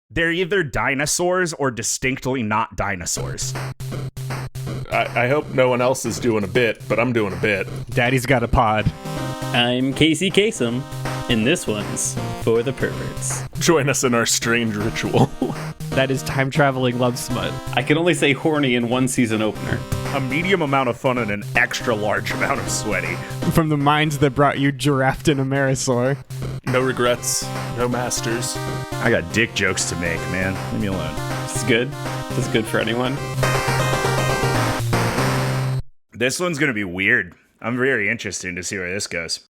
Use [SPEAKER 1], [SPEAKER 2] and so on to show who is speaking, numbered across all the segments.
[SPEAKER 1] They're either dinosaurs or distinctly not dinosaurs.
[SPEAKER 2] I hope no one else is doing a bit, but I'm doing a bit.
[SPEAKER 3] Daddy's got a pod.
[SPEAKER 4] I'm Casey Kasem, and this one's for the perverts.
[SPEAKER 2] Join us in our strange ritual.
[SPEAKER 3] That is time traveling love smut.
[SPEAKER 4] I can only say horny in one season opener.
[SPEAKER 1] A medium amount of fun and an extra large amount of sweaty.
[SPEAKER 3] From the minds that brought you Giraffe and Amerisaur.
[SPEAKER 2] No regrets, no masters.
[SPEAKER 1] I got dick jokes to make, man. Leave me alone.
[SPEAKER 4] This is good. This is good for anyone.
[SPEAKER 1] This one's going to be weird. I'm very interested to see where this goes.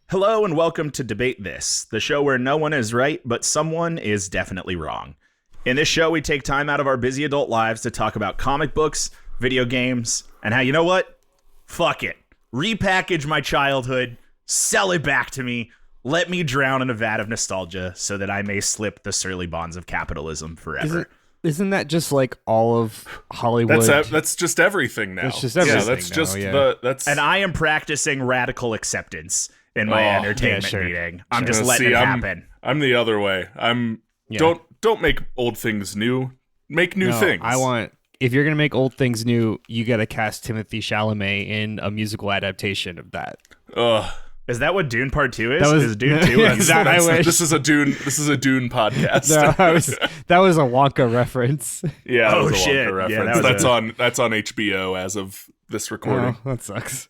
[SPEAKER 1] Hello and welcome to Debate This, the show where no one is right, but someone is definitely wrong. In this show, we take time out of our busy adult lives to talk about comic books, video games, and how, you know what? Fuck it. Repackage my childhood, sell it back to me, let me drown in a vat of nostalgia so that I may slip the surly bonds of capitalism forever.
[SPEAKER 3] Isn't that just like all of Hollywood?
[SPEAKER 2] That's just everything now.
[SPEAKER 3] That's just everything.
[SPEAKER 2] Yeah, that's
[SPEAKER 3] now,
[SPEAKER 2] just
[SPEAKER 3] yeah.
[SPEAKER 2] that's.
[SPEAKER 1] And I am practicing radical acceptance in my entertainment meeting. I'm just letting it happen.
[SPEAKER 2] I'm the other way. Don't make old things new. Make new things.
[SPEAKER 3] If you're gonna make old things new, you gotta cast Timothy Chalamet in a musical adaptation of that.
[SPEAKER 2] Ugh.
[SPEAKER 1] Is that what Dune Part 2 is? Is Dune 2?
[SPEAKER 3] I wish.
[SPEAKER 2] This is a Dune podcast.
[SPEAKER 3] No, that was a Wonka reference.
[SPEAKER 2] Yeah.
[SPEAKER 1] Oh,
[SPEAKER 2] that was a
[SPEAKER 1] shit.
[SPEAKER 2] Wonka reference.
[SPEAKER 1] Yeah,
[SPEAKER 2] that's on HBO as of this recording.
[SPEAKER 3] Oh, that sucks.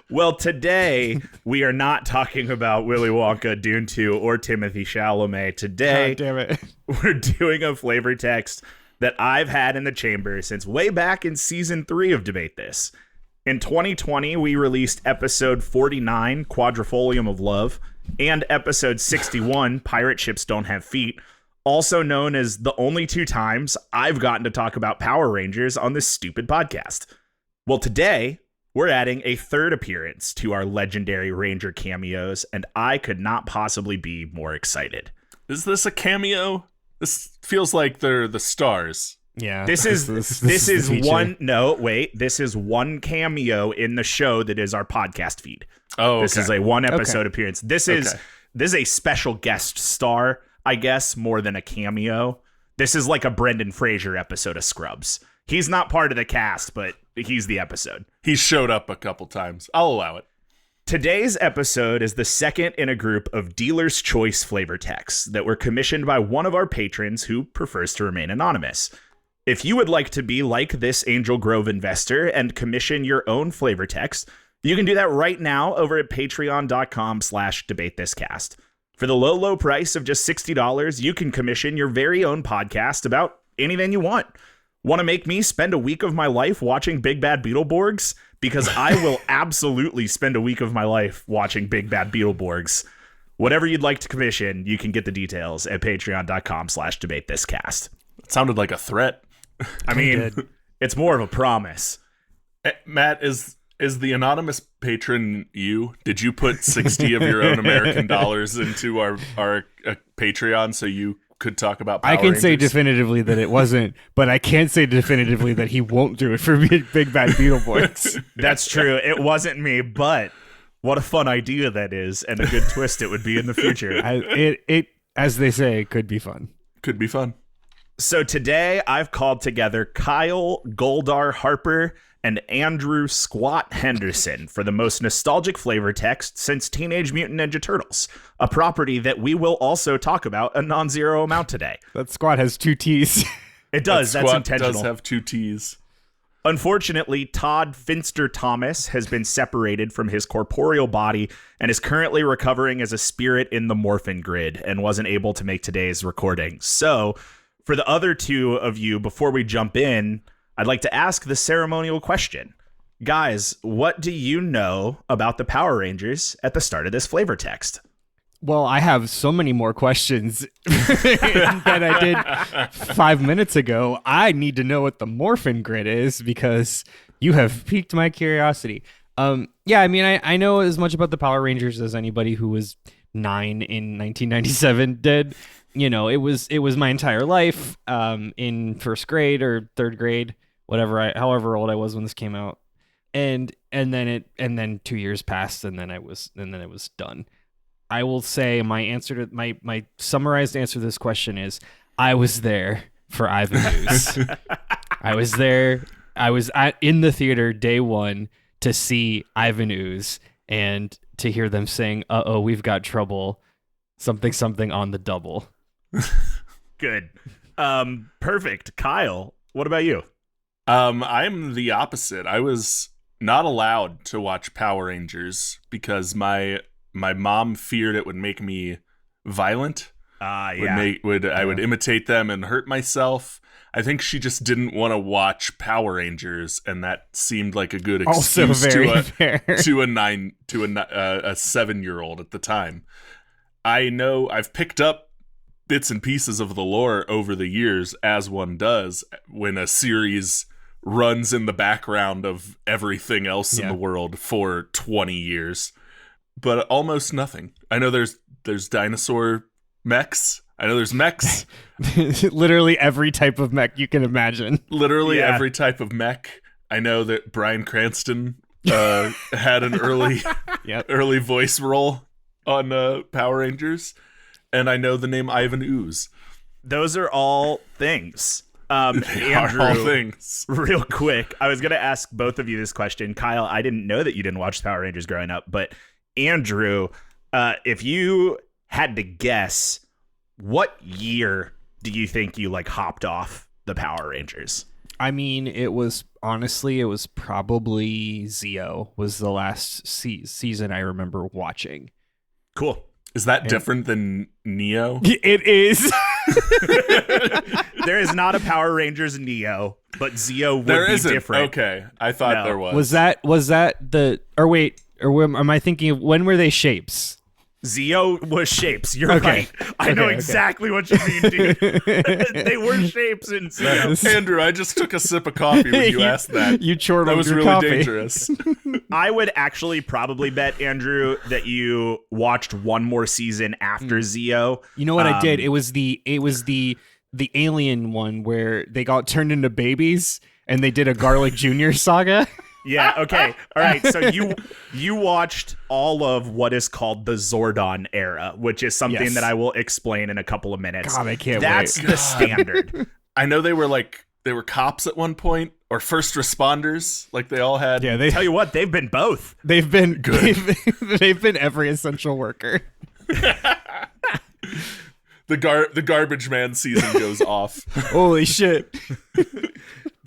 [SPEAKER 1] Well, today we are not talking about Willy Wonka, Dune 2, or Timothy Chalamet. Today,
[SPEAKER 3] God damn it.
[SPEAKER 1] we're doing a flavor text that I've had in the chamber since way back in season 3 of Debate This. In 2020, we released episode 49, Quadrifolium of Love, and episode 61, Pirate Ships Don't Have Feet, also known as the only 2 times I've gotten to talk about Power Rangers on this stupid podcast. Well, today, we're adding a 3rd appearance to our legendary Ranger cameos, and I could not possibly be more excited.
[SPEAKER 2] Is this a cameo? This feels like they're the stars.
[SPEAKER 3] Yeah.
[SPEAKER 1] This is one cameo in the show that is our podcast feed.
[SPEAKER 2] Oh, okay.
[SPEAKER 1] This is a one episode appearance. This is a special guest star, I guess, more than a cameo. This is like a Brendan Fraser episode of Scrubs. He's not part of the cast, but he's the episode.
[SPEAKER 2] He showed up a couple times. I'll allow it.
[SPEAKER 1] Today's episode is the second in a group of Dealer's Choice flavor texts that were commissioned by one of our patrons who prefers to remain anonymous. If you would like to be like this Angel Grove investor and commission your own flavor text, you can do that right now over at patreon.com/debatethiscast. For the low price of just $60, you can commission your very own podcast about anything you want. Want to make me spend a week of my life watching Big Bad Beetleborgs? Because I will absolutely spend a week of my life watching Big Bad Beetleborgs. Whatever you'd like to commission, you can get the details at patreon.com/debatethiscast.
[SPEAKER 2] It sounded like a threat.
[SPEAKER 1] I mean, it's more of a promise.
[SPEAKER 2] Matt, is the anonymous patron you? Did you put 60 of your own American dollars into our Patreon so you could talk about Power
[SPEAKER 3] I can
[SPEAKER 2] Rangers?
[SPEAKER 3] say definitively that it wasn't, but I can't say definitively that he won't do it for Big Bad Beetleborgs.
[SPEAKER 1] That's true. It wasn't me, but what a fun idea that is, and a good twist it would be in the future.
[SPEAKER 3] It as they say, could be fun.
[SPEAKER 2] Could be fun.
[SPEAKER 1] So today I've called together Kyle Goldar Harper and Andrew Squat Henderson for the most nostalgic flavor text since Teenage Mutant Ninja Turtles, a property that we will also talk about a non-zero amount today.
[SPEAKER 3] That squad has 2 T's.
[SPEAKER 1] It does. That's intentional.
[SPEAKER 2] Does have 2 T's.
[SPEAKER 1] Unfortunately, Todd Finster Thomas has been separated from his corporeal body and is currently recovering as a spirit in the Morphin Grid and wasn't able to make today's recording. So, for the other 2 of you, before we jump in, I'd like to ask the ceremonial question. Guys, what do you know about the Power Rangers at the start of this flavor text?
[SPEAKER 3] Well, I have so many more questions than I did 5 minutes ago. I need to know what the Morphin Grid is because you have piqued my curiosity. Yeah, I mean, I know as much about the Power Rangers as anybody who was 9 in 1997 did. You know, it was my entire life in 1st grade or 3rd grade, however old I was when this came out. And then 2 years passed and then it was done. I will say my answer to my summarized answer to this question is I was there for Ivan Ooze. I was there. I was in the theater day one to see Ivan Ooze and to hear them saying, "Uh-oh, we've got trouble. Something, something on the double."
[SPEAKER 1] Good. Perfect. Kyle, what about you?
[SPEAKER 2] I'm the opposite. I was not allowed to watch Power Rangers because my mom feared it would make me violent.
[SPEAKER 1] Yeah.
[SPEAKER 2] I would imitate them and hurt myself. I think she just didn't want to watch Power Rangers, and that seemed like a good
[SPEAKER 3] Also
[SPEAKER 2] excuse
[SPEAKER 3] very fair.
[SPEAKER 2] to a 7-year-old at the time. I know I've picked up bits and pieces of the lore over the years, as one does when a series runs in the background of everything else in the world for 20 years, but almost nothing. I know there's dinosaur mechs. I know there's mechs.
[SPEAKER 3] Literally every type of mech you can imagine.
[SPEAKER 2] Literally every type of mech. I know that Bryan Cranston had an early voice role on Power Rangers, and I know the name Ivan Ooze.
[SPEAKER 1] Those are all things.
[SPEAKER 2] They
[SPEAKER 1] Andrew,
[SPEAKER 2] are all things.
[SPEAKER 1] Real quick, I was going to ask both of you this question. Kyle, I didn't know that you didn't watch Power Rangers growing up, but Andrew, if you had to guess, what year do you think you hopped off the Power Rangers?
[SPEAKER 3] I mean, it was probably Zeo was the last season I remember watching.
[SPEAKER 1] Cool.
[SPEAKER 2] Is that different than Neo?
[SPEAKER 3] It is.
[SPEAKER 1] There is not a Power Rangers Neo, but Zeo would
[SPEAKER 2] There
[SPEAKER 1] be
[SPEAKER 2] isn't.
[SPEAKER 1] different.
[SPEAKER 2] Okay, I thought
[SPEAKER 1] No.
[SPEAKER 2] there was.
[SPEAKER 3] Was that the? Or wait, am I thinking of when were they shapes?
[SPEAKER 1] Zeo was shapes. You're
[SPEAKER 3] Okay.
[SPEAKER 1] right. I know
[SPEAKER 3] Okay.
[SPEAKER 1] exactly what you mean, dude. They were shapes in Zeo.
[SPEAKER 2] Andrew, I just took a sip of coffee when you asked that.
[SPEAKER 3] You chored
[SPEAKER 2] That
[SPEAKER 3] on
[SPEAKER 2] was
[SPEAKER 3] your
[SPEAKER 2] really
[SPEAKER 3] coffee.
[SPEAKER 2] dangerous.
[SPEAKER 1] I would actually probably bet, Andrew, that you watched one more season after Zeo.
[SPEAKER 3] You know what I did? It was the alien one where they got turned into babies and they did a Garlic Jr. saga.
[SPEAKER 1] Yeah, okay. All right. So you watched all of what is called the Zordon era, which is something
[SPEAKER 3] Yes.
[SPEAKER 1] that I will explain in a couple of minutes.
[SPEAKER 3] God, I can't
[SPEAKER 1] That's
[SPEAKER 3] wait.
[SPEAKER 1] the standard.
[SPEAKER 2] I know they were cops at one point, or first responders. Like they all had.
[SPEAKER 3] Yeah,
[SPEAKER 1] Tell you what, they've been both.
[SPEAKER 3] they've been
[SPEAKER 2] Good.
[SPEAKER 3] They've been every essential worker.
[SPEAKER 2] The garbage man season goes off.
[SPEAKER 3] Holy shit.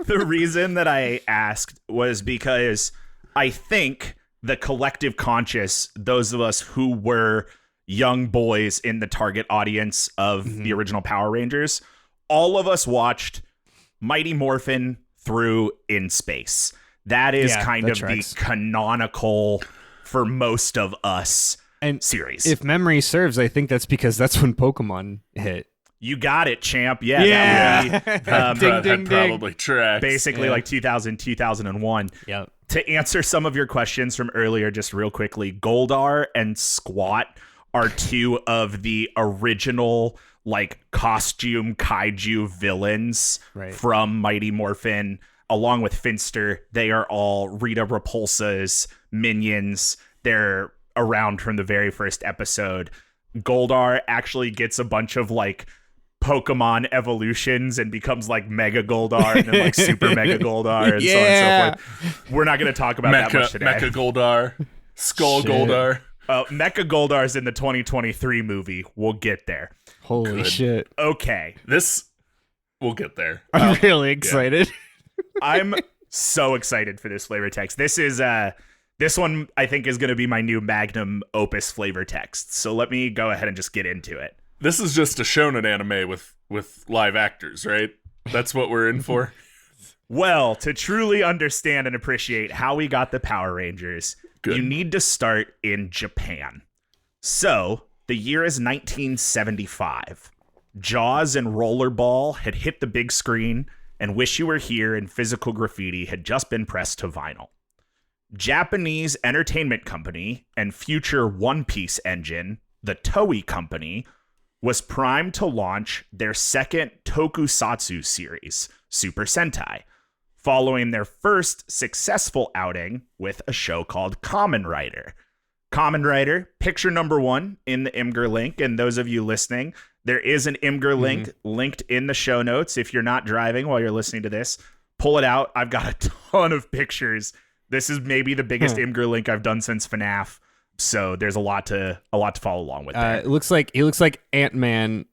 [SPEAKER 1] The reason that I asked was because I think the collective conscious, those of us who were young boys in the target audience of the original Power Rangers, all of us watched Mighty Morphin through In Space. That is
[SPEAKER 3] Yeah,
[SPEAKER 1] kind
[SPEAKER 3] that
[SPEAKER 1] of
[SPEAKER 3] tracks.
[SPEAKER 1] the canonical, for most of us,
[SPEAKER 3] And
[SPEAKER 1] series.
[SPEAKER 3] if memory serves, I think that's because that's when Pokemon hit.
[SPEAKER 1] You got it, champ. Yeah. That would be,
[SPEAKER 2] That
[SPEAKER 3] Ding, ding,
[SPEAKER 2] probably tracks.
[SPEAKER 1] basically
[SPEAKER 3] Yeah.
[SPEAKER 1] 2000, 2001.
[SPEAKER 3] Yep.
[SPEAKER 1] To answer some of your questions from earlier, just real quickly, Goldar and Squat are two of the original costume kaiju villains
[SPEAKER 3] Right.
[SPEAKER 1] from Mighty Morphin, along with Finster. They are all Rita Repulsa's minions. They're around from the very first episode. Goldar actually gets a bunch of Pokemon evolutions and becomes Mega Goldar and then Super Mega Goldar and so on and so forth. We're not going to talk about that much today.
[SPEAKER 2] Mecha Goldar, Skull
[SPEAKER 3] Shit.
[SPEAKER 2] Goldar.
[SPEAKER 1] Mecha Goldar's in the 2023 movie. We'll get there.
[SPEAKER 3] Holy
[SPEAKER 2] Good.
[SPEAKER 3] shit.
[SPEAKER 1] Okay.
[SPEAKER 2] We'll get there.
[SPEAKER 3] I'm really excited.
[SPEAKER 1] I'm so excited for this flavor text. This one I think is going to be my new magnum opus flavor text. So let me go ahead and just get into it.
[SPEAKER 2] This is just a shonen anime with live actors, right? That's what we're in for.
[SPEAKER 1] Well, to truly understand and appreciate how we got the Power Rangers,
[SPEAKER 2] Good.
[SPEAKER 1] you need to start in Japan. So, the year is 1975. Jaws and Rollerball had hit the big screen, and Wish You Were Here and Physical Graffiti had just been pressed to vinyl. Japanese entertainment company and future One Piece engine, the Toei Company, was primed to launch their second tokusatsu series, Super Sentai, following their first successful outing with a show called Kamen Rider. Common Writer, picture number 1 in the Imgur link. And those of you listening, there is an Imgur link linked in the show notes. If you're not driving while you're listening to this, pull it out. I've got a ton of pictures. This is maybe the biggest Imgur link I've done since FNAF. So there's a lot to follow along with there.
[SPEAKER 3] It looks like Ant-Man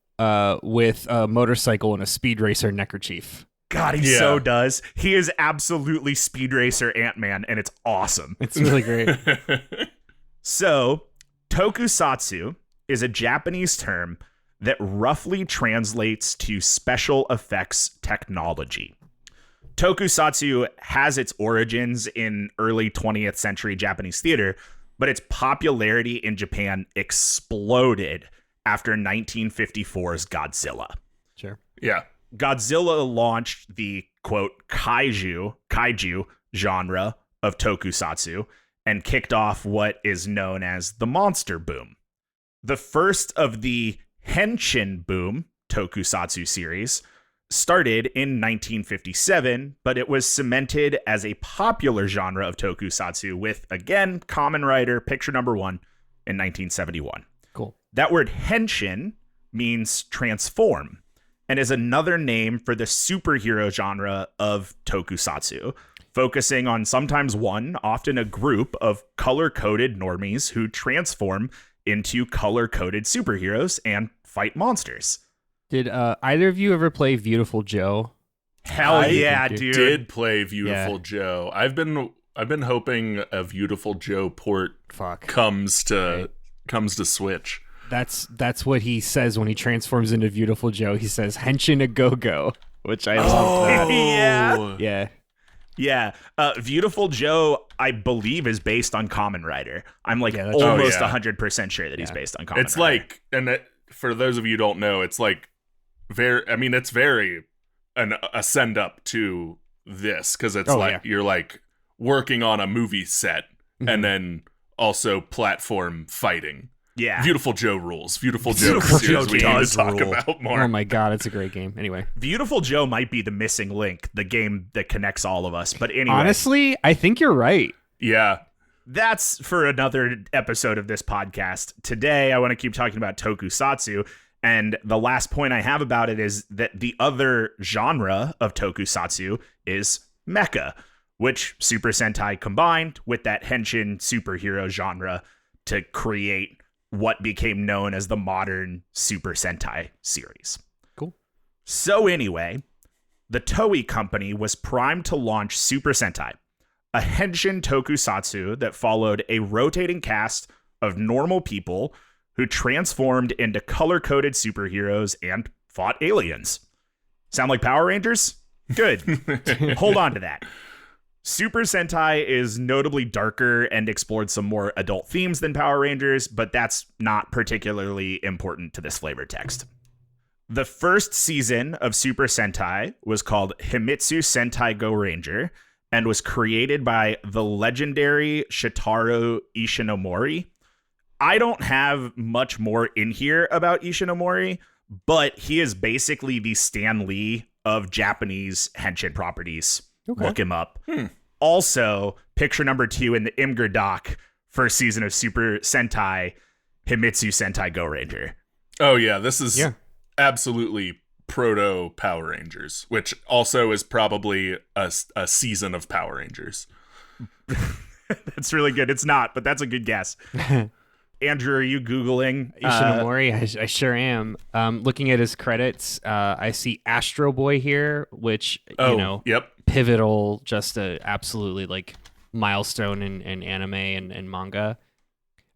[SPEAKER 3] with a motorcycle and a speed racer neckerchief.
[SPEAKER 1] God, he so does. He is absolutely Speed Racer Ant-Man, and it's awesome.
[SPEAKER 3] It's really great.
[SPEAKER 1] So, tokusatsu is a Japanese term that roughly translates to special effects technology. Tokusatsu has its origins in early 20th century Japanese theater, but its popularity in Japan exploded after 1954's Godzilla.
[SPEAKER 3] Sure.
[SPEAKER 2] Yeah.
[SPEAKER 1] Godzilla launched the, quote, kaiju genre of tokusatsu and kicked off what is known as the monster boom. The first of the Henshin boom tokusatsu series started in 1957, but it was cemented as a popular genre of tokusatsu with, again, Kamen Rider, picture number 1, in 1971.
[SPEAKER 3] Cool.
[SPEAKER 1] That word Henshin means transform and is another name for the superhero genre of tokusatsu, focusing on sometimes one, often a group of color-coded normies who transform into color-coded superheroes and fight monsters.
[SPEAKER 3] Did either of you ever play Beautiful Joe?
[SPEAKER 1] Hell yeah, dude.
[SPEAKER 2] Did play Beautiful Joe. I've been hoping a Beautiful Joe port comes to Switch.
[SPEAKER 3] That's what he says when he transforms into Beautiful Joe. He says "Henshin a go go," which I love.
[SPEAKER 1] Yeah. Beautiful Joe, I believe, is based on Kamen Rider. I'm like almost 100% sure that he's based on Kamen Rider.
[SPEAKER 2] It's like, for those of you who don't know, it's like it's very an ascend up to this, because it's you're like working on a movie set and then also platform fighting.
[SPEAKER 1] Yeah.
[SPEAKER 2] Beautiful Joe rules. Beautiful Joe series we need to talk about more.
[SPEAKER 3] Oh my god, it's a great game. Anyway.
[SPEAKER 1] Beautiful Joe might be the missing link, the game that connects all of us. But anyway.
[SPEAKER 3] Honestly, I think you're right.
[SPEAKER 2] Yeah.
[SPEAKER 1] That's for another episode of this podcast. Today, I want to keep talking about tokusatsu. And the last point I have about it is that the other genre of tokusatsu is mecha, which Super Sentai combined with that Henshin superhero genre to create what became known as the modern Super Sentai series.
[SPEAKER 3] Cool.
[SPEAKER 1] So anyway, the Toei company was primed to launch Super Sentai, a Henshin tokusatsu that followed a rotating cast of normal people who transformed into color-coded superheroes and fought aliens. Sound like Power Rangers? Good. Hold on to that. Super Sentai is notably darker and explored some more adult themes than Power Rangers, but that's not particularly important to this flavor text. The first season of Super Sentai was called Himitsu Sentai Go Ranger and was created by the legendary Shitaro Ishinomori. I don't have much more in here about Ishinomori, but he is basically the Stan Lee of Japanese Henshin properties. Okay. Look him up. Also, picture number 2 in the Imgur doc, first season of Super Sentai, Himitsu Sentai Go Ranger.
[SPEAKER 2] Oh, yeah. This is absolutely proto Power Rangers, which also is probably a season of Power Rangers.
[SPEAKER 1] That's really good. It's not, but that's a good guess. Andrew, are you Googling
[SPEAKER 3] Ishinomori? I sure am. Looking at his credits, I see Astro Boy here, which, pivotal, just a absolutely like milestone in anime and manga.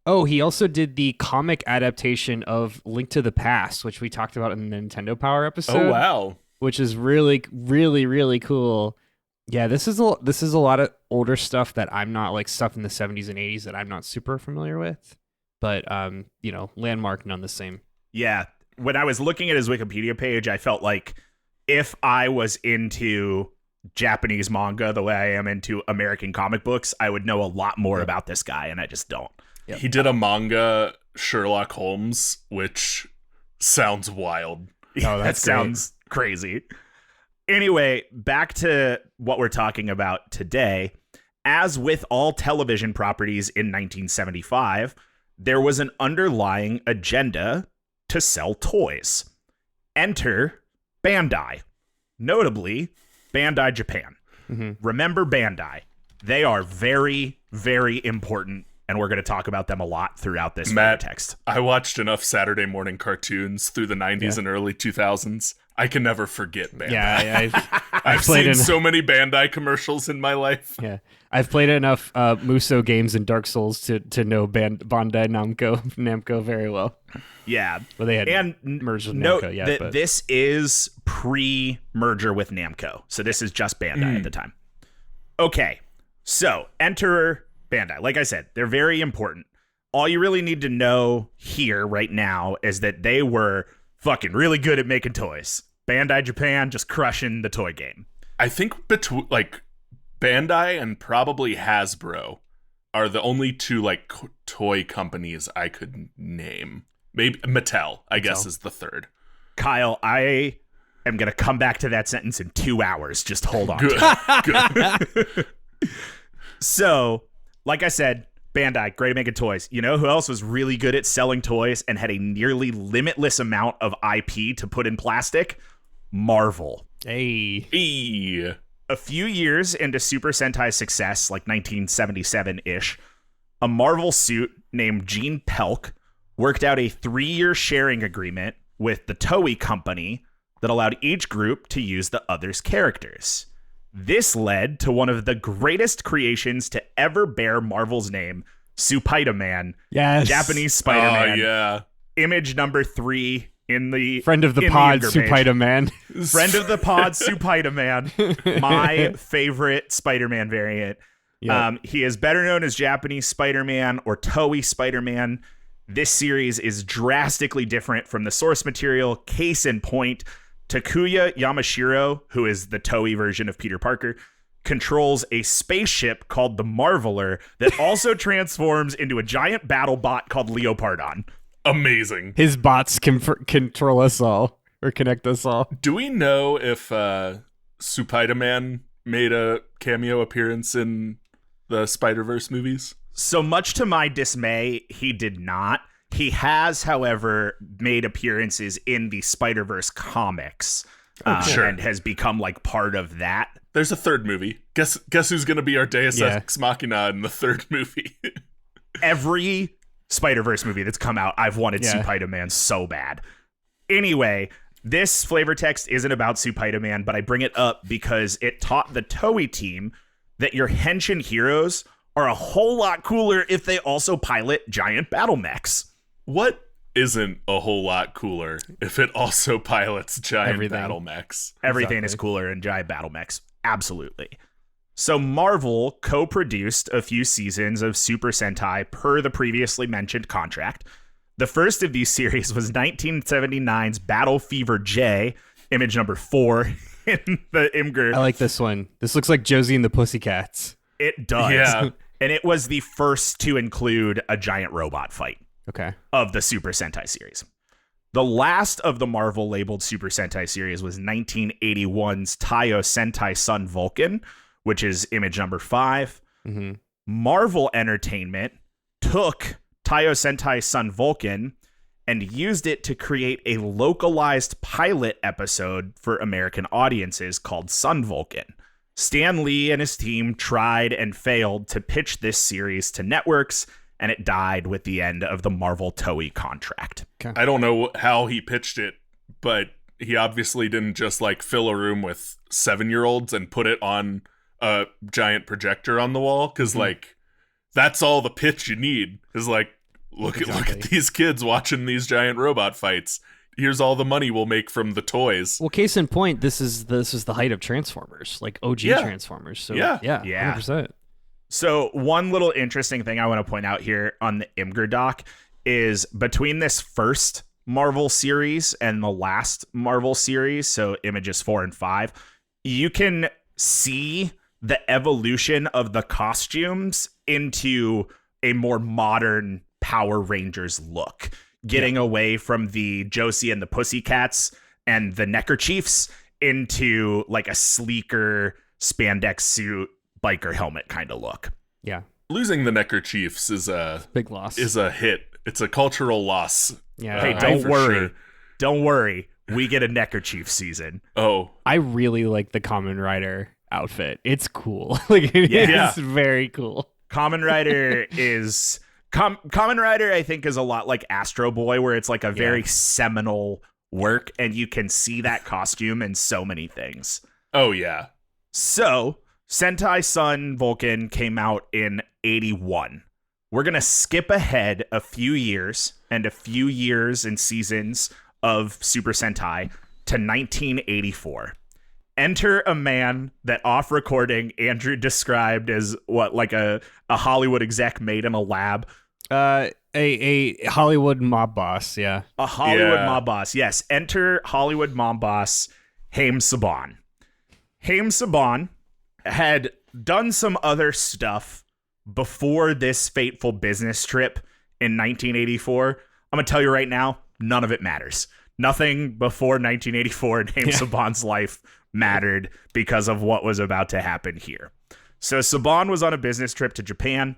[SPEAKER 3] Oh, he also did the comic adaptation of Link to the Past, which we talked about in the Nintendo Power episode.
[SPEAKER 2] Oh, wow.
[SPEAKER 3] Which is really, really, really cool. Yeah, this is a lot of older stuff that I'm not, like stuff in the 70s and 80s that I'm not super familiar with. But, landmark, none the same.
[SPEAKER 1] Yeah. When I was looking at his Wikipedia page, I felt like if I was into Japanese manga the way I am into American comic books, I would know a lot more about this guy, and I just don't.
[SPEAKER 2] Yep. He did a manga, Sherlock Holmes, which sounds wild.
[SPEAKER 1] Oh, that sounds crazy. Anyway, back to what we're talking about today. As with all television properties in 1975, there was an underlying agenda to sell toys. Enter Bandai, notably Bandai Japan. Remember Bandai. They are very, very important, and we're going to talk about them a lot throughout this text.
[SPEAKER 2] I watched enough Saturday morning cartoons through the 90s and early 2000s. I can never forget Bandai.
[SPEAKER 3] Yeah,
[SPEAKER 2] I've seen so many Bandai commercials in my life.
[SPEAKER 3] Yeah, I've played enough Musou games and Dark Souls to know Bandai Namco very well.
[SPEAKER 1] Yeah.
[SPEAKER 3] Well, they had merged with Namco. Yeah, but
[SPEAKER 1] this is pre-merger with Namco, so this is just Bandai at the time. Okay, so enter Bandai. Like I said, they're very important. All you really need to know here right now is that they were fucking really good at making toys. Bandai Japan just crushing the toy game.
[SPEAKER 2] I think between Bandai and probably Hasbro are the only two toy companies I could name. Maybe Mattel, I guess, is the third.
[SPEAKER 1] Kyle, I am going to come back to that sentence in 2 hours. Just hold on.
[SPEAKER 2] Good.
[SPEAKER 1] So, like I said, Bandai, great at making toys. You know who else was really good at selling toys and had a nearly limitless amount of IP to put in plastic? Marvel.
[SPEAKER 3] Hey.
[SPEAKER 1] A few years into Super Sentai's success, like 1977-ish, a Marvel suit named Gene Pelk worked out a 3-year sharing agreement with the Toei company that allowed each group to use the other's characters. This led to one of the greatest creations to ever bear Marvel's name, Spider-Man.
[SPEAKER 3] Yes.
[SPEAKER 1] Japanese Spider-Man.
[SPEAKER 2] Oh, yeah.
[SPEAKER 1] Image number 3 in the
[SPEAKER 3] friend of the pod, Spider-Man.
[SPEAKER 1] Friend of the pod, Spider-Man. My favorite Spider-Man variant. Yep. He is better known as Japanese Spider-Man or Toei Spider-Man. This series is drastically different from the source material. Case in point, Takuya Yamashiro, who is the Toei version of Peter Parker, controls a spaceship called the Marveler that also transforms into a giant battle bot called Leopardon.
[SPEAKER 2] Amazing.
[SPEAKER 3] His bots can control us all or connect us all.
[SPEAKER 2] Do we know if Spider-Man made a cameo appearance in the Spider-Verse movies?
[SPEAKER 1] So much to my dismay, he did not. He has, however, made appearances in the Spider-Verse comics and has become part of that.
[SPEAKER 2] There's a third movie. Guess who's going to be our Deus Ex Machina in the third movie?
[SPEAKER 1] Every Spider-Verse movie that's come out, I've wanted Spider-Man so bad. Anyway, this flavor text isn't about Spider-Man, but I bring it up because it taught the Toei team that your henshin heroes are a whole lot cooler if they also pilot giant battle mechs.
[SPEAKER 2] What isn't a whole lot cooler if it also pilots giant battle mechs?
[SPEAKER 1] Everything is cooler in giant battle mechs. Absolutely. So Marvel co-produced a few seasons of Super Sentai per the previously mentioned contract. The first of these series was 1979's Battle Fever J, image number 4 in the Imgur.
[SPEAKER 3] I like this one. This looks like Josie and the Pussycats.
[SPEAKER 1] It does.
[SPEAKER 2] Yeah.
[SPEAKER 1] And it was the first to include a giant robot fight.
[SPEAKER 3] Okay.
[SPEAKER 1] Of the Super Sentai series. The last of the Marvel labeled Super Sentai series was 1981's Taiyo Sentai Sun Vulcan, which is image number 5.
[SPEAKER 3] Mm-hmm.
[SPEAKER 1] Marvel Entertainment took Taiyo Sentai Sun Vulcan and used it to create a localized pilot episode for American audiences called Sun Vulcan. Stan Lee and his team tried and failed to pitch this series to networks, and it died with the end of the Marvel Toei contract.
[SPEAKER 3] Okay.
[SPEAKER 2] I don't know how he pitched it, but he obviously didn't just fill a room with 7-year-olds and put it on a giant projector on the wall, because that's all the pitch you need is look at these kids watching these giant robot fights. Here's all the money we'll make from the toys.
[SPEAKER 3] Well, case in point, this is the height of Transformers, OG Transformers. So yeah, 100%.
[SPEAKER 1] So one little interesting thing I want to point out here on the Imgur doc is between this first Marvel series and the last Marvel series, so images 4 and 5, you can see the evolution of the costumes into a more modern Power Rangers look, getting away from the Josie and the Pussycats and the Neckerchiefs into a sleeker spandex suit, biker helmet kind of look.
[SPEAKER 3] Yeah.
[SPEAKER 2] Losing the neckerchiefs is a
[SPEAKER 3] Big loss.
[SPEAKER 2] hit. It's a cultural loss.
[SPEAKER 3] Yeah.
[SPEAKER 1] Hey, don't
[SPEAKER 2] for
[SPEAKER 1] worry.
[SPEAKER 2] sure.
[SPEAKER 1] Don't worry. We get a neckerchief season.
[SPEAKER 2] Oh,
[SPEAKER 3] I really like the Kamen Rider outfit. It's cool. Like it
[SPEAKER 1] Yeah.
[SPEAKER 3] is very cool.
[SPEAKER 1] Kamen Rider is Kamen Rider, I think, is a lot like Astro Boy, where it's like a very seminal work, and you can see that costume in so many things.
[SPEAKER 2] oh yeah.
[SPEAKER 1] So, Sentai Sun Vulcan came out in 81. We're going to skip ahead a few years and seasons of Super Sentai to 1984. Enter a man that off recording Andrew described as like a Hollywood exec made in a lab.
[SPEAKER 3] A Hollywood mob boss, yeah.
[SPEAKER 1] A Hollywood
[SPEAKER 2] Yeah.
[SPEAKER 1] mob boss. Yes. Enter Hollywood mob boss Haim Saban. Haim Saban had done some other stuff before this fateful business trip in 1984. I'm going to tell you right now, none of it matters. Nothing before 1984 in Haim Saban's life mattered because of what was about to happen here. So Saban was on a business trip to Japan,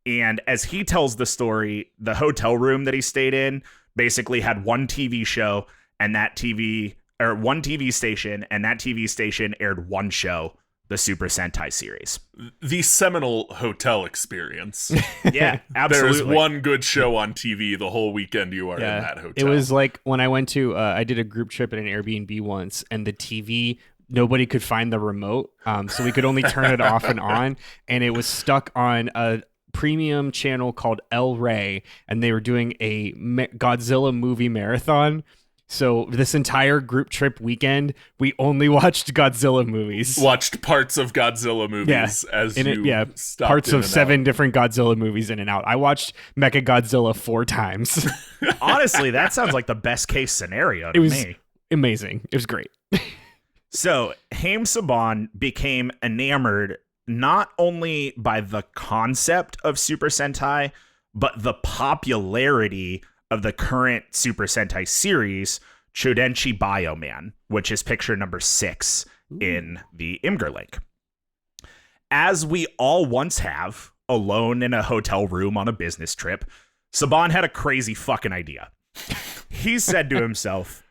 [SPEAKER 1] and as he tells the story, the hotel room that he stayed in basically had one TV show, and one TV station, and that TV station aired one show, the Super Sentai series.
[SPEAKER 2] The seminal hotel experience.
[SPEAKER 1] Yeah, absolutely.
[SPEAKER 2] There's one good show on TV the whole weekend you are in that hotel.
[SPEAKER 3] It was like when I went to, I did a group trip at an Airbnb once, and the TV, nobody could find the remote, so we could only turn it off and on, and it was stuck on a premium channel called El Rey, and they were doing a Godzilla movie marathon. So this entire group trip weekend, we only watched Godzilla movies.
[SPEAKER 2] Watched parts of Godzilla movies as you stopped
[SPEAKER 3] parts
[SPEAKER 2] in
[SPEAKER 3] of
[SPEAKER 2] and
[SPEAKER 3] 7
[SPEAKER 2] out.
[SPEAKER 3] different Godzilla movies in and out. I watched Mechagodzilla 4 times.
[SPEAKER 1] Honestly, that sounds like the best case scenario to
[SPEAKER 3] It was
[SPEAKER 1] me.
[SPEAKER 3] amazing. It was great.
[SPEAKER 1] So Haim Saban became enamored not only by the concept of Super Sentai, but the popularity of the current Super Sentai series, Chodenshi Bioman, which is picture number 6 in the Imgur link. As we all once have, alone in a hotel room on a business trip, Saban had a crazy fucking idea. He said to himself,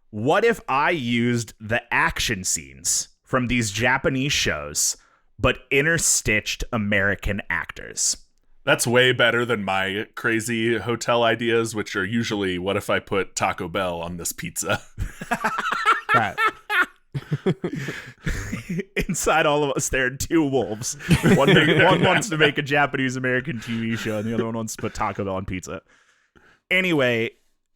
[SPEAKER 1] what if I used the action scenes from these Japanese shows, but interstitched American actors?
[SPEAKER 2] That's way better than my crazy hotel ideas, which are usually, what if I put Taco Bell on this pizza?
[SPEAKER 3] That-
[SPEAKER 1] Inside all of us, there are 2 wolves. One wants to make a Japanese American TV show, and the other one wants to put Taco Bell on pizza. Anyway,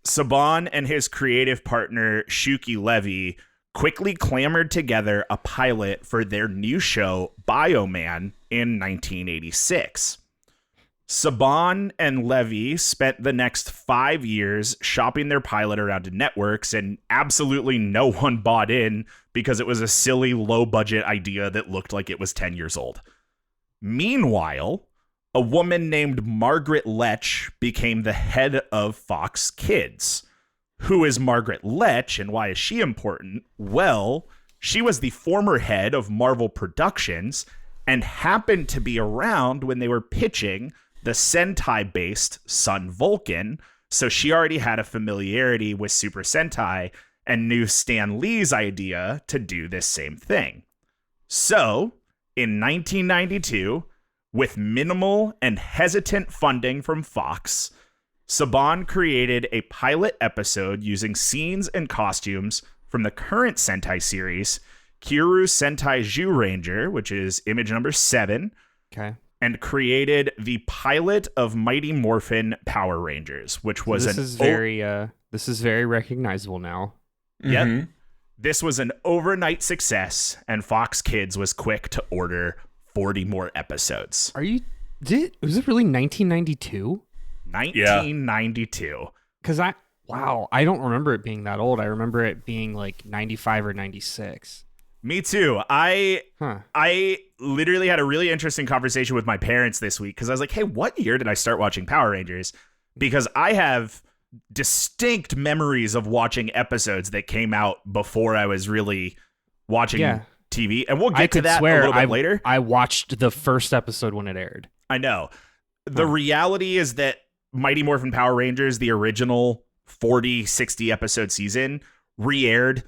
[SPEAKER 1] Saban and his creative partner, Shuki Levy, quickly clamored together a pilot for their new show, Bioman, in 1986. Saban and Levy spent the next 5 years shopping their pilot around to networks, and absolutely no one bought in because it was a silly, low-budget idea that looked like it was 10 years old. Meanwhile, a woman named Margaret Lech became the head of Fox Kids. Who is Margaret Lech, and why is she important? Well, she was the former head of Marvel Productions and happened to be around when they were pitching the Sentai-based Sun Vulcan, so she already had a familiarity with Super Sentai and knew Stan Lee's idea to do this same thing. So, in 1992, with minimal and hesitant funding from Fox, Saban created a pilot episode using scenes and costumes from the current Sentai series, Kyoru Sentai Zyuranger, which is image number 7,
[SPEAKER 3] okay.
[SPEAKER 1] and created the pilot of Mighty Morphin Power Rangers, which was
[SPEAKER 3] This is very recognizable now.
[SPEAKER 1] Yep.
[SPEAKER 2] Mhm.
[SPEAKER 1] This was an overnight success, and Fox Kids was quick to order 40 more episodes.
[SPEAKER 3] Was it really 1992?
[SPEAKER 1] 1992.
[SPEAKER 3] Because I don't remember it being that old. I remember it being like 95 or 96.
[SPEAKER 1] Me too. I literally had a really interesting conversation with my parents this week because I was like, hey, what year did I start watching Power Rangers? Because I have distinct memories of watching episodes that came out before I was really watching TV, and we'll
[SPEAKER 3] I
[SPEAKER 1] get to
[SPEAKER 3] could
[SPEAKER 1] that
[SPEAKER 3] swear
[SPEAKER 1] a little bit later.
[SPEAKER 3] I watched the first episode when it aired.
[SPEAKER 1] I know. The reality is that Mighty Morphin Power Rangers, the original 40, 60 episode season, re-aired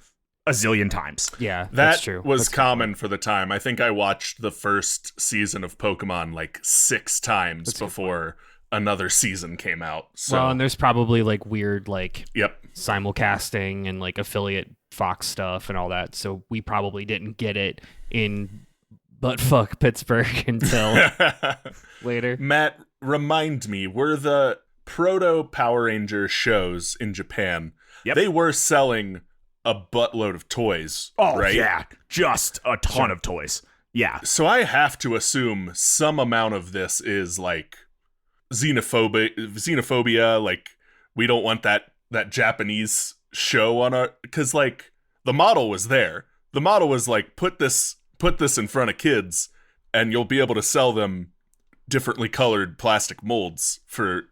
[SPEAKER 1] a zillion times.
[SPEAKER 3] Yeah,
[SPEAKER 2] That's
[SPEAKER 3] true.
[SPEAKER 2] Was
[SPEAKER 3] That's
[SPEAKER 2] common for the time. I think I watched the first season of Pokemon like 6 times before another season came out. So,
[SPEAKER 3] well, and there's probably like weird
[SPEAKER 2] yep.
[SPEAKER 3] simulcasting and like affiliate Fox stuff and all that. So we probably didn't get it in buttfuck Pittsburgh until later.
[SPEAKER 2] Matt, remind me, were the proto Power Ranger shows in Japan, they were selling a buttload of toys, right?
[SPEAKER 1] Yeah, just a ton of toys. Yeah.
[SPEAKER 2] So I have to assume some amount of this is like xenophobia, like we don't want that Japanese show on our, because like the model was there. The model was like, put this in front of kids and you'll be able to sell them differently colored plastic molds for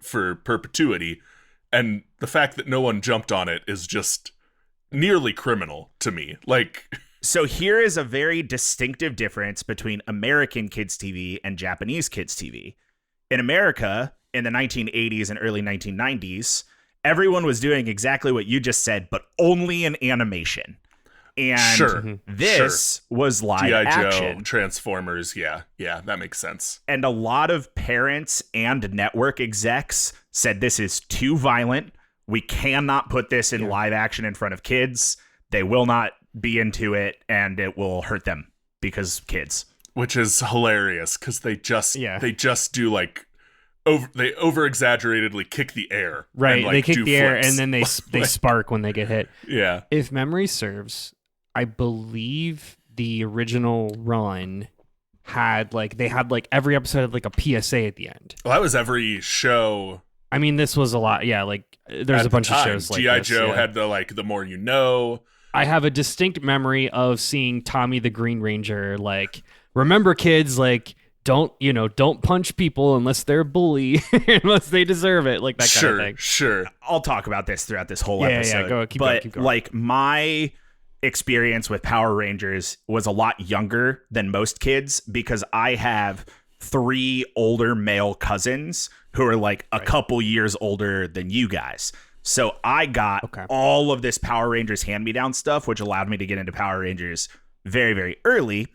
[SPEAKER 2] perpetuity. And the fact that no one jumped on it is just nearly criminal to me. Like,
[SPEAKER 1] so here is a very distinctive difference between American kids TV and Japanese kids TV. In America, in the 1980s and early 1990s, everyone was doing exactly what you just said, but only in animation. And this was live
[SPEAKER 2] G.I.
[SPEAKER 1] action.
[SPEAKER 2] Joe, Transformers, yeah, that makes sense.
[SPEAKER 1] And a lot of parents and network execs said this is too violent. We cannot put this in live action in front of kids. They will not be into it, and it will hurt them because kids.
[SPEAKER 2] Which is hilarious because they just do like over exaggeratedly kick the air.
[SPEAKER 3] Right,
[SPEAKER 2] and, like,
[SPEAKER 3] they kick the air
[SPEAKER 2] flips.
[SPEAKER 3] and then they spark when they get hit.
[SPEAKER 2] Yeah.
[SPEAKER 3] If memory serves, I believe the original run had like every episode had like a PSA at the end.
[SPEAKER 2] Well, that was every show.
[SPEAKER 3] I mean, this was a lot. Yeah, like there's a bunch of shows like
[SPEAKER 2] G.I.
[SPEAKER 3] this,
[SPEAKER 2] Joe
[SPEAKER 3] yeah.
[SPEAKER 2] had the more you know.
[SPEAKER 3] I have a distinct memory of seeing Tommy the Green Ranger like, remember kids, like don't punch people unless they're a bully, unless they deserve it, like that kind of thing.
[SPEAKER 2] Sure.
[SPEAKER 1] I'll talk about this throughout this whole episode.
[SPEAKER 3] Yeah, go, keep going.
[SPEAKER 1] Like my experience with Power Rangers was a lot younger than most kids because I have 3 older male cousins who are like a couple years older than you guys. So I got all of this Power Rangers hand-me-down stuff, which allowed me to get into Power Rangers very, very early.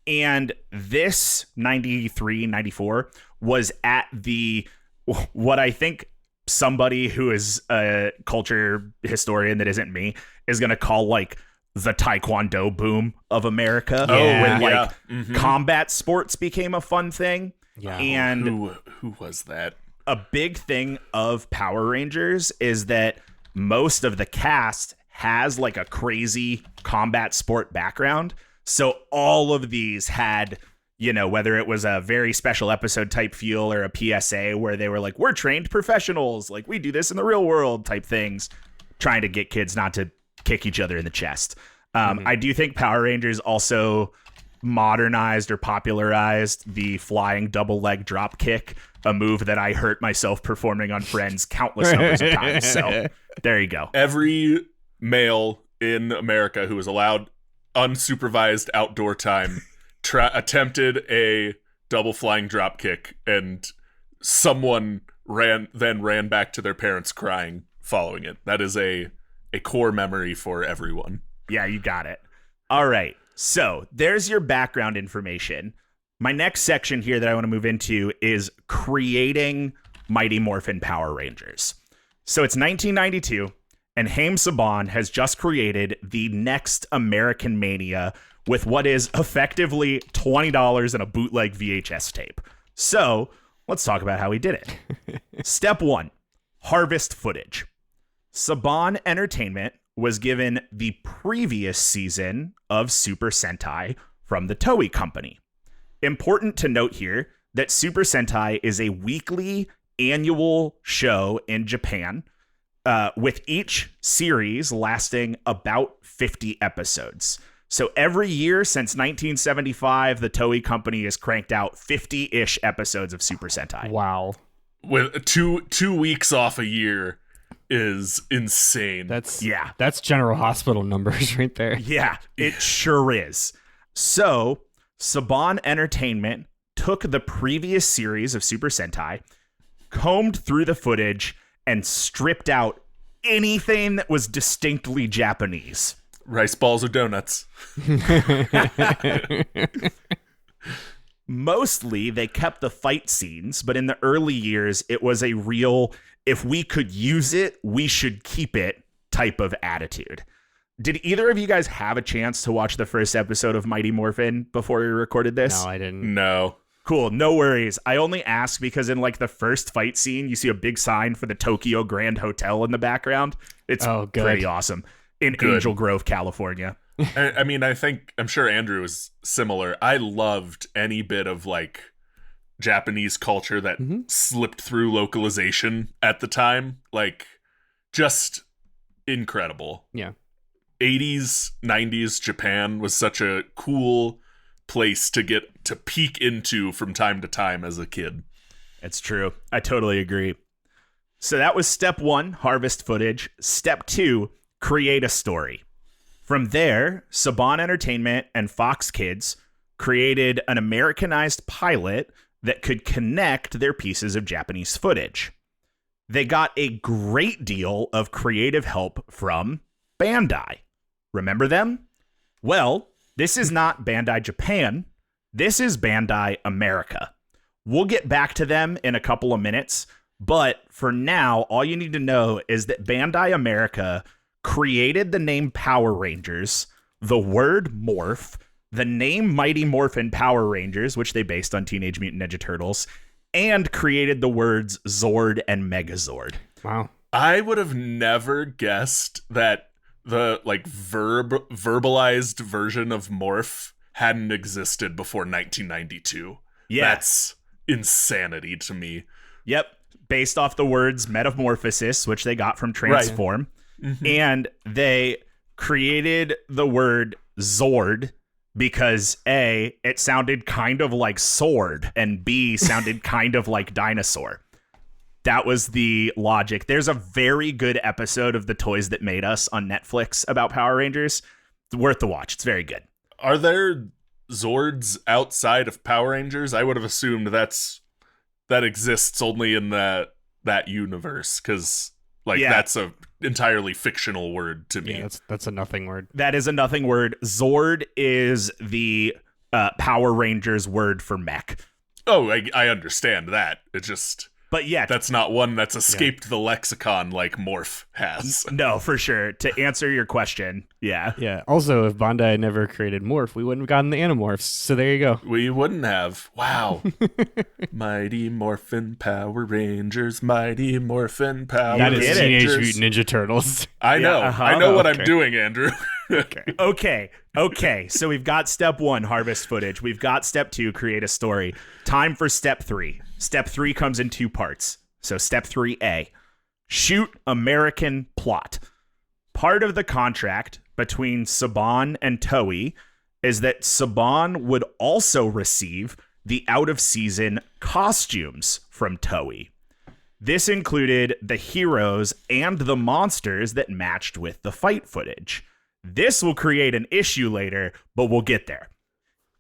[SPEAKER 1] And this 93, 94 was at what I think somebody who is a culture historian that isn't me is going to call like the Taekwondo boom of America. When combat sports became a fun thing.
[SPEAKER 3] Yeah.
[SPEAKER 1] And
[SPEAKER 2] who was that?
[SPEAKER 1] A big thing of Power Rangers is that most of the cast has like a crazy combat sport background. So all of these had, whether it was a very special episode type feel or a PSA where they were like, we're trained professionals, like we do this in the real world type things, trying to get kids not to kick each other in the chest. I do think Power Rangers also modernized or popularized the flying double leg drop kick, a move that I hurt myself performing on Friends countless numbers of times. So there you go.
[SPEAKER 2] Every male in America who was allowed unsupervised outdoor time attempted a double flying drop kick, and someone ran back to their parents crying following it. That is a core memory for everyone.
[SPEAKER 1] Yeah, you got it. All right. So there's your background information. My next section here that I want to move into is creating Mighty Morphin Power Rangers. So it's 1992, and Haim Saban has just created the next American Mania with what is effectively $20 and a bootleg VHS tape. So let's talk about how he did it. Step 1, harvest footage. Saban Entertainment was given the previous season of Super Sentai from the Toei Company. Important to note here that Super Sentai is a weekly annual show in Japan, with each series lasting about 50 episodes. So every year since 1975, the Toei Company has cranked out 50-ish episodes of Super Sentai.
[SPEAKER 3] Wow.
[SPEAKER 2] With two weeks off a year is insane.
[SPEAKER 3] That's General Hospital numbers right there.
[SPEAKER 1] Yeah, it sure is. So, Saban Entertainment took the previous series of Super Sentai, combed through the footage, and stripped out anything that was distinctly Japanese.
[SPEAKER 2] Rice balls or donuts.
[SPEAKER 1] Mostly, they kept the fight scenes, but in the early years, it was a real, if we could use it, we should keep it type of attitude. Did either of you guys have a chance to watch the first episode of Mighty Morphin before we recorded this?
[SPEAKER 3] No, I didn't.
[SPEAKER 2] No.
[SPEAKER 1] Cool, no worries. I only ask because in like the first fight scene, you see a big sign for the Tokyo Grand Hotel in the background. It's pretty awesome in Angel Grove, California.
[SPEAKER 2] I'm sure Andrew is similar. I loved any bit of like Japanese culture that slipped through localization at the time. Like, just incredible.
[SPEAKER 3] Yeah.
[SPEAKER 2] 80s, 90s Japan was such a cool place to get to peek into from time to time as a kid.
[SPEAKER 1] It's true. I totally agree. So that was step 1, harvest footage. Step 2, create a story. From there, Saban Entertainment and Fox Kids created an Americanized pilot that could connect their pieces of Japanese footage. They got a great deal of creative help from Bandai. Remember them? Well, this is not Bandai Japan. This is Bandai America. We'll get back to them in a couple of minutes, but for now, all you need to know is that Bandai America created the name Power Rangers, the word morph, the name Mighty Morphin Power Rangers, which they based on Teenage Mutant Ninja Turtles, and created the words Zord and Megazord.
[SPEAKER 3] Wow.
[SPEAKER 2] I would have never guessed that the like verbalized version of morph hadn't existed before 1992.
[SPEAKER 1] Yeah.
[SPEAKER 2] That's insanity to me.
[SPEAKER 1] Yep. Based off the words metamorphosis, which they got from transform. Right. Mm-hmm. And they created the word Zord because A, it sounded kind of like sword, and B, sounded kind of like dinosaur. That was the logic. There's a very good episode of The Toys That Made Us on Netflix about Power Rangers. It's worth the watch. It's very good.
[SPEAKER 2] Are there Zords outside of Power Rangers? I would have assumed that exists only in that universe, because that's a entirely fictional word to me.
[SPEAKER 3] Yeah, that's a nothing word.
[SPEAKER 1] That is a nothing word. Zord is the Power Rangers word for mech.
[SPEAKER 2] Oh, I understand that. It just...
[SPEAKER 1] But yeah,
[SPEAKER 2] that's not one that's escaped the lexicon like Morph has.
[SPEAKER 1] No, for sure. To answer your question, yeah.
[SPEAKER 3] Yeah. Also, if Bandai had never created Morph, we wouldn't have gotten the Animorphs. So there you go.
[SPEAKER 2] We wouldn't have. Wow. Mighty Morphin Power Rangers, Mighty Morphin Power
[SPEAKER 3] that
[SPEAKER 2] Rangers.
[SPEAKER 3] That is Teenage Mutant Ninja Turtles.
[SPEAKER 2] I know.
[SPEAKER 1] Yeah, uh-huh.
[SPEAKER 2] I know what I'm doing, Andrew.
[SPEAKER 1] Okay. So we've got step 1, harvest footage. We've got step 2, create a story. Time for step 3. Step 3 comes in 2 parts. So step 3A, shoot American plot. Part of the contract between Saban and Toei is that Saban would also receive the out-of-season costumes from Toei. This included the heroes and the monsters that matched with the fight footage. This will create an issue later, but we'll get there.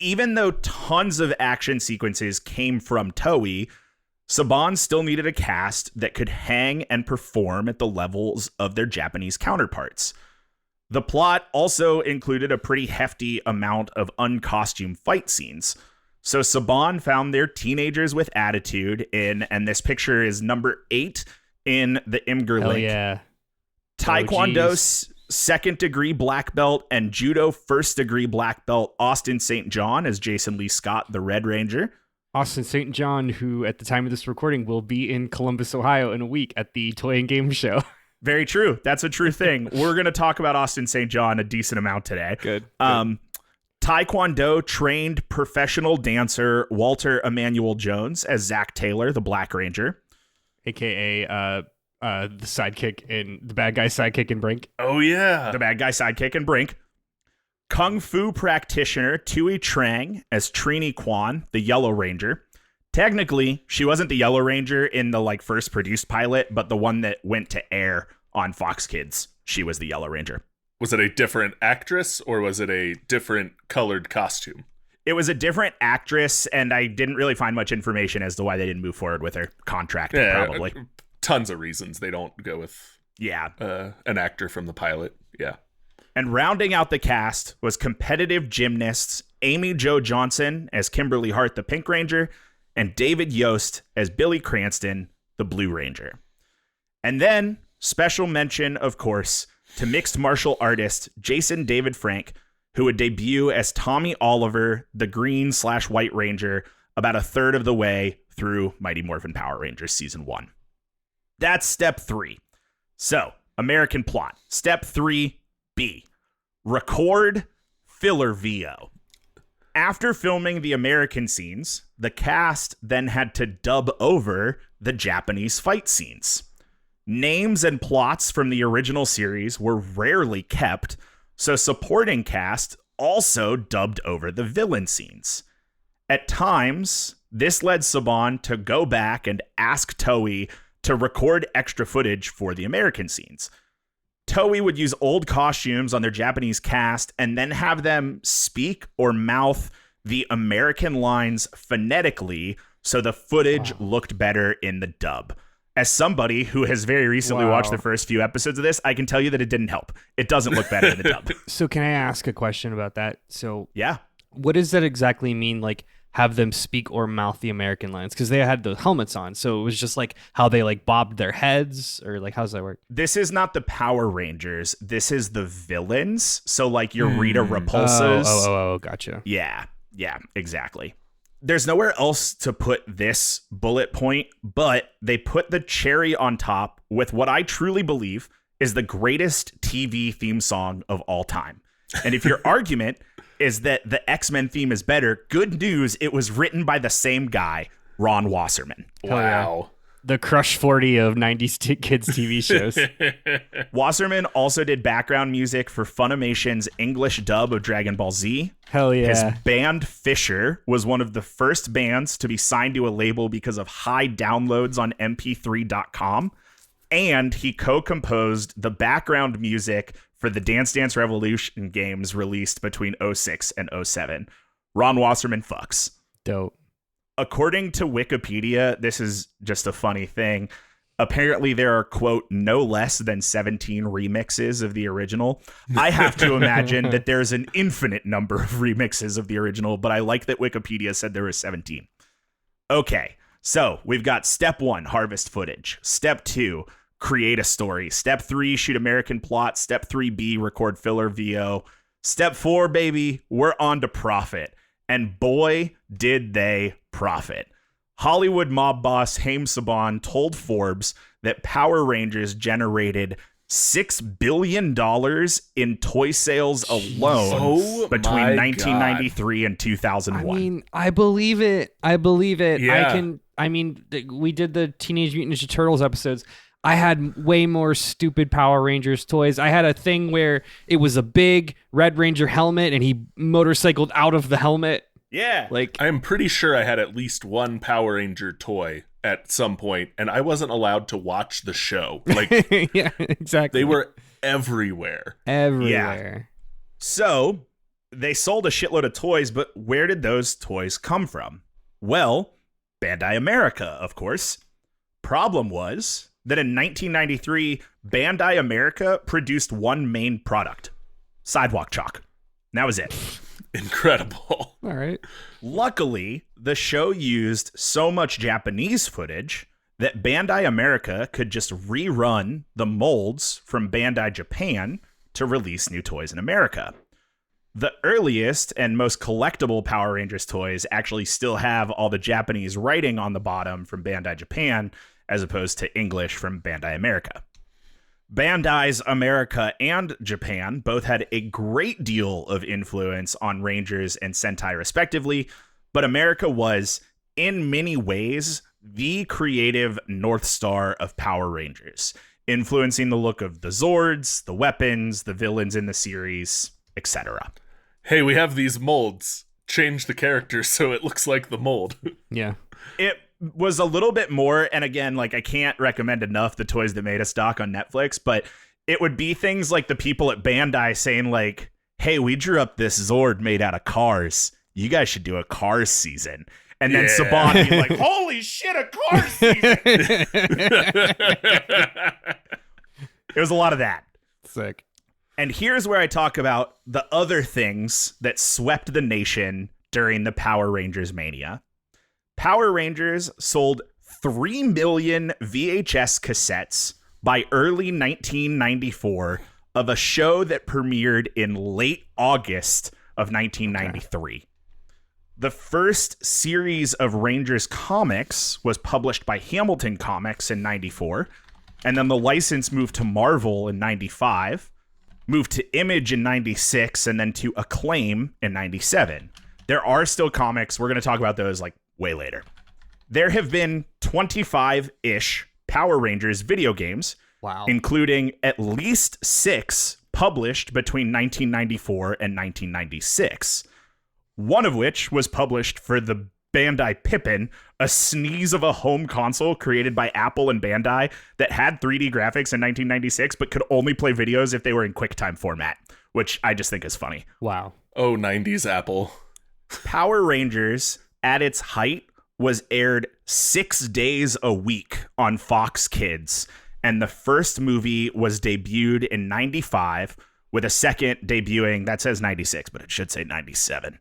[SPEAKER 1] Even though tons of action sequences came from Toei, Saban still needed a cast that could hang and perform at the levels of their Japanese counterparts. The plot also included a pretty hefty amount of uncostumed fight scenes. So Saban found their teenagers with attitude in, and this picture is number 8 in the Imgur
[SPEAKER 3] Hell
[SPEAKER 1] link.
[SPEAKER 3] Yeah.
[SPEAKER 1] Taekwondo second degree black belt and judo first degree black belt Austin St. John as Jason Lee Scott, the Red Ranger.
[SPEAKER 3] Austin St. John, who at the time of this recording will be in Columbus, Ohio in a week at the Toy and Game Show.
[SPEAKER 1] Very true. That's a true thing. We're going to talk about Austin St. John a decent amount today.
[SPEAKER 3] Good.
[SPEAKER 1] Taekwondo trained professional dancer Walter Emmanuel Jones as Zach Taylor, the Black Ranger.
[SPEAKER 3] AKA the sidekick in the bad guy sidekick in Brink.
[SPEAKER 2] Oh yeah,
[SPEAKER 1] the bad guy sidekick in Brink. Kung Fu practitioner Tui Trang as Trini Kwan, the Yellow Ranger. Technically, she wasn't the Yellow Ranger in the first produced pilot, but the one that went to air on Fox Kids, she was the Yellow Ranger.
[SPEAKER 2] Was it a different actress or was it a different colored costume?
[SPEAKER 1] It was a different actress, and I didn't really find much information as to why they didn't move forward with her contract, probably.
[SPEAKER 2] Tons of reasons they don't go with an actor from the pilot. Yeah.
[SPEAKER 1] And rounding out the cast was competitive gymnasts Amy Jo Johnson as Kimberly Hart, the Pink Ranger, and David Yost as Billy Cranston, the Blue Ranger. And then, special mention, of course, to mixed martial artist Jason David Frank, who would debut as Tommy Oliver, the Green/White Ranger, about a third of the way through Mighty Morphin Power Rangers Season 1. That's step 3. So, American plot. Step 3B. Record filler VO. After filming the American scenes, the cast then had to dub over the Japanese fight scenes. Names and plots from the original series were rarely kept, so supporting cast also dubbed over the villain scenes. At times, this led Saban to go back and ask Toei to record extra footage for the American scenes. Toei would use old costumes on their Japanese cast and then have them speak or mouth the American lines phonetically so the footage looked better in the dub. As somebody who has very recently watched the first few episodes of this, I can tell you that it didn't help. It doesn't look better in the dub.
[SPEAKER 3] So can I ask a question about that? So
[SPEAKER 1] yeah.
[SPEAKER 3] What does that exactly mean? Like, have them speak or mouth the American lines? Because they had the helmets on. So it was just like how they like bobbed their heads, or like, how does that work?
[SPEAKER 1] This is not the Power Rangers. This is the villains. So like your Rita Repulsas.
[SPEAKER 3] Oh, gotcha.
[SPEAKER 1] Yeah, exactly. There's nowhere else to put this bullet point, but they put the cherry on top with what I truly believe is the greatest TV theme song of all time. And if your argument is that the X-Men theme is better, good news, it was written by the same guy, Ron Wasserman.
[SPEAKER 2] Wow.
[SPEAKER 3] The Crush 40 of 90s kids TV shows.
[SPEAKER 1] Wasserman also did background music for Funimation's English dub of Dragon Ball Z.
[SPEAKER 3] Hell yeah.
[SPEAKER 1] His band Fisher was one of the first bands to be signed to a label because of high downloads on mp3.com. And he co-composed the background music for the Dance Dance Revolution games released between 06 and 07. Ron Wasserman fucks.
[SPEAKER 3] Dope.
[SPEAKER 1] According to Wikipedia, this is just a funny thing. Apparently, there are, quote, no less than 17 remixes of the original. I have to imagine that there's an infinite number of remixes of the original, but I like that Wikipedia said there was 17. Okay, so we've got step 1, harvest footage. Step 2, create a story. Step 3, shoot American plot. Step 3B, record filler VO. Step 4, baby, we're on to profit. And boy, did they profit. Hollywood mob boss Haim Saban told Forbes that Power Rangers generated $6 billion in toy sales alone between 1993 and 2001.
[SPEAKER 3] I mean, I believe it.
[SPEAKER 2] Yeah.
[SPEAKER 3] We did the Teenage Mutant Ninja Turtles episodes. I had way more stupid Power Rangers toys. I had a thing where it was a big Red Ranger helmet and he motorcycled out of the helmet.
[SPEAKER 1] Yeah.
[SPEAKER 3] Like,
[SPEAKER 2] I'm pretty sure I had at least one Power Ranger toy at some point, and I wasn't allowed to watch the show. Like,
[SPEAKER 3] yeah, exactly.
[SPEAKER 2] they were everywhere.
[SPEAKER 3] Everywhere.
[SPEAKER 1] So they sold a shitload of toys, but where did those toys come from? Well, Bandai America, of course. Problem was that in 1993, Bandai America produced one main product, sidewalk chalk. And that was it.
[SPEAKER 2] Incredible.
[SPEAKER 3] All right.
[SPEAKER 1] Luckily, the show used so much Japanese footage that Bandai America could just rerun the molds from Bandai Japan to release new toys in America. The earliest and most collectible Power Rangers toys actually still have all the Japanese writing on the bottom from Bandai Japan, as opposed to English from Bandai America. Bandai's America and Japan both had a great deal of influence on Rangers and Sentai respectively, but America was, in many ways, the creative North Star of Power Rangers, influencing the look of the Zords, the weapons, the villains in the series, etc.
[SPEAKER 2] Hey, we have these molds. Change the characters so it looks like the mold.
[SPEAKER 3] Yeah.
[SPEAKER 1] It was a little bit more, and again, like, I can't recommend enough the Toys That Made Us doc on Netflix, but It would be things like the people at Bandai saying like, hey, we drew up this Zord made out of cars. You guys should do a Cars season. And then Saban being like, holy shit, a Cars season. It was a lot of that.
[SPEAKER 3] Sick.
[SPEAKER 1] And here's where I talk about the other things that swept the nation during the Power Rangers mania. Power Rangers sold 3 million VHS cassettes by early 1994 of a show that premiered in late August of 1993. Okay. The first series of Rangers comics was published by Hamilton Comics in 94, and then the license moved to Marvel in 95, moved to Image in 96, and then to Acclaim in 97. There are still comics. We're going to talk about those like way later. There have been 25-ish Power Rangers video games,
[SPEAKER 3] wow,
[SPEAKER 1] including at least 6 published between 1994 and 1996. One of which was published for the Bandai Pippin, a sneeze of a home console created by Apple and Bandai that had 3D graphics in 1996, but could only play videos if they were in QuickTime format, which I just think is funny.
[SPEAKER 3] Wow.
[SPEAKER 2] Oh, 90s Apple.
[SPEAKER 1] Power Rangers, at its height, was aired 6 days a week on Fox Kids, and the first movie was debuted in 95, with a second debuting, that says 96, but it should say 97.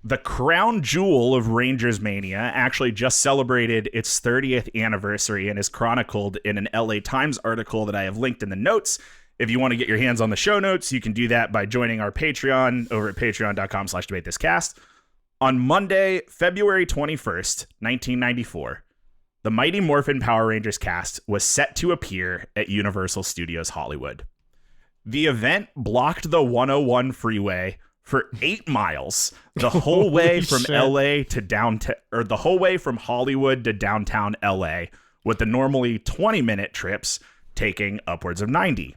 [SPEAKER 1] The crown jewel of Rangers Mania actually just celebrated its 30th anniversary and is chronicled in an LA Times article that I have linked in the notes. If you want to get your hands on the show notes, you can do that by joining our Patreon over at patreon.com/debatethiscast. On Monday, February 21st, 1994, the Mighty Morphin Power Rangers cast was set to appear at Universal Studios Hollywood. The event blocked the 101 freeway for 8 miles, the whole way from LA to downtown, or the whole way from Hollywood to downtown LA, with the normally 20-minute trips taking upwards of 90.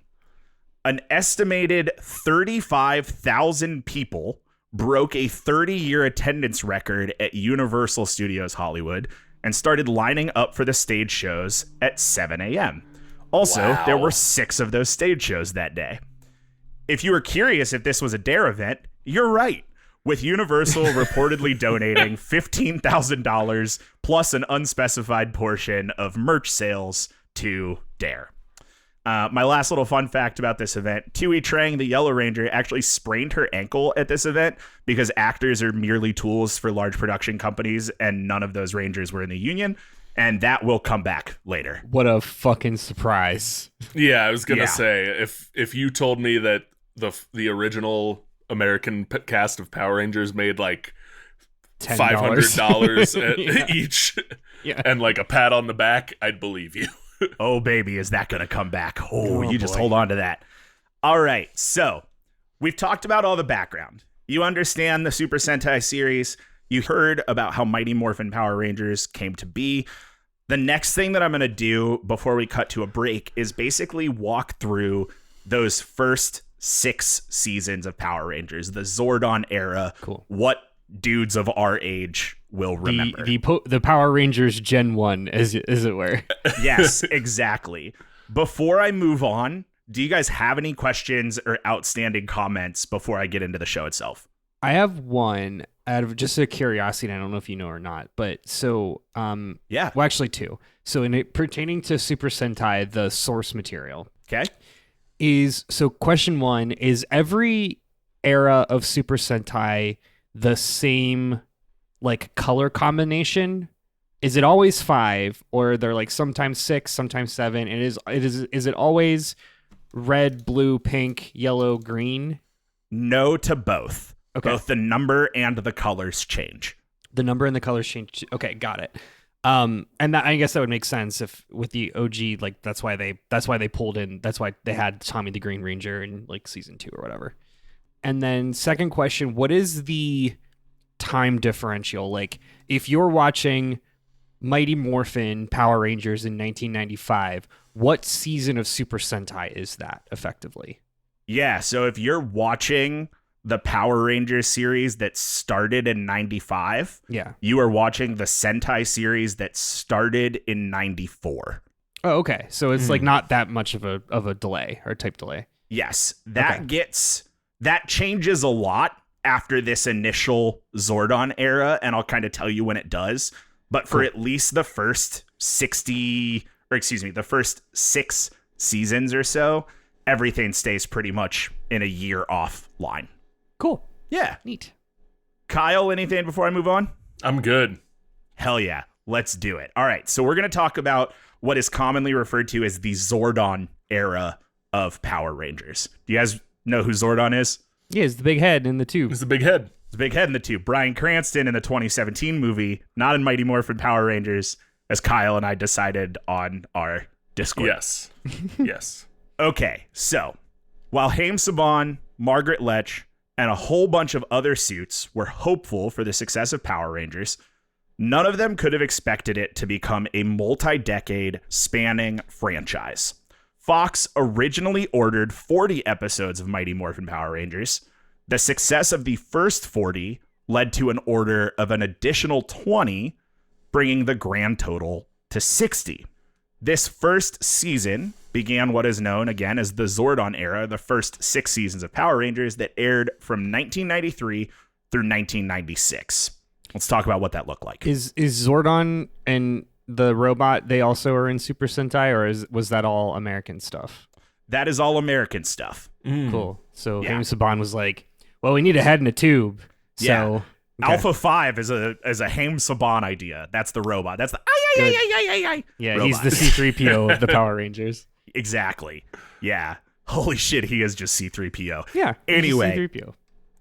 [SPEAKER 1] An estimated 35,000 people broke a 30-year attendance record at Universal Studios Hollywood and started lining up for the stage shows at 7 a.m. Also, There were 6 of those stage shows that day. If you were curious if this was a DARE event, you're right, with Universal reportedly donating $15,000 plus an unspecified portion of merch sales to DARE. My last little fun fact about this event, Tui Trang, the Yellow Ranger, actually sprained her ankle at this event because actors are merely tools for large production companies, and none of those Rangers were in the union, and that will come back later.
[SPEAKER 3] What a fucking surprise.
[SPEAKER 2] Yeah, I was going to say, if you told me that the original American cast of Power Rangers made like $500 each and like a pat on the back, I'd believe you.
[SPEAKER 1] Oh, baby, is that going to come back? You just hold on to that. All right, so we've talked about all the background. You understand the Super Sentai series. You heard about how Mighty Morphin Power Rangers came to be. The next thing that I'm going to do before we cut to a break is basically walk through those first 6 seasons of Power Rangers, the Zordon era.
[SPEAKER 3] Cool.
[SPEAKER 1] What dudes of our age will remember.
[SPEAKER 3] The Power Rangers Gen 1, as it were.
[SPEAKER 1] Yes, exactly. Before I move on, do you guys have any questions or outstanding comments before I get into the show itself?
[SPEAKER 3] I have one out of just a curiosity. I don't know if you know or not, but so well, actually 2. So in it pertaining to Super Sentai, the source material.
[SPEAKER 1] Okay.
[SPEAKER 3] Question 1 is every era of Super Sentai the same like color combination? Is it always 5, or they're like sometimes 6, sometimes 7? Is it always red, blue, pink, yellow, green?
[SPEAKER 1] No to both.
[SPEAKER 3] Okay.
[SPEAKER 1] Both the number and the colors change.
[SPEAKER 3] The number and the colors change. Okay, got it. And that, I guess that would make sense if with the OG, like that's why they pulled in. That's why they had Tommy the Green Ranger in like season 2 or whatever. And then second question, what is the time differential? Like if you're watching Mighty Morphin Power Rangers in 1995, what season of Super Sentai is that effectively?
[SPEAKER 1] Yeah, so if you're watching the Power Rangers series that started in 95,
[SPEAKER 3] yeah,
[SPEAKER 1] you are watching the Sentai series that started in 94.
[SPEAKER 3] Oh, okay. So it's like not that much of a delay or type delay.
[SPEAKER 1] Yes, that changes a lot after this initial Zordon era, and I'll kind of tell you when it does. But for at least the first the first 6 seasons or so, everything stays pretty much in a year off line.
[SPEAKER 3] Cool.
[SPEAKER 1] Yeah.
[SPEAKER 3] Neat.
[SPEAKER 1] Kyle, anything before I move on?
[SPEAKER 2] I'm good.
[SPEAKER 1] Hell yeah. Let's do it. All right. So we're going to talk about what is commonly referred to as the Zordon era of Power Rangers. Do you guys know who Zordon is?
[SPEAKER 3] Yeah, it's the big head in the tube.
[SPEAKER 2] It's the big head.
[SPEAKER 1] The big head in the tube. Bryan Cranston in the 2017 movie, not in Mighty Morphin Power Rangers, as Kyle and I decided on our Discord.
[SPEAKER 2] Yes. Yes.
[SPEAKER 1] Okay, so while Haim Saban, Margaret Lech, and a whole bunch of other suits were hopeful for the success of Power Rangers, none of them could have expected it to become a multi-decade spanning franchise. Fox originally ordered 40 episodes of Mighty Morphin Power Rangers. The success of the first 40 led to an order of an additional 20, bringing the grand total to 60. This first season began what is known again as the Zordon era, the first 6 seasons of Power Rangers that aired from 1993 through 1996. Let's talk about what that looked like.
[SPEAKER 3] Is Zordon and the robot, they also are in Super Sentai, or was that all American stuff?
[SPEAKER 1] That is all American stuff.
[SPEAKER 3] Cool. So
[SPEAKER 1] Yeah.
[SPEAKER 3] Haim Saban was like, well, we need a head in a tube. So
[SPEAKER 1] Yeah.
[SPEAKER 3] okay.
[SPEAKER 1] Alpha 5 is a Haim Saban idea. That's the robot. That's the
[SPEAKER 3] Yeah,
[SPEAKER 1] robot.
[SPEAKER 3] he's the C-3PO of the Power Rangers.
[SPEAKER 1] Exactly. Yeah. Holy shit, he is just C-3PO.
[SPEAKER 3] Yeah. he's
[SPEAKER 1] Anyway.
[SPEAKER 3] C-3PO.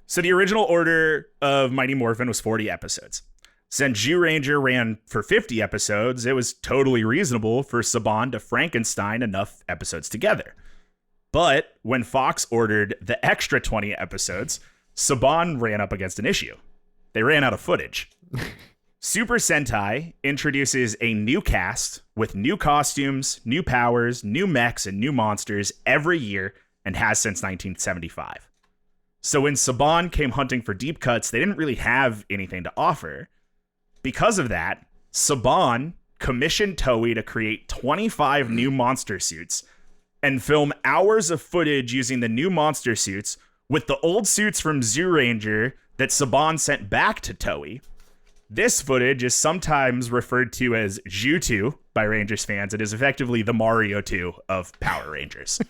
[SPEAKER 1] So the original order of Mighty Morphin was 40 episodes. Since Ranger ran for 50 episodes, it was totally reasonable for Saban to Frankenstein enough episodes together. But when Fox ordered the extra 20 episodes, Saban ran up against an issue. They ran out of footage. Super Sentai introduces a new cast with new costumes, new powers, new mechs, and new monsters every year and has since 1975. So when Saban came hunting for deep cuts, they didn't really have anything to offer. Because of that, Saban commissioned Toei to create 25 new monster suits and film hours of footage using the new monster suits with the old suits from Ranger that Saban sent back to Toei. This footage is sometimes referred to as Ju 2 by Rangers fans. It is effectively the Mario 2 of Power Rangers.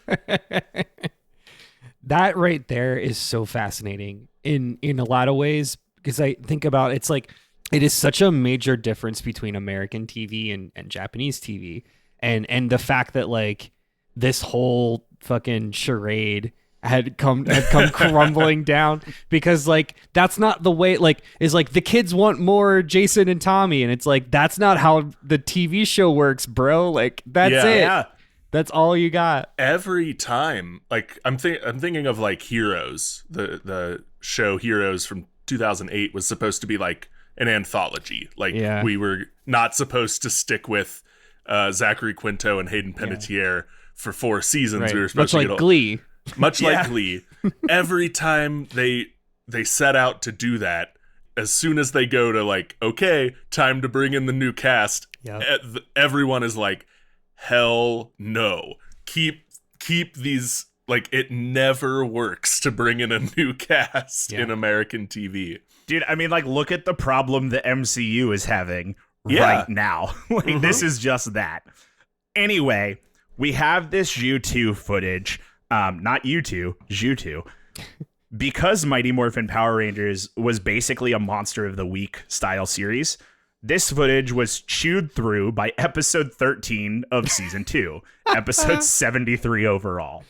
[SPEAKER 3] That right there is so fascinating in a lot of ways, because I think about it's like it is such a major difference between American TV and Japanese TV, and the fact that like this whole fucking charade had come crumbling down, because like that's not the way, like is like the kids want more Jason and Tommy, and it's like that's not how the TV show works, bro. Like that's it.
[SPEAKER 1] Yeah.
[SPEAKER 3] That's all you got.
[SPEAKER 2] Every time, like I'm thinking of like Heroes, the show Heroes from 2008 was supposed to be like an anthology. Like we were not supposed to stick with Zachary Quinto and Hayden Panettiere for 4 seasons.
[SPEAKER 3] Right.
[SPEAKER 2] We were supposed
[SPEAKER 3] Much
[SPEAKER 2] to
[SPEAKER 3] like
[SPEAKER 2] get
[SPEAKER 3] Glee.
[SPEAKER 2] Much like Glee. Every time they set out to do that, as soon as they go to like, okay, time to bring in the new cast, everyone is like, hell no. Keep these, like, it never works to bring in a new cast in American TV.
[SPEAKER 1] Dude, I mean, like, look at the problem the MCU is having right now. Like, this is just that. Anyway, we have this U2 footage. Not U2, Ju2. Because Mighty Morphin Power Rangers was basically a Monster of the Week style series, this footage was chewed through by episode 13 of season 2, episode 73 overall.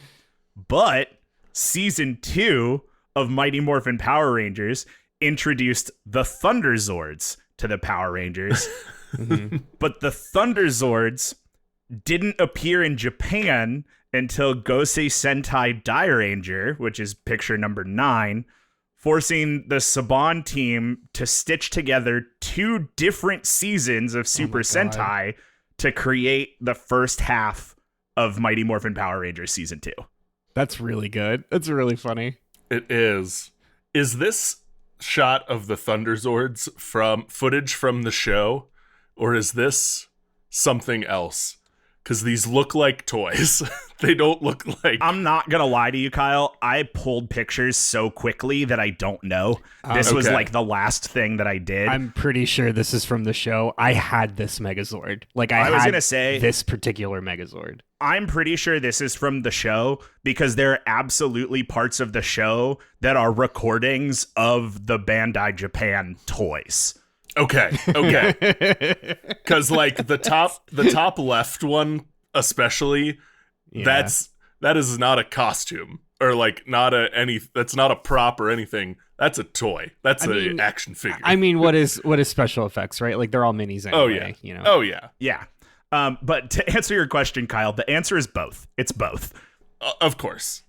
[SPEAKER 1] But season 2 of Mighty Morphin Power Rangers introduced the Thunder Zords to the Power Rangers. But the Thunder Zords didn't appear in Japan until Gosei Sentai Dairanger, which is picture number 9, forcing the Saban team to stitch together 2 different seasons of Super Sentai to create the first half of Mighty Morphin Power Rangers Season 2.
[SPEAKER 3] That's really good. That's really funny.
[SPEAKER 2] It is. Is this shot of the Thunder Zords from footage from the show, or is this something else? because these look like toys. They don't look like.
[SPEAKER 1] I'm not gonna lie to you, Kyle. I pulled pictures so quickly that I don't know. This was
[SPEAKER 2] Okay.
[SPEAKER 1] like the last thing that I did.
[SPEAKER 3] I'm pretty sure this is from the show. I had this Megazord. Like I
[SPEAKER 1] was
[SPEAKER 3] had
[SPEAKER 1] gonna say-
[SPEAKER 3] this particular Megazord.
[SPEAKER 1] I'm pretty sure this is from the show because there are absolutely parts of the show that are recordings of the Bandai Japan toys.
[SPEAKER 2] Okay. Because like the top left one especially,
[SPEAKER 3] Yeah.
[SPEAKER 2] that is not a costume or like that's not a prop or anything. That's a toy. That's an action figure.
[SPEAKER 3] I mean, what is special effects, right? Like they're all minis anyway.
[SPEAKER 2] Oh yeah.
[SPEAKER 3] You know.
[SPEAKER 2] Oh yeah.
[SPEAKER 1] Yeah. But to answer your question, Kyle, the answer is both. It's both.
[SPEAKER 2] Of course.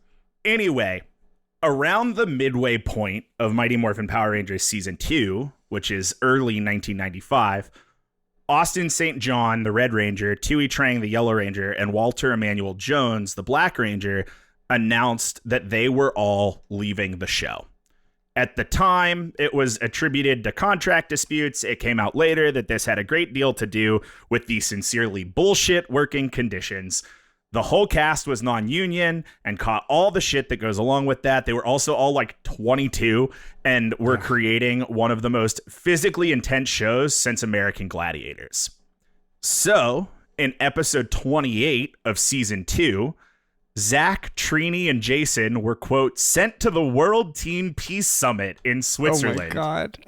[SPEAKER 1] Anyway, around the midway point of Mighty Morphin Power Rangers Season 2, which is early 1995, Austin St. John, the Red Ranger, Tui Trang, the Yellow Ranger, and Walter Emmanuel Jones, the Black Ranger, announced that they were all leaving the show. At the time, it was attributed to contract disputes. It came out later that this had a great deal to do with the sincerely bullshit working conditions. The whole cast was non-union and caught all the shit that goes along with that. They were also all like 22 and were creating one of the most physically intense shows since American Gladiators. So, in episode 28 of season 2, Zach, Trini, and Jason were, quote, sent to the World Teen Peace Summit in Switzerland.
[SPEAKER 3] Oh my god.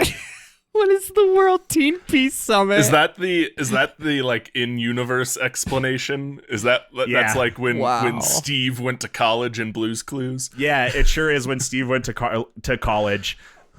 [SPEAKER 3] What is the World Teen Peace Summit?
[SPEAKER 2] Is that the like in-universe explanation? That's like when Steve went to college in Blue's Clues?
[SPEAKER 1] Yeah, it sure is when Steve went to college.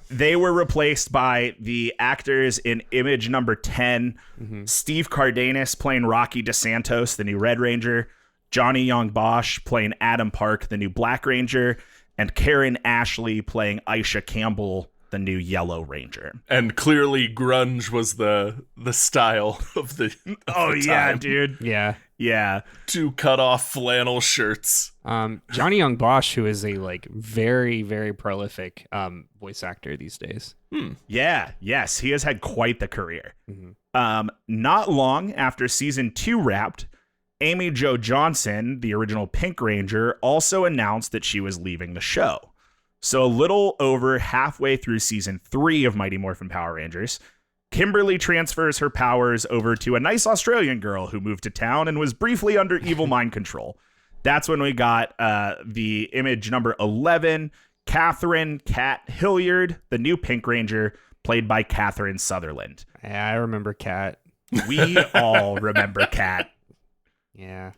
[SPEAKER 1] They were replaced by the actors in Image number 10, Steve Cardenas playing Rocky DeSantos, the new Red Ranger, Johnny Young Bosch playing Adam Park, the new Black Ranger, and Karen Ashley playing Aisha Campbell, the new Yellow Ranger.
[SPEAKER 2] And clearly grunge was the style of the
[SPEAKER 1] Yeah,
[SPEAKER 2] time.
[SPEAKER 1] dude.
[SPEAKER 3] Yeah.
[SPEAKER 1] Yeah.
[SPEAKER 2] 2 cut off flannel shirts.
[SPEAKER 3] Johnny Young Bosch, who is a like very, very prolific voice actor these days.
[SPEAKER 1] Yeah. Yes, he has had quite the career. Not long after season 2 wrapped, Amy Jo Johnson, the original Pink Ranger, also announced that she was leaving the show. So a little over halfway through season 3 of Mighty Morphin Power Rangers, Kimberly transfers her powers over to a nice Australian girl who moved to town and was briefly under evil mind control. That's when we got the Image number 11, Catherine Cat Hilliard, the new Pink Ranger, played by Catherine Sutherland.
[SPEAKER 3] Yeah, I remember Cat.
[SPEAKER 1] We all remember Cat.
[SPEAKER 3] Yeah.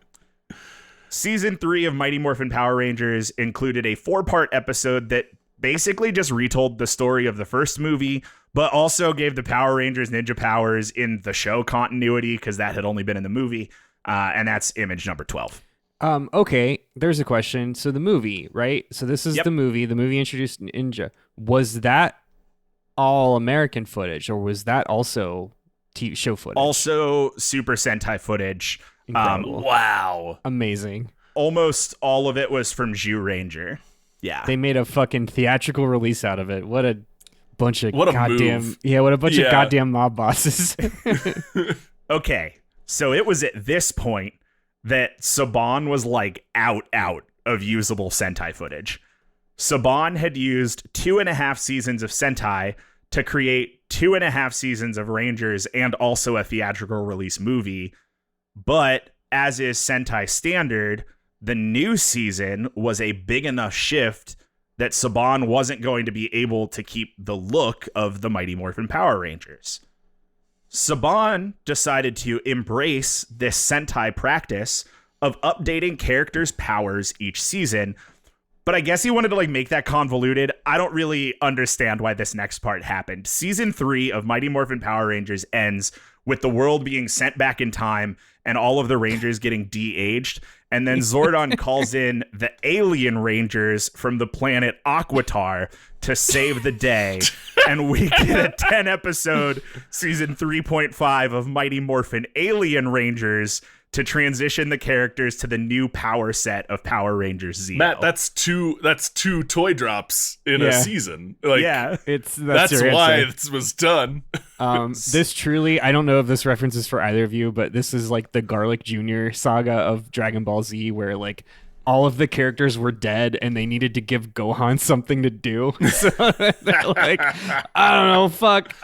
[SPEAKER 1] Season 3 of Mighty Morphin Power Rangers included a 4-part episode that basically just retold the story of the first movie, but also gave the Power Rangers ninja powers in the show continuity because that had only been in the movie. And that's Image number 12.
[SPEAKER 3] Okay, there's a question. So the movie, right? So this is
[SPEAKER 1] Yep.
[SPEAKER 3] the movie. The movie introduced Ninja. Was that all American footage, or was that also TV show footage?
[SPEAKER 1] Also, Super Sentai footage.
[SPEAKER 3] Incredible.
[SPEAKER 2] Wow.
[SPEAKER 3] Amazing.
[SPEAKER 1] Almost all of it was from Zhu Ranger. Yeah.
[SPEAKER 3] They made a fucking theatrical release out of it. What a bunch of
[SPEAKER 2] What a
[SPEAKER 3] goddamn
[SPEAKER 2] move.
[SPEAKER 3] Yeah, what a bunch of
[SPEAKER 2] Yeah.
[SPEAKER 3] goddamn mob bosses.
[SPEAKER 1] Okay, so it was at this point that Saban was like out of usable Sentai footage. Saban had used 2.5 seasons of Sentai to create 2.5 seasons of Rangers and also a theatrical release movie. But as is Sentai standard, the new season was a big enough shift that Saban wasn't going to be able to keep the look of the Mighty Morphin Power Rangers. Saban decided to embrace this Sentai practice of updating characters' powers each season, but I guess he wanted to like make that convoluted. I don't really understand why this next part happened. Season 3 of Mighty Morphin Power Rangers ends with the world being sent back in time and all of the Rangers getting de-aged. And then Zordon calls in the alien Rangers from the planet Aquitar to save the day. And we get a 10-episode season 3.5 of Mighty Morphin Alien Rangers to transition the characters to the new power set of Power Rangers Zeo.
[SPEAKER 2] Matt, that's two toy drops in a season. Like,
[SPEAKER 1] yeah,
[SPEAKER 2] that's why this was done.
[SPEAKER 3] This truly, I don't know if this reference is for either of you, but this is like the Garlic Jr. saga of Dragon Ball Z, where like all of the characters were dead and they needed to give Gohan something to do. So they're like, I don't know, fuck.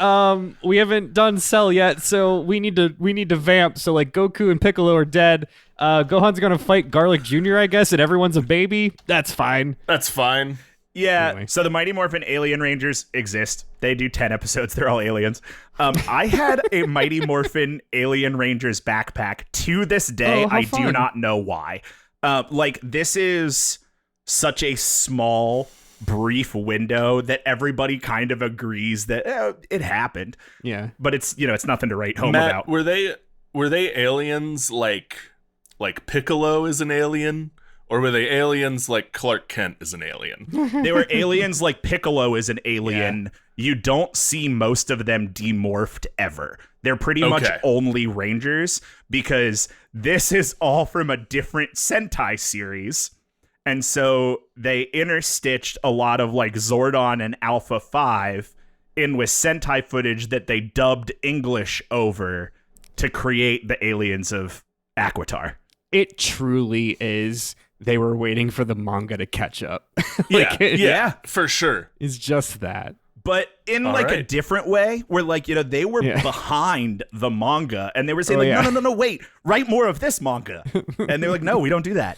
[SPEAKER 3] We haven't done Cell yet, so we need to vamp. So like Goku and Piccolo are dead. Gohan's gonna fight Garlic Jr., I guess, and everyone's a baby. That's fine.
[SPEAKER 2] That's fine.
[SPEAKER 1] Yeah,
[SPEAKER 3] Anyway.
[SPEAKER 1] So the Mighty Morphin Alien Rangers exist. They do 10 episodes. They're all aliens. I had a Mighty Morphin Alien Rangers backpack. To this day,
[SPEAKER 3] Oh, how
[SPEAKER 1] I do
[SPEAKER 3] fun.
[SPEAKER 1] not know why. Like, this is such a small, brief window that everybody kind of agrees that it happened.
[SPEAKER 3] Yeah.
[SPEAKER 1] But it's, it's nothing to write home
[SPEAKER 2] Matt,
[SPEAKER 1] about.
[SPEAKER 2] were they aliens like Piccolo is an alien? Or were they aliens like Clark Kent is an alien?
[SPEAKER 1] They were aliens like Piccolo is an alien. You don't see most of them demorphed ever. They're pretty much only Rangers because this is all from a different Sentai series. And so they interstitched a lot of like Zordon and Alpha 5 in with Sentai footage that they dubbed English over to create the aliens of Aquitar.
[SPEAKER 3] It truly is. They were waiting for the manga to catch up.
[SPEAKER 2] Yeah, for sure.
[SPEAKER 3] It's just that.
[SPEAKER 1] But in like a different way, where like, they were behind the manga and they were saying no, wait, write more of this manga. And they were like, no, we don't do that.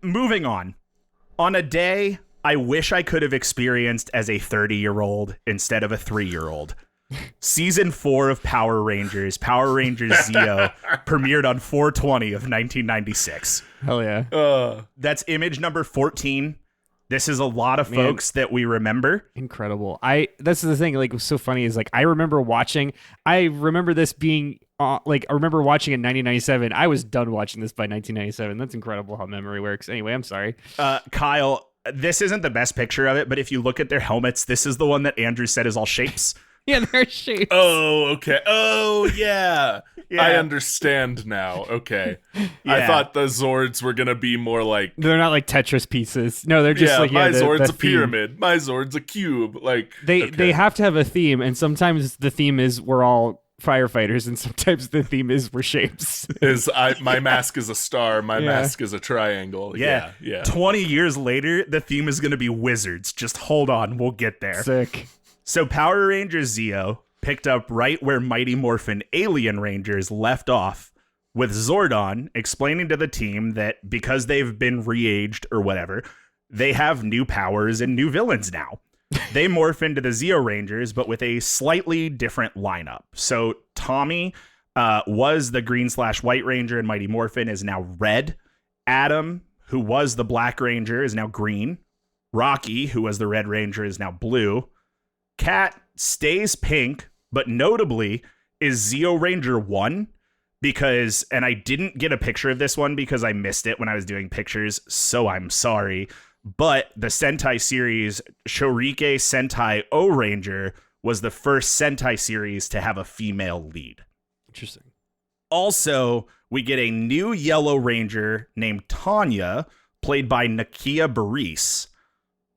[SPEAKER 1] Moving on. On a day I wish I could have experienced as a 30-year-old instead of a 3-year-old. Season 4 of Power Rangers Zeo, premiered on 4/20 of 1996.
[SPEAKER 3] Hell yeah.
[SPEAKER 1] That's image number 14. This is a lot of folks that we remember.
[SPEAKER 3] Incredible. That's the thing, like, what's so funny is like I remember this being I remember watching it in 1997. I was done watching this by 1997. That's incredible how memory works. Anyway, I'm sorry.
[SPEAKER 1] Kyle, this isn't the best picture of it, but if you look at their helmets, this is the one that Andrew said is all shapes.
[SPEAKER 3] Yeah, they're shapes.
[SPEAKER 2] Oh, okay. Oh, yeah. I understand now. Okay. I thought the Zords were going to be more like...
[SPEAKER 3] They're not like Tetris pieces. No, they're just like...
[SPEAKER 2] my Zord's
[SPEAKER 3] the
[SPEAKER 2] a pyramid. My Zord's a cube. Like
[SPEAKER 3] They have to have a theme, and sometimes the theme is we're all firefighters, and sometimes the theme is we're shapes.
[SPEAKER 2] My mask is a star. My mask is a triangle. Yeah.
[SPEAKER 1] 20 years later, the theme is going to be wizards. Just hold on. We'll get there.
[SPEAKER 3] Sick.
[SPEAKER 1] So Power Rangers Zeo picked up right where Mighty Morphin Alien Rangers left off, with Zordon explaining to the team that because they've been re-aged or whatever, they have new powers and new villains now. They morph into the Zeo Rangers, but with a slightly different lineup. So Tommy was the green/white Ranger and Mighty Morphin is now red. Adam, who was the Black Ranger, is now green. Rocky, who was the Red Ranger, is now blue. Cat stays pink, but notably is Zeo Ranger 1 because, and I didn't get a picture of this one because I missed it when I was doing pictures, so I'm sorry, but the Sentai series Shorike Sentai O Ranger was the first Sentai series to have a female lead.
[SPEAKER 3] Interesting.
[SPEAKER 1] Also, we get a new Yellow Ranger named Tanya, played by Nakia Baris.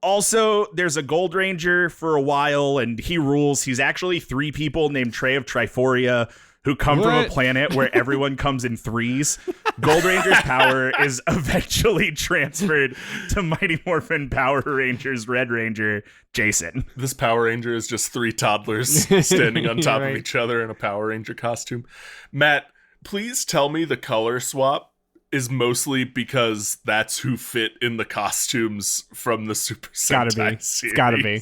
[SPEAKER 1] Also, there's a Gold Ranger for a while, and he rules. He's actually 3 people named Trey of Triforia who come from a planet where everyone comes in 3s. Gold Ranger's power is eventually transferred to Mighty Morphin Power Rangers Red Ranger Jason.
[SPEAKER 2] This Power Ranger is just 3 toddlers standing on top of each other in a Power Ranger costume. Matt, please tell me the color swap is mostly because that's who fit in the costumes from the Super Sentai series.
[SPEAKER 3] It's gotta be.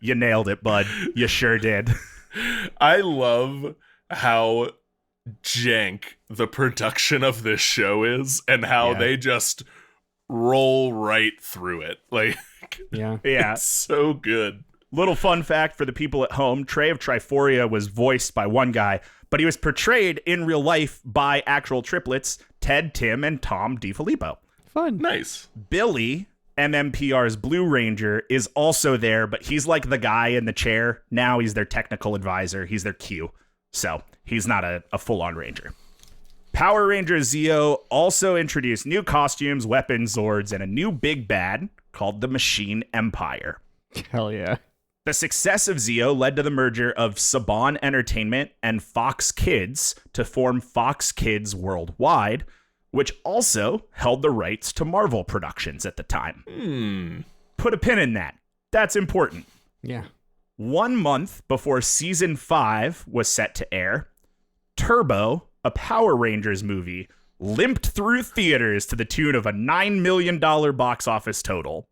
[SPEAKER 1] You nailed it, bud. You sure did.
[SPEAKER 2] I love how jank the production of this show is and how they just roll right through it. Like,
[SPEAKER 3] yeah,
[SPEAKER 2] it's so good.
[SPEAKER 1] Little fun fact for the people at home, Trey of Triforia was voiced by one guy, but he was portrayed in real life by actual triplets, Ted, Tim, and Tom DiFilippo.
[SPEAKER 3] Fun.
[SPEAKER 2] Nice.
[SPEAKER 1] Billy, MMPR's Blue Ranger, is also there, but he's like the guy in the chair. Now he's their technical advisor. He's their Q. So he's not a full-on Ranger. Power Rangers Zeo also introduced new costumes, weapons, Zords, and a new big bad called the Machine Empire.
[SPEAKER 3] Hell yeah.
[SPEAKER 1] The success of Zeo led to the merger of Saban Entertainment and Fox Kids to form Fox Kids Worldwide, which also held the rights to Marvel Productions at the time. Put a pin in that. That's important.
[SPEAKER 3] Yeah.
[SPEAKER 1] 1 month before season 5 was set to air, Turbo, a Power Rangers movie, limped through theaters to the tune of a $9 million box office total.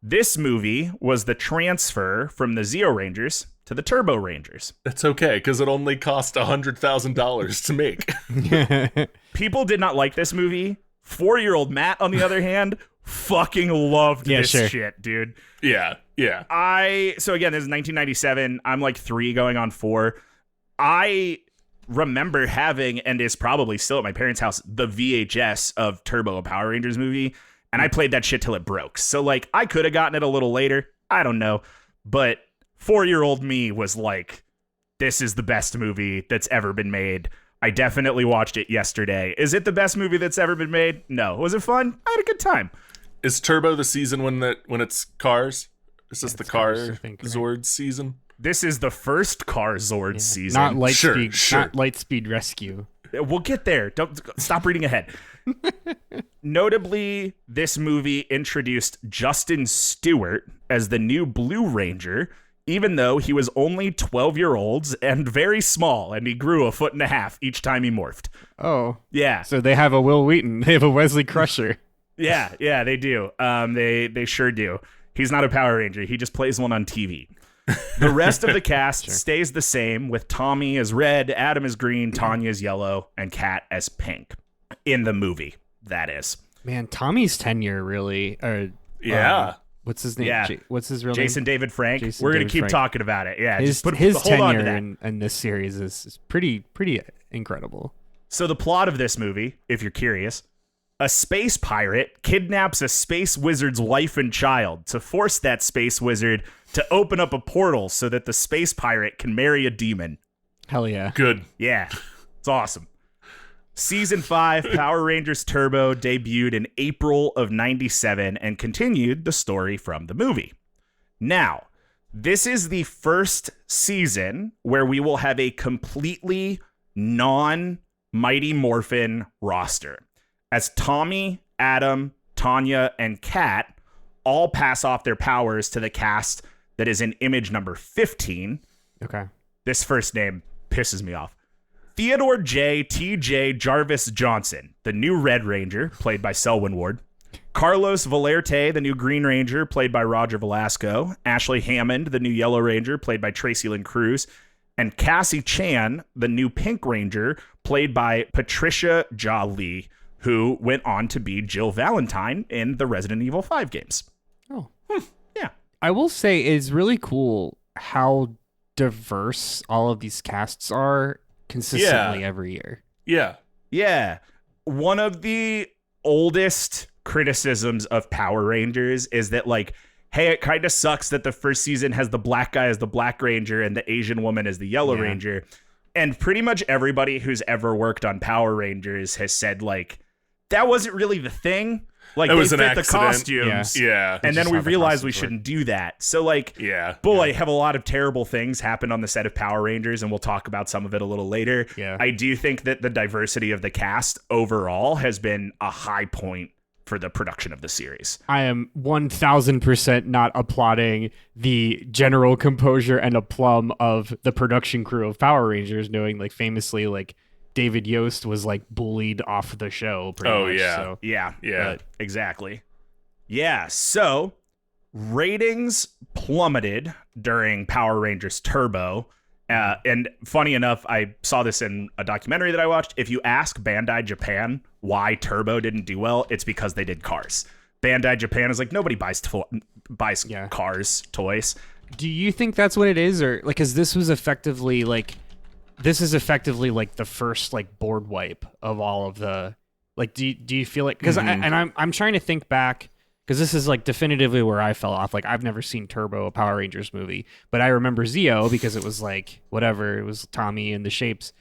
[SPEAKER 1] This movie was the transfer from the Zeo Rangers to the Turbo Rangers.
[SPEAKER 2] That's okay, because it only cost $100,000 to make.
[SPEAKER 1] People did not like this movie. 4-year-old Matt, on the other hand, fucking loved this shit, dude.
[SPEAKER 2] Yeah.
[SPEAKER 1] So again, this is 1997. I'm like 3 going on 4. I remember having, and is probably still at my parents' house, the VHS of Turbo, a Power Rangers movie. And I played that shit till it broke. So, like, I could have gotten it a little later. I don't know. But 4-year-old me was like, this is the best movie that's ever been made. I definitely watched it yesterday. Is it the best movie that's ever been made? No. Was it fun? I had a good time.
[SPEAKER 2] Is Turbo the season when it's Cars? Is this the Car
[SPEAKER 3] Cars, I think, right?
[SPEAKER 2] Zord season?
[SPEAKER 1] This is the first Car Zord season.
[SPEAKER 3] Not Lightspeed.
[SPEAKER 2] Sure.
[SPEAKER 3] Not Lightspeed Rescue.
[SPEAKER 1] We'll get there. Don't stop reading ahead. Notably, this movie introduced Justin Stewart as the new Blue Ranger, even though he was only 12-year-olds and very small, and he grew 1.5 feet each time he morphed.
[SPEAKER 3] Oh.
[SPEAKER 1] Yeah.
[SPEAKER 3] So they have a Will Wheaton. They have a Wesley Crusher.
[SPEAKER 1] Yeah, they do. They sure do. He's not a Power Ranger. He just plays one on TV. The rest of the cast stays the same, with Tommy as red, Adam as green, Tanya as yellow, and Kat as pink. In the movie, that is.
[SPEAKER 3] Man, Tommy's tenure really...
[SPEAKER 2] Yeah.
[SPEAKER 3] What's his name?
[SPEAKER 1] Yeah.
[SPEAKER 3] What's his real
[SPEAKER 1] Jason
[SPEAKER 3] name?
[SPEAKER 1] David Frank.
[SPEAKER 3] Jason
[SPEAKER 1] We're going
[SPEAKER 3] David
[SPEAKER 1] to keep
[SPEAKER 3] Frank.
[SPEAKER 1] talking about it. Yeah,
[SPEAKER 3] His
[SPEAKER 1] just hold on to
[SPEAKER 3] tenure
[SPEAKER 1] that.
[SPEAKER 3] in this series is pretty incredible.
[SPEAKER 1] So the plot of this movie, if you're curious, a space pirate kidnaps a space wizard's wife and child to force that space wizard to open up a portal so that the space pirate can marry a demon.
[SPEAKER 3] Hell yeah.
[SPEAKER 2] Good.
[SPEAKER 1] Yeah, it's awesome. Season 5, Power Rangers Turbo, debuted in April of 97 and continued the story from the movie. Now, this is the first season where we will have a completely non-Mighty Morphin roster, as Tommy, Adam, Tanya, and Kat all pass off their powers to the cast that is in image number 15.
[SPEAKER 3] Okay.
[SPEAKER 1] This first name pisses me off. Theodore J. T.J. Jarvis Johnson, the new Red Ranger, played by Selwyn Ward. Carlos Valerte, the new Green Ranger, played by Roger Velasco. Ashley Hammond, the new Yellow Ranger, played by Tracy Lynn Cruz. And Cassie Chan, the new Pink Ranger, played by Patricia Ja Lee, who went on to be Jill Valentine in the Resident Evil 5 games.
[SPEAKER 3] Oh.
[SPEAKER 1] Yeah.
[SPEAKER 3] I will say it's really cool how diverse all of these casts are consistently every year.
[SPEAKER 2] Yeah.
[SPEAKER 1] Yeah. One of the oldest criticisms of Power Rangers is that, like, hey, it kind of sucks that the first season has the black guy as the Black Ranger and the Asian woman as the Yellow Ranger. And pretty much everybody who's ever worked on Power Rangers has said, like, that wasn't really the thing. Like,
[SPEAKER 2] It
[SPEAKER 1] they
[SPEAKER 2] was an
[SPEAKER 1] fit the
[SPEAKER 2] accident.
[SPEAKER 1] costumes.
[SPEAKER 2] Yeah.
[SPEAKER 1] And then
[SPEAKER 3] just
[SPEAKER 1] we
[SPEAKER 3] how the
[SPEAKER 1] realized we
[SPEAKER 3] costumes
[SPEAKER 1] shouldn't do that. So, like, have a lot of terrible things happen on the set of Power Rangers, and we'll talk about some of it a little later.
[SPEAKER 3] Yeah.
[SPEAKER 1] I do think that the diversity of the cast overall has been a high point for the production of the series.
[SPEAKER 3] I am 1000% not applauding the general composure and aplomb of the production crew of Power Rangers, knowing, like, famously, like, David Yost was, like, bullied off the show pretty much.
[SPEAKER 2] Yeah.
[SPEAKER 3] So.
[SPEAKER 1] Yeah, exactly. Yeah, so ratings plummeted during Power Rangers Turbo. And funny enough, I saw this in a documentary that I watched. If you ask Bandai Japan why Turbo didn't do well, it's because they did Cars. Bandai Japan is like, nobody buys Cars toys.
[SPEAKER 3] Do you think that's what it is? Or, like, because this is effectively like the first, like, board wipe of all of the, like, do you feel like, because I'm trying to think back, because this is, like, definitively where I fell off. Like, I've never seen Turbo, a Power Rangers movie, but I remember Zeo because it was, like, whatever, it was Tommy and the Shapes.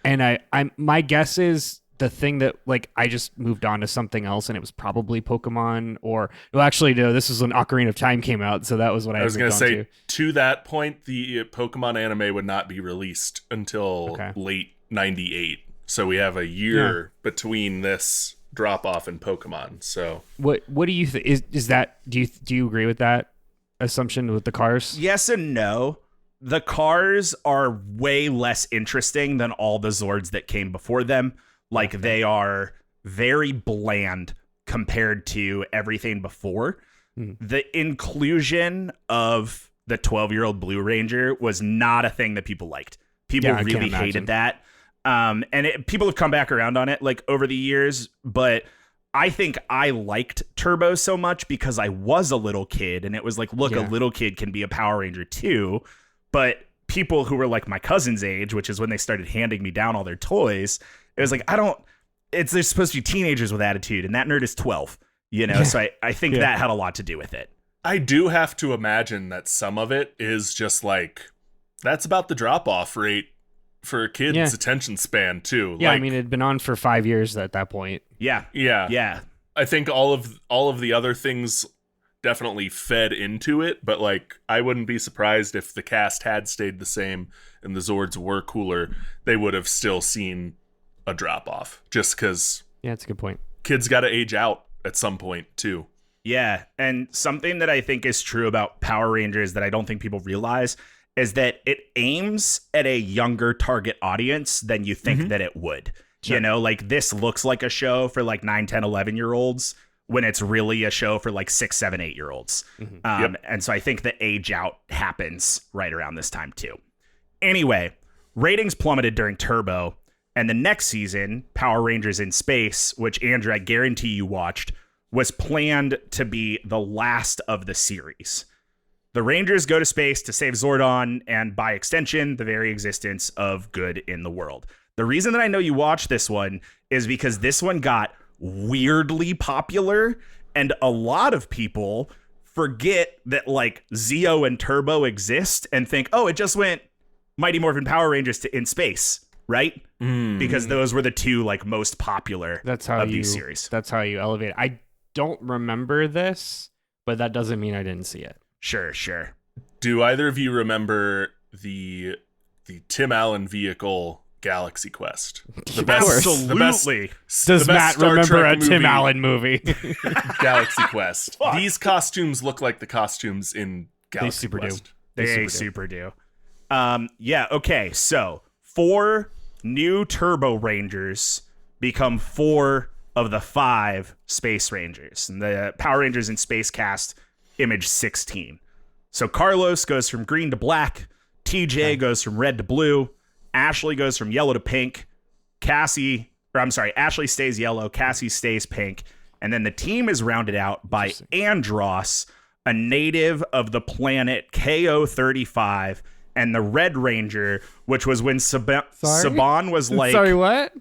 [SPEAKER 3] And my guess is the thing that like I just moved on to something else, and it was probably Pokemon, or well, actually no, this was when Ocarina of Time came out, so that was what I
[SPEAKER 2] was
[SPEAKER 3] going to
[SPEAKER 2] say. To that point, the Pokemon anime would not be released until late '98, so we have a year between this drop off in Pokemon. So
[SPEAKER 3] what do you think? Is that do you agree with that assumption with the cars?
[SPEAKER 1] Yes and no. The cars are way less interesting than all the Zords that came before them. Like, they are very bland compared to everything before. The inclusion of the 12-year-old Blue Ranger was not a thing that people liked. People really hated that. And people have come back around on it like over the years, but I think I liked Turbo so much because I was a little kid, and it was like, look, a little kid can be a Power Ranger too. But people who were like my cousin's age, which is when they started handing me down all their toys, it was like, they're supposed to be teenagers with attitude, and that nerd is 12, you know? So I think that had a lot to do with it.
[SPEAKER 2] I do have to imagine that some of it is just like, that's about the drop-off rate for a kid's attention span too.
[SPEAKER 3] Yeah,
[SPEAKER 2] like,
[SPEAKER 3] I mean, it had been on for 5 years at that point.
[SPEAKER 1] Yeah.
[SPEAKER 2] I think all of the other things definitely fed into it, but like, I wouldn't be surprised if the cast had stayed the same and the Zords were cooler, they would have still seen a drop off, just because
[SPEAKER 3] that's a good point.
[SPEAKER 2] Kids got to age out at some point too.
[SPEAKER 1] Yeah, and something that I think is true about Power Rangers that I don't think people realize is that it aims at a younger target audience than you think that it would. Sure. You know, like, this looks like a show for like 9, 10, 11-year-olds when it's really a show for like 6, 7, 8-year-olds. And so I think the age out happens right around this time too. Anyway, ratings plummeted during Turbo, and the next season, Power Rangers in Space, which Andrew, I guarantee you watched, was planned to be the last of the series. The Rangers go to space to save Zordon and, by extension, the very existence of good in the world. The reason that I know you watched this one is because this one got weirdly popular, and a lot of people forget that, like, Zeo and Turbo exist and think, oh, it just went Mighty Morphin Power Rangers to in space, right? Because those were the two, like, most popular of these series.
[SPEAKER 3] That's how you elevate it. I don't remember this, but that doesn't mean I didn't see it.
[SPEAKER 1] Sure.
[SPEAKER 2] Do either of you remember the Tim Allen vehicle Galaxy Quest?
[SPEAKER 1] Absolutely.
[SPEAKER 3] Does Matt remember a Tim Allen movie?
[SPEAKER 2] Galaxy Quest. These costumes look like the costumes in Galaxy Quest.
[SPEAKER 1] They super do. Okay, so 4 new Turbo Rangers become 4 of the 5 Space Rangers. And the Power Rangers in Space cast image 16. So Carlos goes from green to black, TJ goes from red to blue, Ashley goes from yellow to pink, Ashley stays yellow, Cassie stays pink, and then the team is rounded out by Andros, a native of the planet KO-35, and the Red Ranger, which was when Saban was like...
[SPEAKER 3] Sorry, what?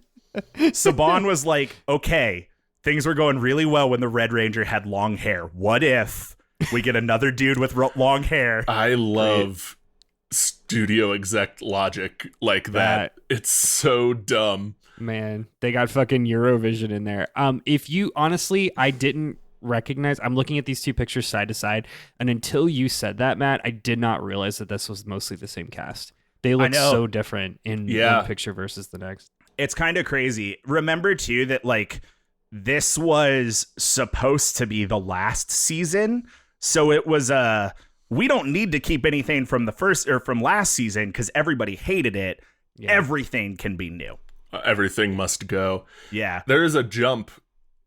[SPEAKER 1] Saban was like, okay, things were going really well when the Red Ranger had long hair. What if we get another dude with long hair?
[SPEAKER 2] I love studio exec logic like that. It's so dumb.
[SPEAKER 3] Man, they got fucking Eurovision in there. If you honestly, I didn't recognize, I'm looking at these two pictures side to side, and until you said that, Matt, I did not realize that this was mostly the same cast. They look so different in one picture versus the next.
[SPEAKER 1] It's kind of crazy. Remember too that, like, this was supposed to be the last season, so it was we don't need to keep anything from the first or from last season because everybody hated it. Everything can be new.
[SPEAKER 2] Everything must go.
[SPEAKER 1] Yeah.
[SPEAKER 2] There is a jump.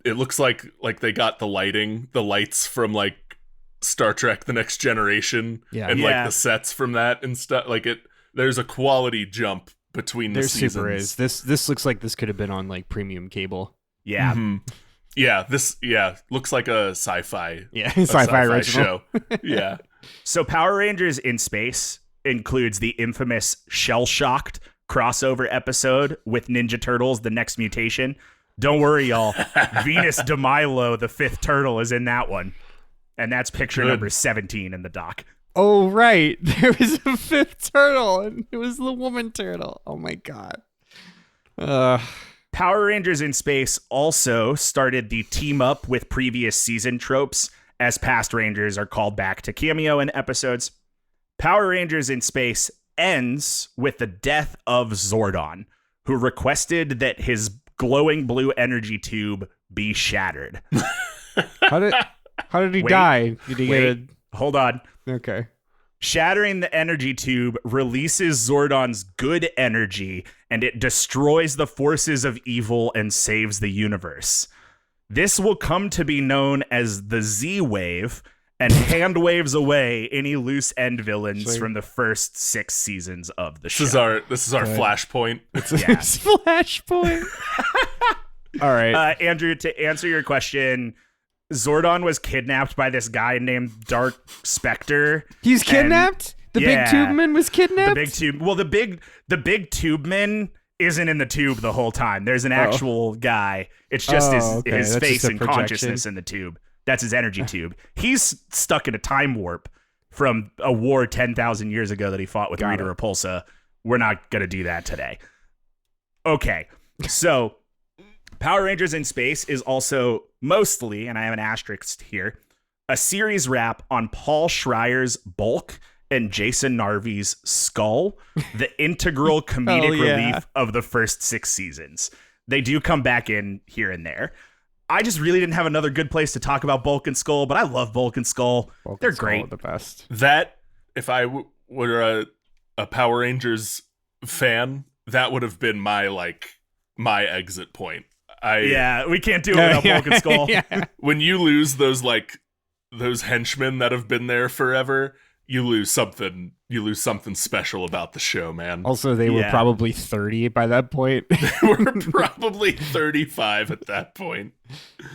[SPEAKER 2] It looks like they got the lights from like Star Trek: The Next Generation, and like the sets from that and stuff. Like there's a quality jump between the seasons.
[SPEAKER 3] There super is. This looks like this could have been on like premium cable.
[SPEAKER 1] Yeah.
[SPEAKER 2] Mm-hmm. Yeah, this looks like a sci-fi.
[SPEAKER 3] Yeah, sci-fi original
[SPEAKER 2] show. Yeah.
[SPEAKER 1] So Power Rangers in Space includes the infamous Shell Shocked crossover episode with Ninja Turtles: The Next Mutation. Don't worry, y'all. Venus de Milo, the 5th turtle, is in that one. And that's picture number 17 in the doc.
[SPEAKER 3] Oh, right. There was a 5th turtle, and it was the woman turtle. Oh, my God.
[SPEAKER 1] Power Rangers in Space also started the team up with previous season tropes, as past Rangers are called back to cameo in episodes. Power Rangers in Space ends with the death of Zordon, who requested that his glowing blue energy tube be shattered.
[SPEAKER 3] How did he
[SPEAKER 1] Wait,
[SPEAKER 3] die? Did he get
[SPEAKER 1] Hold on.
[SPEAKER 3] Okay.
[SPEAKER 1] Shattering the energy tube releases Zordon's good energy, and it destroys the forces of evil and saves the universe. This will come to be known as the Z-Wave, and hand waves away any loose end villains from the first 6 seasons of the show.
[SPEAKER 2] This is our flashpoint.
[SPEAKER 1] Yes.
[SPEAKER 3] Flashpoint. All right.
[SPEAKER 1] Andrew, to answer your question, Zordon was kidnapped by this guy named Dark Spectre.
[SPEAKER 3] He's kidnapped? The big tube man was kidnapped?
[SPEAKER 1] The big tube. Well, the big tube man isn't in the tube the whole time. There's an actual guy. It's just his face and consciousness in the tube. That's his energy tube. He's stuck in a time warp from a war 10,000 years ago that he fought with Rita Repulsa. We're not going to do that today. Okay. So Power Rangers in Space is also mostly, and I have an asterisk here, a series wrap on Paul Schreier's Bulk and Jason Narvi's Skull, the integral comedic relief of the first 6 seasons. They do come back in here and there. I just really didn't have another good place to talk about Bulk and Skull, but I love Bulk and Skull. They're great.
[SPEAKER 3] The best.
[SPEAKER 2] That, if I were a Power Rangers fan, that would have been my exit point.
[SPEAKER 1] We can't do it without Bulk and Skull.
[SPEAKER 2] When you lose those henchmen that have been there forever, you lose something special about the show, man.
[SPEAKER 3] Also, they were probably 30 by that point.
[SPEAKER 2] They were probably 35 at that point.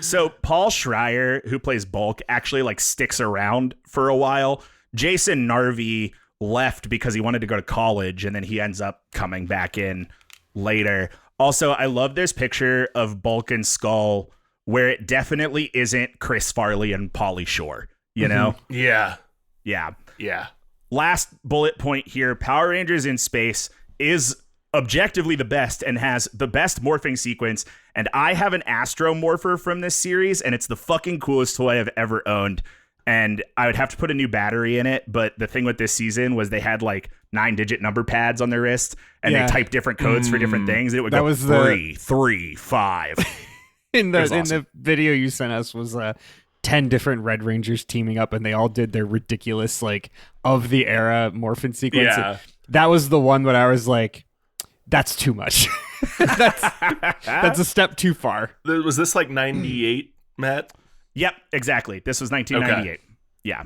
[SPEAKER 1] So Paul Schreier, who plays Bulk, actually sticks around for a while. Jason Narvi left because he wanted to go to college, and then he ends up coming back in later. Also, I love this picture of Bulk and Skull where it definitely isn't Chris Farley and Pauly Shore, you know?
[SPEAKER 2] Yeah.
[SPEAKER 1] Yeah. Last bullet point here, Power Rangers in Space is objectively the best and has the best morphing sequence, and I have an Astro Morpher from this series, and it's the fucking coolest toy I've ever owned, and I would have to put a new battery in it, but the thing with this season was they had 9-digit number pads on their wrist, and they typed different codes for different things, and it would go 3, 3, 5.
[SPEAKER 3] In the video you sent us was 10 different Red Rangers teaming up, and they all did their ridiculous of the era morphin sequence.
[SPEAKER 2] Yeah.
[SPEAKER 3] That was the one that I was like, that's too much. that's a step too far.
[SPEAKER 2] Was this 98, Matt?
[SPEAKER 1] Yep, exactly. This was 1998. Okay. Yeah.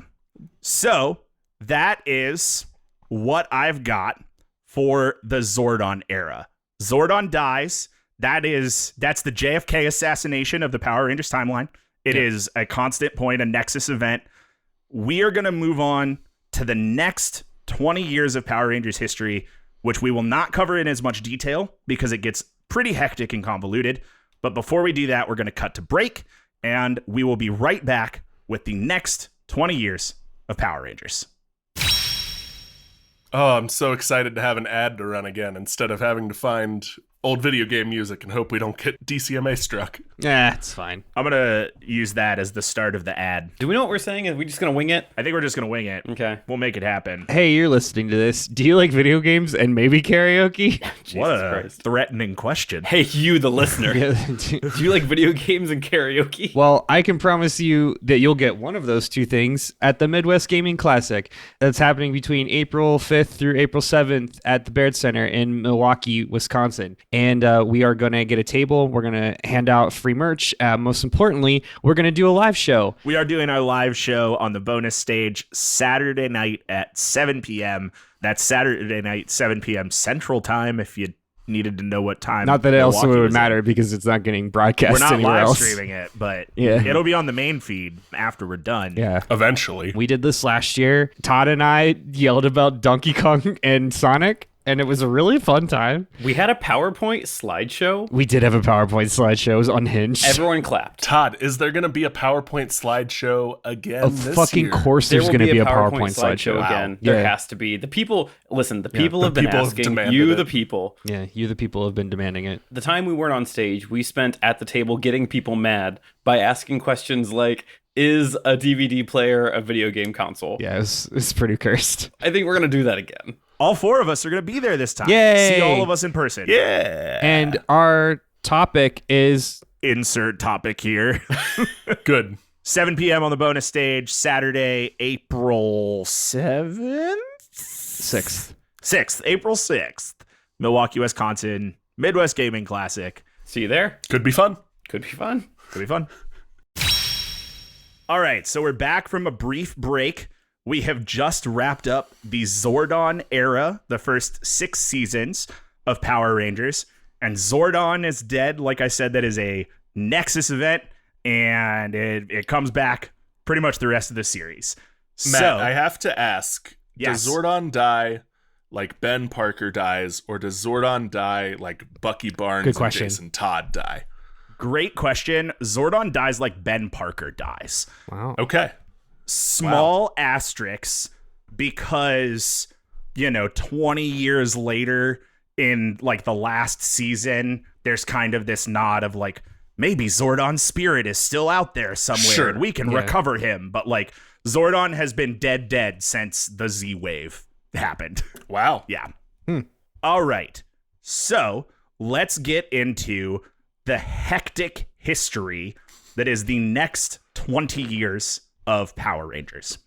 [SPEAKER 1] So that is what I've got for the Zordon era. Zordon dies. That's the JFK assassination of the Power Rangers timeline. It is a constant point, a Nexus event. We are going to move on to the next 20 years of Power Rangers history, which we will not cover in as much detail because it gets pretty hectic and convoluted. But before we do that, we're going to cut to break, and we will be right back with the next 20 years of Power Rangers.
[SPEAKER 2] Oh, I'm so excited to have an ad to run again instead of having to find old video game music and hope we don't get DCMA struck.
[SPEAKER 3] Yeah, it's fine.
[SPEAKER 1] I'm going to use that as the start of the ad.
[SPEAKER 4] Do we know what we're saying? Are we just going to wing it?
[SPEAKER 1] I think we're just going to wing it.
[SPEAKER 4] Okay.
[SPEAKER 1] We'll make it happen.
[SPEAKER 3] Hey, you're listening to this. Do you like video games and maybe karaoke?
[SPEAKER 1] What a threatening question.
[SPEAKER 4] Hey, you, the listener. Do you like video games and karaoke?
[SPEAKER 3] Well, I can promise you that you'll get one of those two things at the Midwest Gaming Classic. That's happening between April 5th through April 7th at the Baird Center in Milwaukee, Wisconsin. And we are going to get a table. We're going to hand out free merch. Most importantly, we're going to do a live show.
[SPEAKER 1] We are doing our live show on the bonus stage Saturday night at 7 p.m. That's Saturday night, 7 p.m. Central Time, if you needed to know what time.
[SPEAKER 3] Not that it also would matter because it's not getting broadcast
[SPEAKER 1] anywhere else. We're not live streaming it, but it'll be on the main feed after we're done.
[SPEAKER 3] Yeah.
[SPEAKER 2] Eventually.
[SPEAKER 3] We did this last year. Todd and I yelled about Donkey Kong and Sonic. and it was a really fun time.
[SPEAKER 4] We had a PowerPoint slideshow.
[SPEAKER 3] We did have a PowerPoint slideshow. It was unhinged.
[SPEAKER 4] Everyone clapped.
[SPEAKER 2] Todd, is there going to be a PowerPoint slideshow again
[SPEAKER 3] Of
[SPEAKER 2] this
[SPEAKER 3] fucking
[SPEAKER 2] year?
[SPEAKER 3] course
[SPEAKER 4] There
[SPEAKER 3] there's
[SPEAKER 4] will
[SPEAKER 3] going to be a
[SPEAKER 4] PowerPoint
[SPEAKER 3] slideshow.
[SPEAKER 4] again.
[SPEAKER 3] Yeah.
[SPEAKER 4] There has to be. The people, listen, the people
[SPEAKER 2] the
[SPEAKER 4] have been
[SPEAKER 2] people have
[SPEAKER 4] asking.
[SPEAKER 2] demanded
[SPEAKER 4] You,
[SPEAKER 2] it.
[SPEAKER 4] the people.
[SPEAKER 3] Yeah, you the people have been demanding it.
[SPEAKER 4] The time we weren't on stage, we spent at the table getting people mad by asking questions like, is a DVD player a video game console?
[SPEAKER 3] Yeah, it's pretty cursed.
[SPEAKER 4] I think we're going to do that again.
[SPEAKER 1] All 4 of us are going to be there this time.
[SPEAKER 3] Yay!
[SPEAKER 1] See all of us in person.
[SPEAKER 2] Yeah.
[SPEAKER 3] And our topic is
[SPEAKER 1] Insert topic here.
[SPEAKER 2] Good.
[SPEAKER 1] 7 p.m. on the bonus stage, Saturday, April 7th? 6th, April 6th. Milwaukee, Wisconsin, Midwest Gaming Classic.
[SPEAKER 4] See you there.
[SPEAKER 2] Could be fun.
[SPEAKER 4] Could be fun.
[SPEAKER 1] Could be fun. All right, so we're back from a brief break. We have just wrapped up the Zordon era, the first 6 seasons of Power Rangers. And Zordon is dead. Like I said, that is a Nexus event, and it comes back pretty much the rest of the series.
[SPEAKER 2] Matt,
[SPEAKER 1] So,
[SPEAKER 2] I have to ask,
[SPEAKER 1] Yes.
[SPEAKER 2] does Zordon die like Ben Parker dies, or does Zordon die like Bucky Barnes
[SPEAKER 3] Good question.
[SPEAKER 2] and Jason Todd die?
[SPEAKER 1] great question. Zordon dies like Ben Parker dies.
[SPEAKER 3] wow.
[SPEAKER 2] Okay.
[SPEAKER 1] Small asterisks, because 20 years later in like the last season, there's kind of this nod of like, maybe Zordon's spirit is still out there somewhere
[SPEAKER 2] Sure.
[SPEAKER 1] and we can
[SPEAKER 3] Yeah.
[SPEAKER 1] recover him, but like Zordon has been dead since the Z wave happened.
[SPEAKER 2] Wow.
[SPEAKER 1] Yeah. All right, so let's get into the hectic history that is the next 20 years of Power Rangers.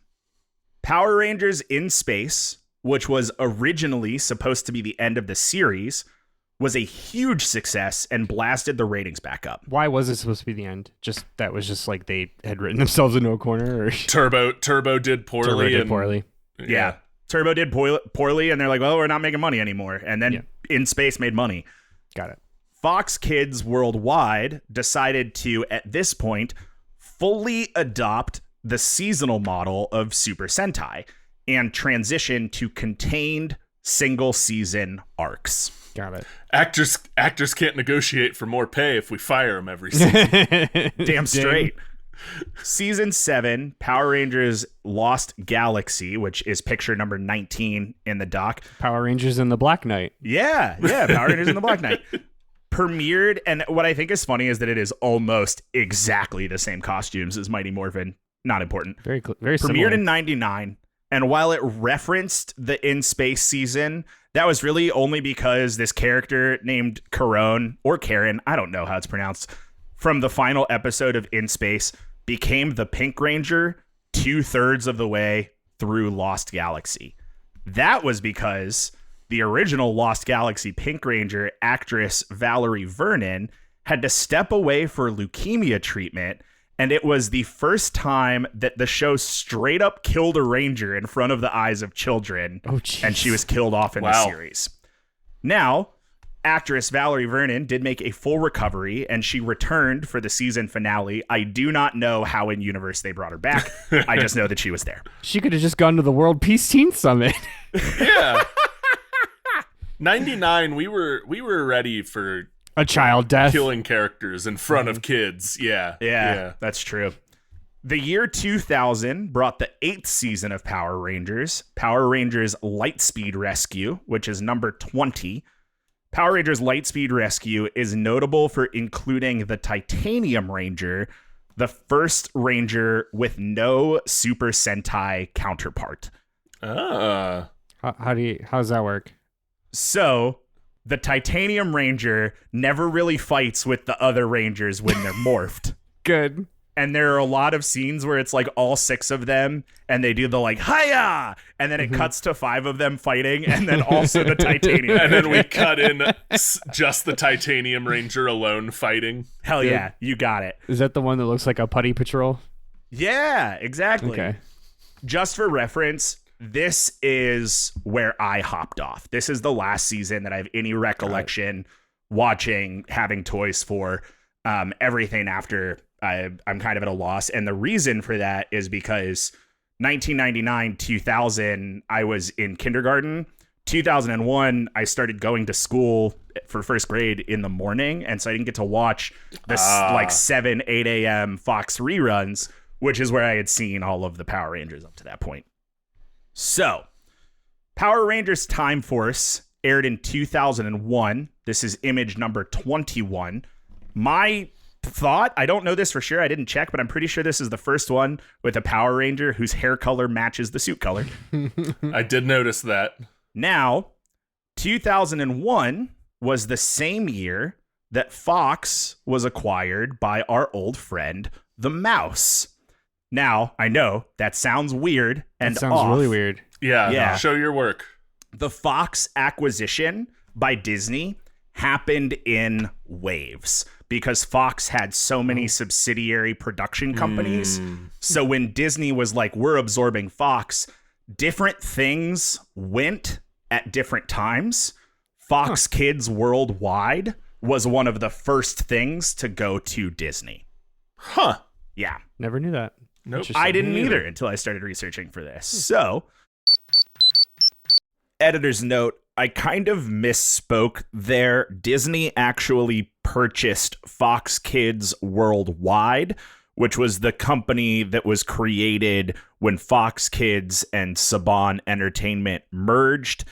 [SPEAKER 1] Power Rangers in Space, which was originally supposed to be the end of the series, was a huge success and blasted the ratings back up.
[SPEAKER 3] Why was it supposed to be the end? That was just like they had written themselves into a corner, or
[SPEAKER 2] Turbo did poorly.
[SPEAKER 3] Turbo did
[SPEAKER 2] and-
[SPEAKER 3] poorly.
[SPEAKER 1] Yeah. Turbo did poorly, and they're like, well, we're not making money anymore. And then In Space made money.
[SPEAKER 3] Got it.
[SPEAKER 1] Fox Kids Worldwide decided to, at this point, fully adopt the seasonal model of Super Sentai and transition to contained single season arcs.
[SPEAKER 3] Got it.
[SPEAKER 2] Actors can't negotiate for more pay if we fire them every season.
[SPEAKER 1] Damn straight. Season 7, Power Rangers Lost Galaxy, which is picture number 19 in the doc.
[SPEAKER 3] Power Rangers and the Black Knight.
[SPEAKER 1] Yeah, Power Rangers and the Black Knight. Premiered, and what I think is funny is that it is almost exactly the same costumes as Mighty Morphin. Not important.
[SPEAKER 3] Very
[SPEAKER 1] Premiered
[SPEAKER 3] similar.
[SPEAKER 1] in 99, and while it referenced the In Space season, that was really only because this character named Karen, I don't know how it's pronounced, from the final episode of In Space became the Pink Ranger 2/3 of the way through Lost Galaxy. That was because the original Lost Galaxy Pink Ranger actress Valerie Vernon had to step away for leukemia treatment, and it was the first time that the show straight up killed a ranger in front of the eyes of children,
[SPEAKER 3] Oh, jeez.
[SPEAKER 1] and she was killed off in the
[SPEAKER 2] Wow.
[SPEAKER 1] series. Now, actress Valerie Vernon did make a full recovery, and she returned for the season finale. I do not know how in universe they brought her back. I just know that she was there.
[SPEAKER 3] She could have just gone to the World Peace Teen Summit.
[SPEAKER 2] Yeah. 99, we were ready for
[SPEAKER 3] A child death.
[SPEAKER 2] killing characters in front of kids. Yeah.
[SPEAKER 1] That's true. The year 2000 brought the 8th season of Power Rangers Lightspeed Rescue, which is number 20. Power Rangers Lightspeed Rescue is notable for including the Titanium Ranger, the first Ranger with no Super Sentai counterpart.
[SPEAKER 2] Ah.
[SPEAKER 3] How's that work?
[SPEAKER 1] So, the Titanium Ranger never really fights with the other Rangers when they're morphed.
[SPEAKER 3] Good.
[SPEAKER 1] And there are a lot of scenes where it's like all 6 of them and they do the like, hiya! And then it cuts to 5 of them fighting and then also the Titanium.
[SPEAKER 2] And then we cut in just the Titanium Ranger alone fighting.
[SPEAKER 1] Hell yeah, you got it.
[SPEAKER 3] Is that the one that looks like a putty patrol?
[SPEAKER 1] Yeah, exactly.
[SPEAKER 3] Okay.
[SPEAKER 1] Just for reference, this is where I hopped off. This is the last season that I have any recollection watching, having toys for. Everything after I'm kind of at a loss. And the reason for that is because 1999, 2000, I was in kindergarten. 2001, I started going to school for first grade in the morning, and so I didn't get to watch this like 7, 8 a.m. Fox reruns, which is where I had seen all of the Power Rangers up to that point. So, Power Rangers Time Force aired in 2001. This is image number 21. My thought, I don't know this for sure, I didn't check, but I'm pretty sure this is the first one with a Power Ranger whose hair color matches the suit color.
[SPEAKER 2] I did notice that.
[SPEAKER 1] Now, 2001 was the same year that Fox was acquired by our old friend, the Mouse. Now, I know that sounds weird and
[SPEAKER 3] That sounds
[SPEAKER 1] off.
[SPEAKER 3] really weird.
[SPEAKER 2] Yeah, show your work.
[SPEAKER 1] The Fox acquisition by Disney happened in waves because Fox had so many subsidiary production companies. So when Disney was like, we're absorbing Fox, different things went at different times. Fox Kids Worldwide was one of the first things to go to Disney.
[SPEAKER 2] Huh.
[SPEAKER 1] Yeah.
[SPEAKER 3] Never knew that.
[SPEAKER 2] Nope.
[SPEAKER 3] Interesting.
[SPEAKER 1] I didn't either until I started researching for this. So, editor's note, I kind of misspoke there. Disney actually purchased Fox Kids Worldwide, which was the company that was created when Fox Kids and Saban Entertainment merged.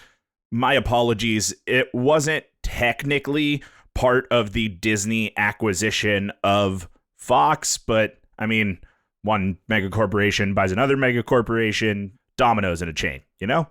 [SPEAKER 1] My apologies. It wasn't technically part of the Disney acquisition of Fox, but I mean, one mega corporation buys another mega corporation, dominoes in a chain, you know?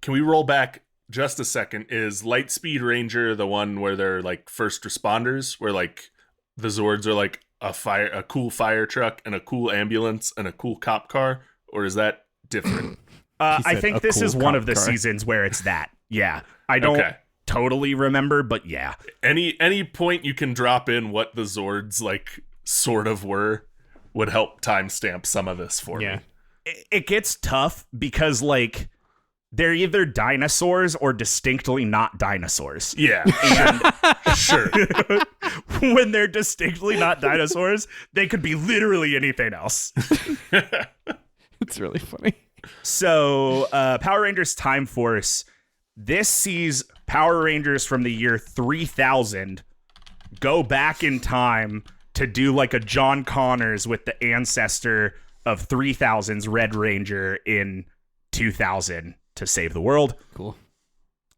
[SPEAKER 2] Can we roll back just a second? Is Lightspeed Ranger the one where they're like first responders, where like the Zords are like a cool fire truck and a cool ambulance and a cool cop car, or is that different?
[SPEAKER 1] I think this
[SPEAKER 3] cool
[SPEAKER 1] is one
[SPEAKER 3] cop
[SPEAKER 1] of the
[SPEAKER 3] car.
[SPEAKER 1] seasons where it's that. Yeah. I don't totally remember, but yeah.
[SPEAKER 2] Any point you can drop in what the Zords like sort of were would help timestamp some of this for me.
[SPEAKER 1] It gets tough because like they're either dinosaurs or distinctly not dinosaurs.
[SPEAKER 2] Yeah, sure.
[SPEAKER 1] When they're distinctly not dinosaurs, they could be literally anything else.
[SPEAKER 3] It's really funny.
[SPEAKER 1] So, Power Rangers Time Force, this sees Power Rangers from the year 3000 go back in time to do like a John Connors with the ancestor of 3000's Red Ranger in 2000 to save the world.
[SPEAKER 3] Cool.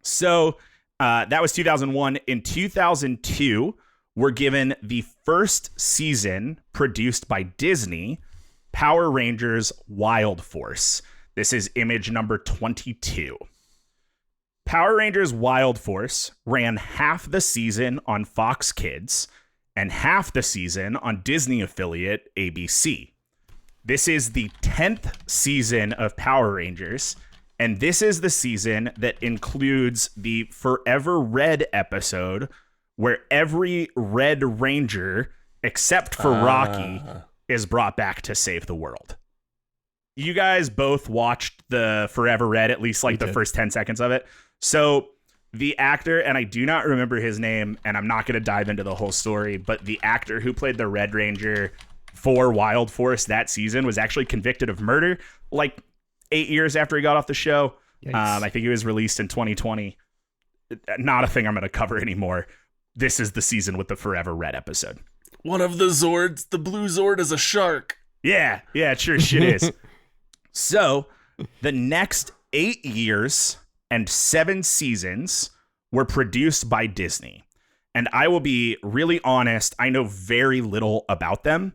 [SPEAKER 1] So, that was 2001. In 2002, we're given the first season produced by Disney, Power Rangers Wild Force. This is image number 22. Power Rangers Wild Force ran half the season on Fox Kids and half the season on Disney affiliate ABC. This is the 10th season of Power Rangers, and this is the season that includes the Forever Red episode where every Red Ranger, except for Rocky, is brought back to save the world. You guys both watched the Forever Red, at least like the first 10 seconds of it. So the actor, and I do not remember his name, and I'm not going to dive into the whole story, but the actor who played the Red Ranger for Wild Force that season was actually convicted of murder like 8 years after he got off the show. I think he was released in 2020. Not a thing I'm going to cover anymore. This is the season with the Forever Red episode.
[SPEAKER 2] One of the Zords, the blue Zord, is a shark.
[SPEAKER 1] Yeah, it sure shit is. So, the next 8 years and 7 seasons were produced by Disney. And I will be really honest, I know very little about them.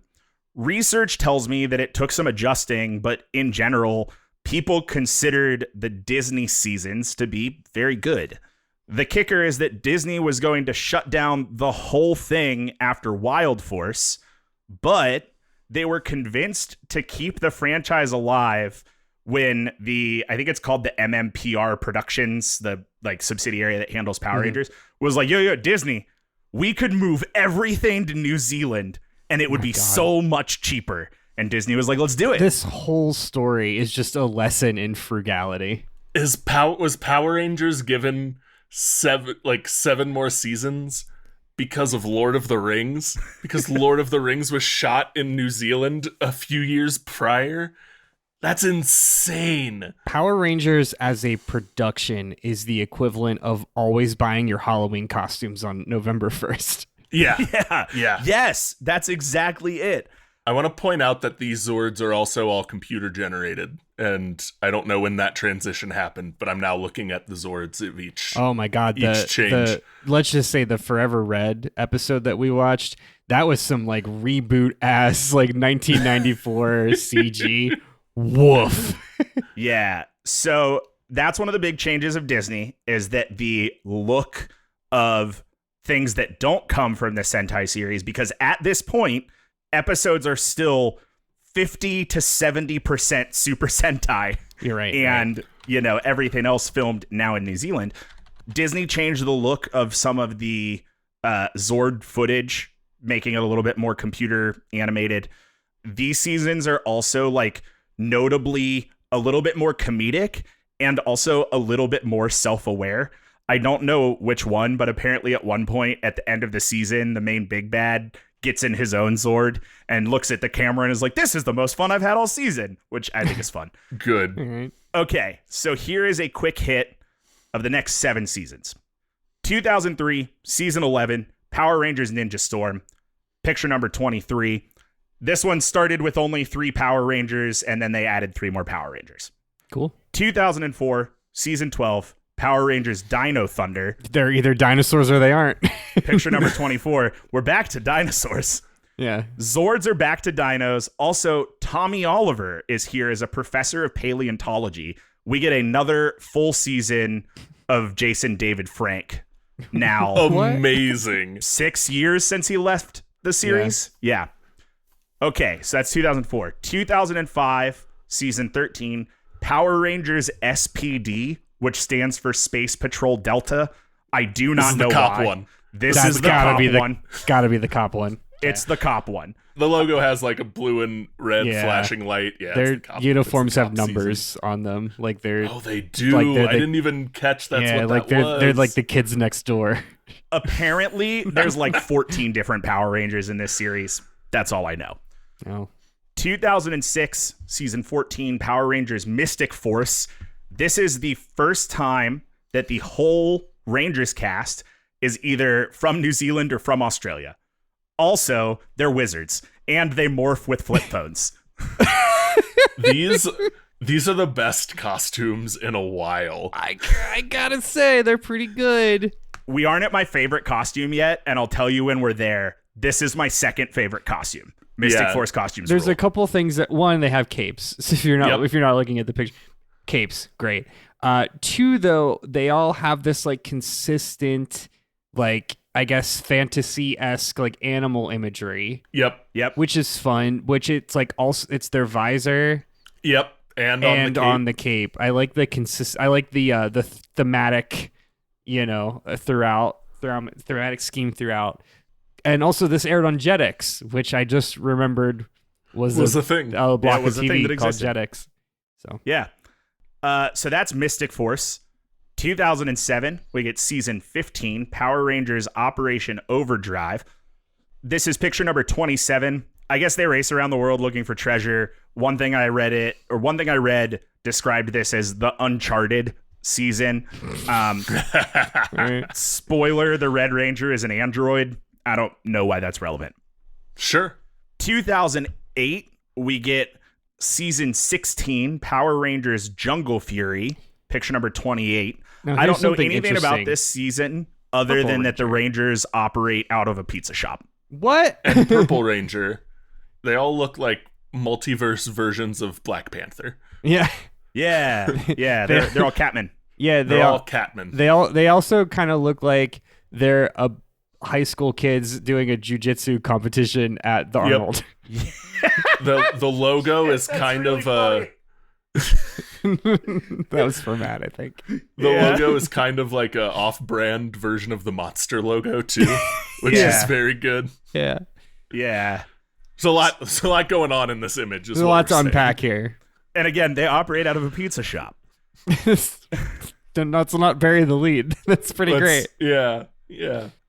[SPEAKER 1] Research tells me that it took some adjusting, but in general, people considered the Disney seasons to be very good. The kicker is that Disney was going to shut down the whole thing after Wild Force, but they were convinced to keep the franchise alive when I think it's called the MMPR Productions, the like subsidiary that handles Power Rangers, was like, yo, Disney, we could move everything to New Zealand and it would be so much cheaper. And Disney was like, let's do it.
[SPEAKER 3] This whole story is just a lesson in frugality.
[SPEAKER 2] Was Power Rangers given seven more seasons because of Lord of the Rings? Because Lord of the Rings was shot in New Zealand a few years prior, That's insane.
[SPEAKER 3] Power Rangers as a production is the equivalent of always buying your Halloween costumes on November 1st.
[SPEAKER 2] Yeah.
[SPEAKER 1] Yeah. Yes, that's exactly it.
[SPEAKER 2] I want to point out that these Zords are also all computer generated, and I don't know when that transition happened, but I'm now looking at the Zords of each.
[SPEAKER 3] Oh my God.
[SPEAKER 2] Each change.
[SPEAKER 3] Let's just say the Forever Red episode that we watched, that was some like reboot ass like 1994 CG. Woof.
[SPEAKER 1] Yeah. So that's one of the big changes of Disney, is that the look of things that don't come from the Sentai series, because at this point, episodes are still 50 to 70% Super Sentai.
[SPEAKER 3] You're right.
[SPEAKER 1] And, everything else filmed now in New Zealand. Disney changed the look of some of the Zord footage, making it a little bit more computer animated. These seasons are also like notably a little bit more comedic and also a little bit more self-aware. I don't know which one, but apparently at one point at the end of the season, the main big bad gets in his own Zord and looks at the camera and is like, this is the most fun I've had all season, which I think is fun.
[SPEAKER 2] Good.
[SPEAKER 3] Mm-hmm.
[SPEAKER 1] Okay, so here is a quick hit of the next 7 seasons. 2003, season 11, Power Rangers Ninja Storm, picture number 23. This one started with only 3 Power Rangers, and then they added 3 more Power Rangers.
[SPEAKER 3] Cool.
[SPEAKER 1] 2004, season 12, Power Rangers Dino Thunder.
[SPEAKER 3] They're either dinosaurs or they aren't.
[SPEAKER 1] Picture number 24. We're back to dinosaurs.
[SPEAKER 3] Yeah.
[SPEAKER 1] Zords are back to dinos. Also, Tommy Oliver is here as a professor of paleontology. We get another full season of Jason David Frank. Now,
[SPEAKER 2] amazing.
[SPEAKER 1] 6 years since he left the series. Yeah. Okay, so that's 2004. 2005, season 13, Power Rangers SPD, which stands for Space Patrol Delta. I do not know
[SPEAKER 2] the cop
[SPEAKER 1] why.
[SPEAKER 2] one.
[SPEAKER 1] This is the cop one.
[SPEAKER 3] Gotta be the cop one.
[SPEAKER 1] It's the cop one.
[SPEAKER 2] The logo has like a blue and red
[SPEAKER 3] Yeah.
[SPEAKER 2] flashing light. Yeah,
[SPEAKER 3] Their
[SPEAKER 2] it's the cop,
[SPEAKER 3] uniforms
[SPEAKER 2] it's the
[SPEAKER 3] have
[SPEAKER 2] cop
[SPEAKER 3] numbers
[SPEAKER 2] season.
[SPEAKER 3] on them. Like they're
[SPEAKER 2] Oh, they do.
[SPEAKER 3] like they're
[SPEAKER 2] I didn't even catch that's what
[SPEAKER 3] like
[SPEAKER 2] that was.
[SPEAKER 3] they're like the kids next door.
[SPEAKER 1] Apparently, there's like 14 different Power Rangers in this series. That's all I know.
[SPEAKER 3] Oh.
[SPEAKER 1] 2006, season 14, Power Rangers Mystic Force. This is the first time that the whole Rangers cast is either from New Zealand or from Australia. Also, they're wizards, and they morph with flip phones.
[SPEAKER 2] These are the best costumes in a while.
[SPEAKER 3] I gotta say, they're pretty good.
[SPEAKER 1] We aren't at my favorite costume yet, and I'll tell you when we're there. This is my second favorite costume. Mystic Force costumes.
[SPEAKER 3] There's
[SPEAKER 1] rule.
[SPEAKER 3] a couple things that one, they have capes. So if you're not looking at the picture, capes, great. 2 though, they all have this like consistent, like I guess fantasy-esque like animal imagery.
[SPEAKER 2] Yep.
[SPEAKER 3] Which is fun. Which it's like also it's their visor.
[SPEAKER 2] Yep. And
[SPEAKER 3] on the cape. I like the the thematic, thematic scheme throughout. And also, this aired on Jetix, which I just remembered was
[SPEAKER 2] a thing.
[SPEAKER 3] A block
[SPEAKER 1] was
[SPEAKER 3] of
[SPEAKER 1] a thing
[SPEAKER 3] TV
[SPEAKER 1] that
[SPEAKER 3] called
[SPEAKER 1] existed.
[SPEAKER 3] Jetix. So
[SPEAKER 1] Yeah. So that's Mystic Force. 2007, we get season 15, Power Rangers Operation Overdrive. This is picture number 27. I guess they race around the world looking for treasure. One thing I read described this as the Uncharted season. Spoiler, the Red Ranger is an android. I don't know why that's relevant.
[SPEAKER 2] Sure.
[SPEAKER 1] 2008, we get season 16, Power Rangers Jungle Fury, picture number 28.
[SPEAKER 3] Now,
[SPEAKER 1] I don't know
[SPEAKER 3] something
[SPEAKER 1] anything about
[SPEAKER 3] interesting.
[SPEAKER 1] this season other
[SPEAKER 3] Purple
[SPEAKER 1] than that the Rangers operate out of a pizza shop.
[SPEAKER 3] what?
[SPEAKER 2] And Purple Ranger. They all look like multiverse versions of Black Panther.
[SPEAKER 3] Yeah.
[SPEAKER 1] Yeah, they're all Catmen.
[SPEAKER 3] Yeah,
[SPEAKER 2] They're all Catmen.
[SPEAKER 3] They also kind of look like they're a high school kids doing a jujitsu competition at the Arnold.
[SPEAKER 2] The logo is kind
[SPEAKER 1] really
[SPEAKER 2] of
[SPEAKER 1] funny.
[SPEAKER 3] That was for Matt, I think.
[SPEAKER 2] The logo is kind of like a off-brand version of the Monster logo too, which
[SPEAKER 1] Yeah.
[SPEAKER 2] is very good.
[SPEAKER 3] Yeah.
[SPEAKER 1] Yeah.
[SPEAKER 2] There's a lot going on in this image.
[SPEAKER 3] There's a lot to unpack here.
[SPEAKER 1] And again, they operate out of a pizza shop.
[SPEAKER 3] Let's not bury the lead. That's pretty great.
[SPEAKER 2] Yeah.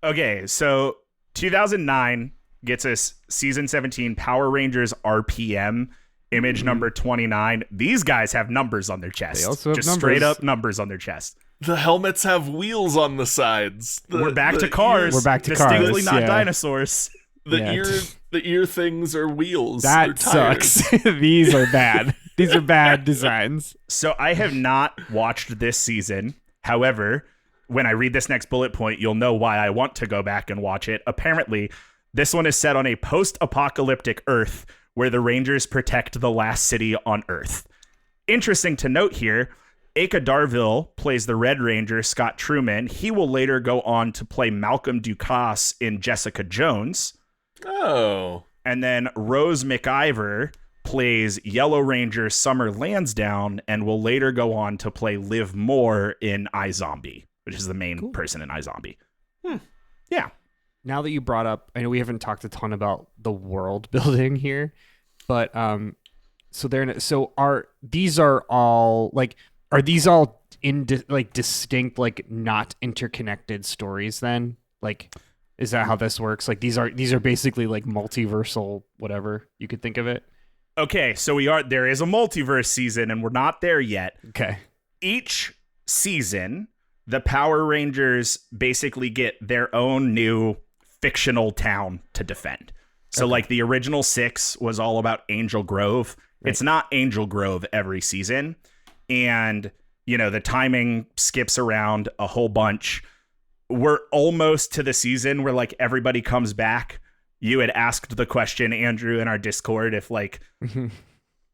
[SPEAKER 1] Okay, so 2009 gets us season 17 Power Rangers RPM. Image number 29. These guys have numbers on their chest.
[SPEAKER 3] They also have
[SPEAKER 1] just
[SPEAKER 3] numbers.
[SPEAKER 1] straight up numbers on their chest.
[SPEAKER 2] The helmets have wheels on the sides.
[SPEAKER 1] We're back to cars.
[SPEAKER 3] We're back to
[SPEAKER 1] distinctly
[SPEAKER 3] cars,
[SPEAKER 1] not
[SPEAKER 3] yeah.
[SPEAKER 1] dinosaurs.
[SPEAKER 2] The ear things are wheels.
[SPEAKER 3] That
[SPEAKER 2] They're tires.
[SPEAKER 3] sucks. These are bad. These are bad designs.
[SPEAKER 1] So I have not watched this season. However, when I read this next bullet point, you'll know why I want to go back and watch it. Apparently, this one is set on a post-apocalyptic Earth where the Rangers protect the last city on Earth. Interesting to note here, Aka Darville plays the Red Ranger, Scott Truman. He will later go on to play Malcolm Ducasse in Jessica Jones.
[SPEAKER 2] Oh.
[SPEAKER 1] And then Rose McIver plays Yellow Ranger Summer Lansdowne and will later go on to play Liv Moore in iZombie, which is the main person in iZombie. Yeah.
[SPEAKER 3] Now that you brought up, I know we haven't talked a ton about the world building here, but are these all distinct, like not interconnected stories then? Like, is that how this works? Like these are basically like multiversal, whatever you could think of it.
[SPEAKER 1] Okay, so there is a multiverse season and we're not there yet.
[SPEAKER 3] Okay.
[SPEAKER 1] Each season, the Power Rangers basically get their own new fictional town to defend. So like the original 6 was all about Angel Grove. Right. It's not Angel Grove every season. And, the timing skips around a whole bunch. We're almost to the season where like everybody comes back. You had asked the question, Andrew, in our Discord, if like,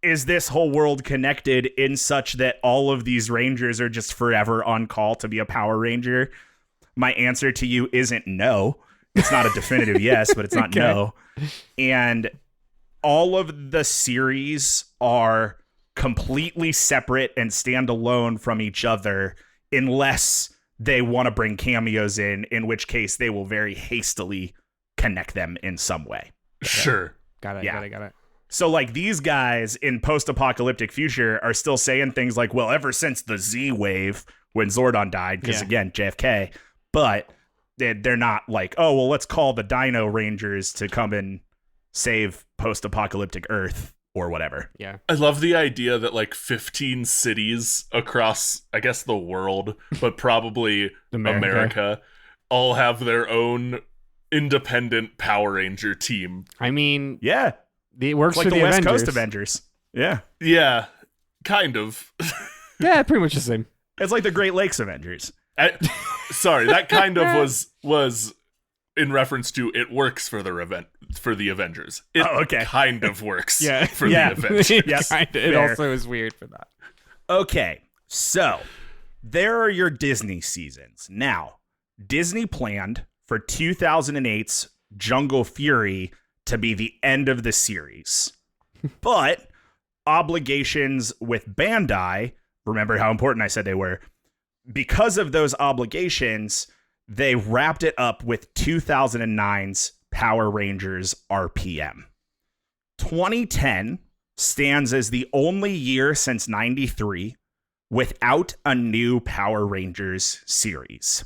[SPEAKER 1] is this whole world connected in such that all of these Rangers are just forever on call to be a Power Ranger? My answer to you isn't no. It's not a definitive yes, but it's not no. And all of the series are completely separate and stand alone from each other unless they want to bring cameos in which case they will very hastily connect them in some way.
[SPEAKER 2] Sure.
[SPEAKER 3] Got it.
[SPEAKER 1] Yeah.
[SPEAKER 3] Got it.
[SPEAKER 1] So like these guys in post-apocalyptic future are still saying things like, well, ever since the Z wave when Zordon died, because again, JFK, but they're not like, oh, well, let's call the Dino Rangers to come and save post-apocalyptic Earth or whatever.
[SPEAKER 3] Yeah.
[SPEAKER 2] I love the idea that like 15 cities across, I guess, the world, but probably America, all have their own independent Power Ranger team.
[SPEAKER 3] I mean,
[SPEAKER 1] Yeah.
[SPEAKER 3] it works
[SPEAKER 1] It's like
[SPEAKER 3] for
[SPEAKER 1] the
[SPEAKER 3] the
[SPEAKER 1] West
[SPEAKER 3] Avengers.
[SPEAKER 1] Coast Avengers. Yeah.
[SPEAKER 2] Yeah, kind of.
[SPEAKER 3] Yeah, pretty much the same.
[SPEAKER 1] It's like the Great Lakes Avengers.
[SPEAKER 2] Sorry, that kind of was in reference to it works for the Avengers. It kind of works for the Avengers.
[SPEAKER 1] Yes,
[SPEAKER 3] It also is weird for that.
[SPEAKER 1] Okay, so there are your Disney seasons. Now, Disney planned for 2008's Jungle Fury to be the end of the series. But obligations with Bandai, remember how important I said they were, because of those obligations, they wrapped it up with 2009's Power Rangers RPM. 2010 stands as the only year since 93 without a new Power Rangers series.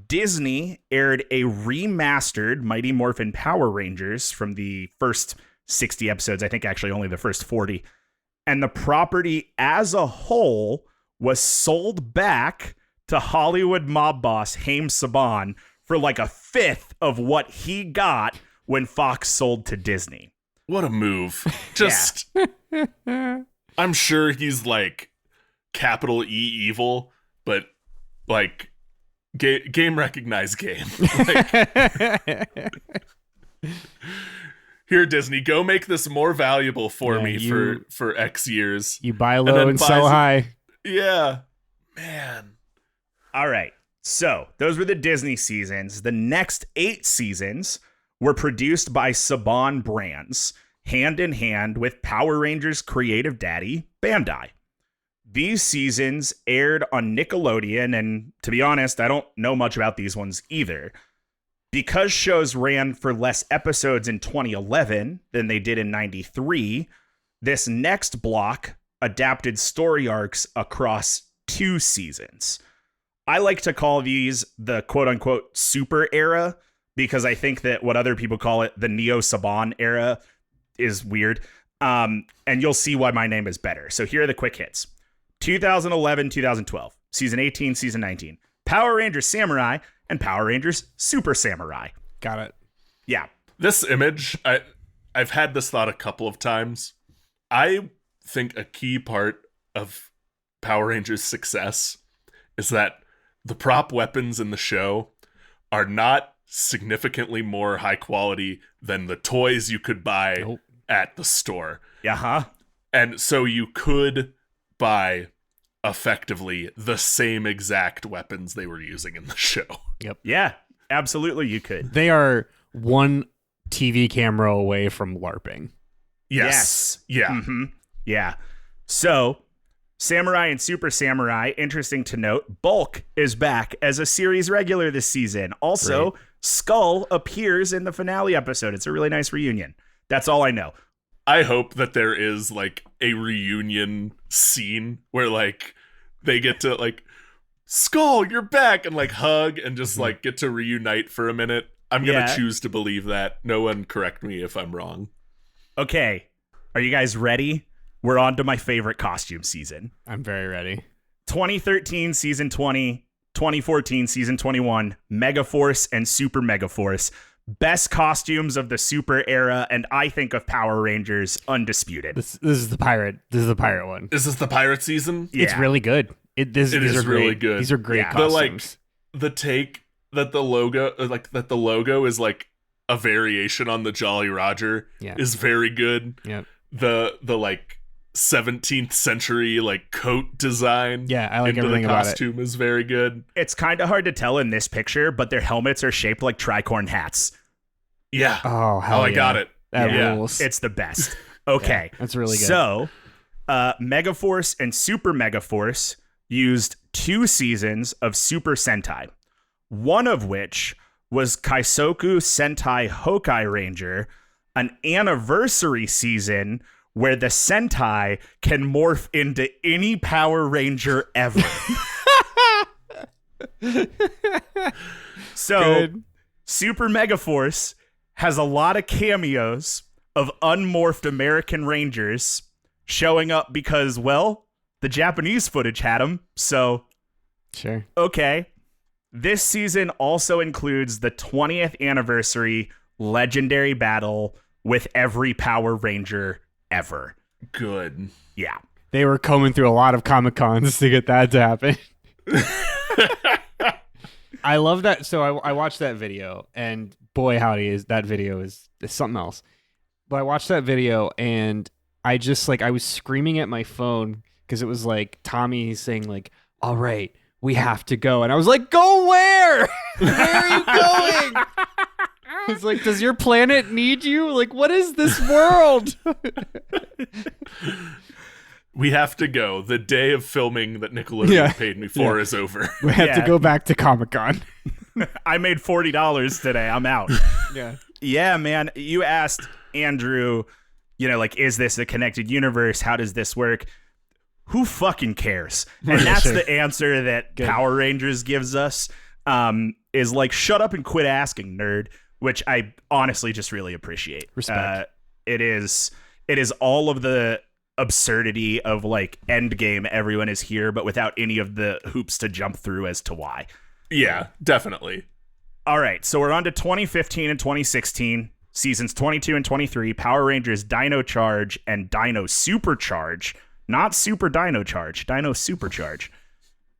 [SPEAKER 1] Disney aired a remastered Mighty Morphin Power Rangers from the first 60 episodes, I think actually only the first 40, and the property as a whole was sold back to Hollywood mob boss Haim Saban for like a fifth of what he got when Fox sold to Disney.
[SPEAKER 2] What a move. Just, I'm sure he's like capital E evil, but like game recognized game. Like, here, Disney, go make this more valuable for me for X years.
[SPEAKER 3] You buy low and sell high.
[SPEAKER 2] Yeah. Man.
[SPEAKER 1] All right. So those were the Disney seasons. The next 8 seasons were produced by Saban Brands, hand in hand with Power Rangers creative daddy, Bandai. These seasons aired on Nickelodeon, and to be honest, I don't know much about these ones either. Because shows ran for less episodes in 2011 than they did in 93, this next block adapted story arcs across 2 seasons. I like to call these the quote-unquote super era because I think that what other people call it, the Neo Saban era, is weird. And you'll see why my name is better. So here are the quick hits. 2011, 2012, season 18, season 19, Power Rangers Samurai and Power Rangers Super Samurai.
[SPEAKER 3] Got it.
[SPEAKER 1] Yeah.
[SPEAKER 2] This image, I've had this thought a couple of times. I think a key part of Power Rangers' success is that the prop weapons in the show are not significantly more high quality than the toys you could buy at the store.
[SPEAKER 1] Yeah.
[SPEAKER 2] And so you could buy effectively the same exact weapons they were using in the show.
[SPEAKER 3] Yep.
[SPEAKER 1] Yeah, absolutely you could.
[SPEAKER 3] They are one TV camera away from LARPing.
[SPEAKER 2] Yes. Yeah.
[SPEAKER 1] Mm-hmm. Yeah. So, Samurai and Super Samurai, interesting to note, Bulk is back as a series regular this season. Also,
[SPEAKER 3] Great.
[SPEAKER 1] Skull appears in the finale episode. It's a really nice reunion. That's all I know.
[SPEAKER 2] I hope that there is like a reunion scene where like they get to like, Skull, you're back, and like hug and just like get to reunite for a minute. I'm going to choose to believe that. No one correct me if I'm wrong.
[SPEAKER 1] Okay. Are you guys ready? We're on to my favorite costume season.
[SPEAKER 3] I'm very ready.
[SPEAKER 1] 2013 season 20, 2014 season 21, Megaforce and Super Megaforce. Best costumes of the Super era, and I think of Power Rangers, undisputed.
[SPEAKER 3] This is the pirate. This is the pirate one.
[SPEAKER 2] Is this the pirate season?
[SPEAKER 1] Yeah.
[SPEAKER 3] It's really good. These
[SPEAKER 2] is
[SPEAKER 3] are
[SPEAKER 2] really
[SPEAKER 3] great.
[SPEAKER 2] good.
[SPEAKER 3] These are great
[SPEAKER 1] Yeah.
[SPEAKER 3] costumes.
[SPEAKER 2] The take that the logo is like a variation on the Jolly Roger is very good.
[SPEAKER 3] Yep.
[SPEAKER 2] The like 17th century like coat design
[SPEAKER 3] Yeah, I like
[SPEAKER 2] into
[SPEAKER 3] everything
[SPEAKER 2] the
[SPEAKER 3] about it.
[SPEAKER 2] costume is very good.
[SPEAKER 1] It's kind of hard to tell in this picture, but their helmets are shaped like tricorn hats.
[SPEAKER 2] Yeah.
[SPEAKER 3] Oh, hell
[SPEAKER 2] I
[SPEAKER 3] yeah.
[SPEAKER 2] got it.
[SPEAKER 3] That
[SPEAKER 2] Yeah.
[SPEAKER 3] rules.
[SPEAKER 1] It's the best. Okay.
[SPEAKER 3] That's really good.
[SPEAKER 1] So, Megaforce and Super Megaforce used 2 seasons of Super Sentai, one of which was Kaisoku Sentai Hokai Ranger, an anniversary season where the Sentai can morph into any Power Ranger ever. So,
[SPEAKER 3] Good.
[SPEAKER 1] Super Megaforce has a lot of cameos of unmorphed American Rangers showing up because, well, the Japanese footage had them. So,
[SPEAKER 3] Sure.
[SPEAKER 1] okay. This season also includes the 20th anniversary legendary battle with every Power Ranger ever.
[SPEAKER 2] Good.
[SPEAKER 1] Yeah.
[SPEAKER 3] They were combing through a lot of Comic-Cons to get that to happen. I love that. So I watched that video, and boy, howdy, that video is something else. But I watched that video, and I just I was screaming at my phone because it was like Tommy saying like, "All right, we have to go," and I was like, "Go where? Where are you going?" It's like, does your planet need you? Like, what is this world?
[SPEAKER 2] We have to go. The day of filming that Nickelodeon paid me for is over.
[SPEAKER 3] We have to go back to Comic-Con.
[SPEAKER 1] I made $40 today. I'm out.
[SPEAKER 3] Yeah.
[SPEAKER 1] Yeah, man. You asked Andrew, is this a connected universe? How does this work? Who fucking cares? And that's
[SPEAKER 3] Sure.
[SPEAKER 1] the answer that Power Rangers gives us, is like, shut up and quit asking, nerd, which I honestly just really appreciate.
[SPEAKER 3] Respect.
[SPEAKER 1] It is all of the absurdity of like Endgame, everyone is here, but without any of the hoops to jump through as to why.
[SPEAKER 2] Yeah, definitely.
[SPEAKER 1] All right, so we're on to 2015 and 2016, seasons 22 and 23, Power Rangers Dino Charge and Dino Supercharge, not Super Dino Charge, Dino Supercharge.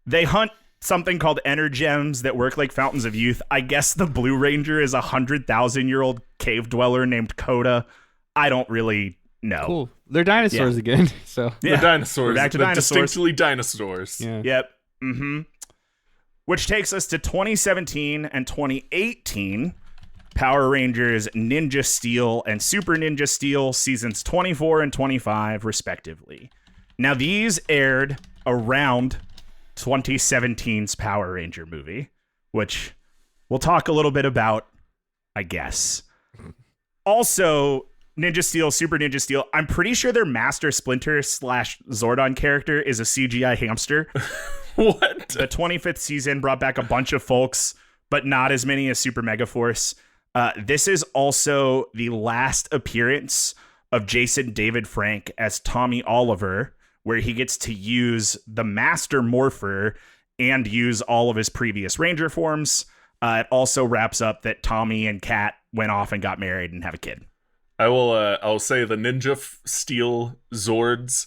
[SPEAKER 1] They hunt something called Energems that work like fountains of youth. I guess the Blue Ranger is a 100,000-year-old cave dweller named Coda. I don't really know.
[SPEAKER 3] Cool. They're dinosaurs again. So
[SPEAKER 2] The dinosaurs.
[SPEAKER 1] We're back to
[SPEAKER 2] the
[SPEAKER 1] dinosaurs.
[SPEAKER 2] distinctly dinosaurs.
[SPEAKER 3] yeah.
[SPEAKER 1] Yep. Mm-hmm. Which takes us to 2017 and 2018, Power Rangers Ninja Steel and Super Ninja Steel, seasons 24 and 25, respectively. Now, these aired around 2017's Power Ranger movie, which we'll talk a little bit about, I guess. Also, Ninja Steel, Super Ninja Steel, I'm pretty sure their Master Splinter / Zordon character is a CGI hamster.
[SPEAKER 2] What?
[SPEAKER 1] The 25th season brought back a bunch of folks, but not as many as Super Megaforce. This is also the last appearance of Jason David Frank as Tommy Oliver, where he gets to use the Master Morpher and use all of his previous Ranger forms. It also wraps up that Tommy and Kat went off and got married and have a kid.
[SPEAKER 2] I'll say the Ninja Steel Zords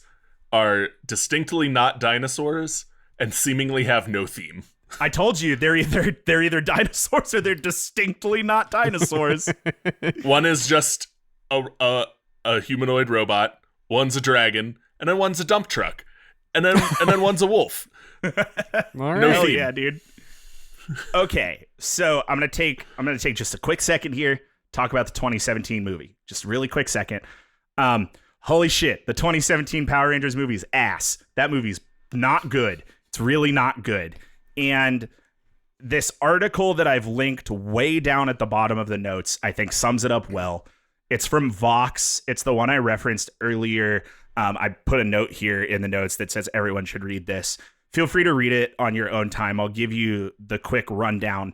[SPEAKER 2] are distinctly not dinosaurs and seemingly have no theme.
[SPEAKER 1] I told you they're either dinosaurs or they're distinctly not dinosaurs.
[SPEAKER 2] One is just a humanoid robot, one's a dragon, and then one's a dump truck, and then one's a wolf.
[SPEAKER 3] All right.
[SPEAKER 2] No
[SPEAKER 1] Hell
[SPEAKER 2] theme.
[SPEAKER 1] yeah, dude. Okay, so I'm gonna take just a quick second here, talk about the 2017 movie. Just a really quick second. Holy shit, the 2017 Power Rangers movie is ass. That movie's not good. It's really not good. And this article that I've linked way down at the bottom of the notes, I think sums it up well. It's from Vox. It's the one I referenced earlier. I put a note here in the notes that says everyone should read this. Feel free to read it on your own time. I'll give you the quick rundown.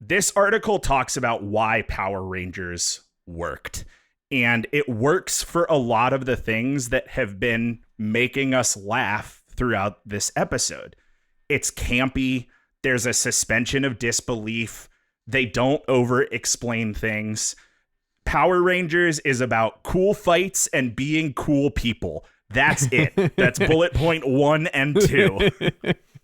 [SPEAKER 1] This article talks about why Power Rangers worked. And it works for a lot of the things that have been making us laugh throughout this episode. It's campy. There's a suspension of disbelief. They don't over-explain things. Power Rangers is about cool fights and being cool people. That's it. That's bullet point 1 and 2.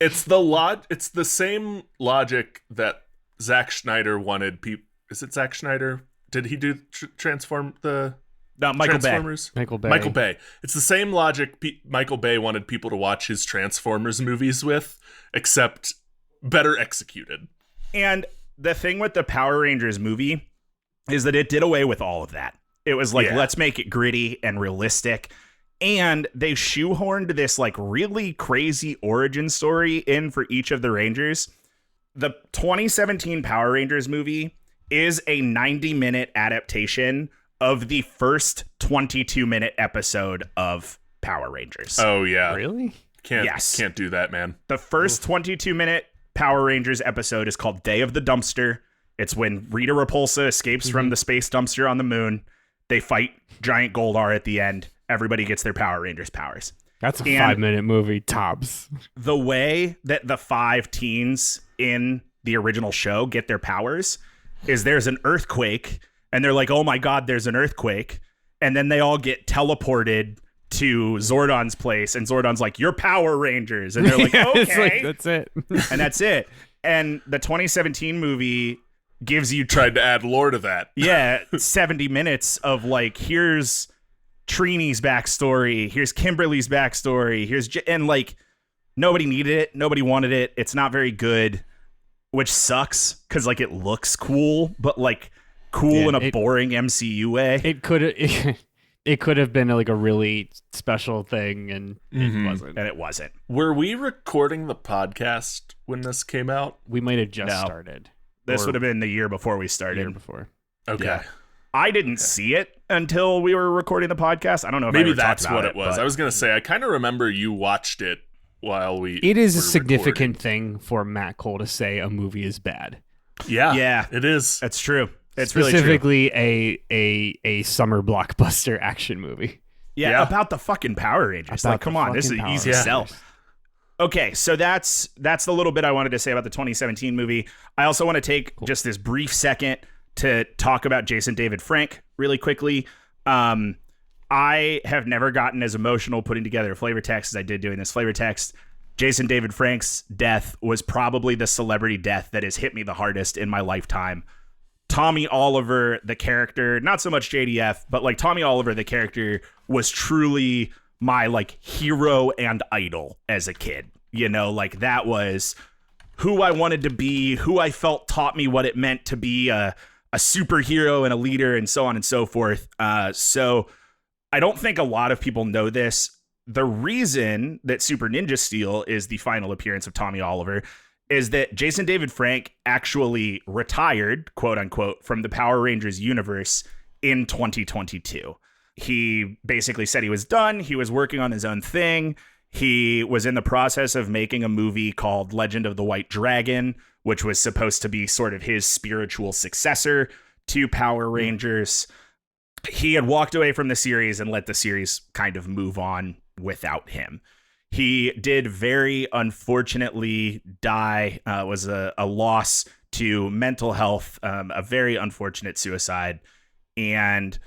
[SPEAKER 2] It's the same logic that Zack Snyder wanted people. Is it Zack Snyder? Did he do Michael Transformers?
[SPEAKER 3] Bay.
[SPEAKER 2] Michael Bay. It's the same logic Michael Bay wanted people to watch his Transformers movies with, except better executed.
[SPEAKER 1] And the thing with the Power Rangers movie is that it did away with all of that. It was like, let's make it gritty and realistic. And they shoehorned this like really crazy origin story in for each of the Rangers. The 2017 Power Rangers movie is a 90-minute adaptation of the first 22-minute episode of Power Rangers.
[SPEAKER 2] Oh yeah.
[SPEAKER 3] Really?
[SPEAKER 2] Can't do that, man.
[SPEAKER 1] The first 22-minute Power Rangers episode is called Day of the Dumpster. It's when Rita Repulsa escapes from the space dumpster on the moon. They fight Giant Goldar at the end. Everybody gets their Power Rangers powers.
[SPEAKER 3] That's a 5-minute movie, tops.
[SPEAKER 1] The way that the 5 teens in the original show get their powers is there's an earthquake, and they're like, oh my God, there's an earthquake. And then they all get teleported to Zordon's place, and Zordon's like, you're Power Rangers. And they're like,
[SPEAKER 3] Yeah,
[SPEAKER 1] okay.
[SPEAKER 3] it's like, that's it.
[SPEAKER 1] And that's it. And the 2017 movie gives you
[SPEAKER 2] Tried to add lore to that.
[SPEAKER 1] 70 minutes of like, here's Trini's backstory, here's Kimberly's backstory, and like, nobody needed it, nobody wanted it. It's not very good, which sucks because like it looks cool, but like cool in a boring MCU way.
[SPEAKER 3] It could have been like a really special thing, and it wasn't.
[SPEAKER 1] And it wasn't.
[SPEAKER 2] Were we recording the podcast when this came out?
[SPEAKER 3] We might have just
[SPEAKER 1] No.
[SPEAKER 3] started.
[SPEAKER 1] This
[SPEAKER 2] Or-
[SPEAKER 1] would have been the year before we
[SPEAKER 3] The
[SPEAKER 1] started.
[SPEAKER 3] year before.
[SPEAKER 2] Okay.
[SPEAKER 1] Yeah. I didn't see it until we were recording the podcast. I don't know if I
[SPEAKER 2] Maybe
[SPEAKER 1] ever talked
[SPEAKER 2] that's
[SPEAKER 1] about
[SPEAKER 2] what it was.
[SPEAKER 1] but-
[SPEAKER 2] I was going to say, I kind of remember you watched it while we
[SPEAKER 3] It is a
[SPEAKER 2] were
[SPEAKER 3] significant thing for Matt Cole to say a movie is bad.
[SPEAKER 2] recording. Yeah.
[SPEAKER 1] Yeah.
[SPEAKER 2] It is.
[SPEAKER 1] That's true. It's really true.
[SPEAKER 3] Specifically a summer blockbuster action movie.
[SPEAKER 1] Yeah, about the fucking Power Rangers.
[SPEAKER 3] About
[SPEAKER 1] Like, come
[SPEAKER 3] the
[SPEAKER 1] on, this is
[SPEAKER 3] fucking Power
[SPEAKER 1] easy
[SPEAKER 2] Rangers.
[SPEAKER 1] sell. Okay, so that's the little bit I wanted to say about the 2017 movie. I also want to take just this brief second to talk about Jason David Frank really quickly. I have never gotten as emotional putting together a flavor text as I did doing this flavor text. Jason David Frank's death was probably the celebrity death that has hit me the hardest in my lifetime. Tommy Oliver, the character, not so much JDF, but like Tommy Oliver, the character, was truly my like hero and idol as a kid. You know, like that was who I wanted to be, who I felt taught me what it meant to be a superhero and a leader and so on and so forth. So I don't think a lot of people know this. The reason that Super Ninja Steel is the final appearance of Tommy Oliver is that Jason David Frank actually retired, quote unquote, from the Power Rangers universe in 2022. He basically said he was done. He was working on his own thing. He was in the process of making a movie called Legend of the White Dragon, which was supposed to be sort of his spiritual successor to Power Rangers. he had walked away from the series and let the series kind of move on without him. He did very unfortunately die, was a loss to mental health, a very unfortunate suicide. And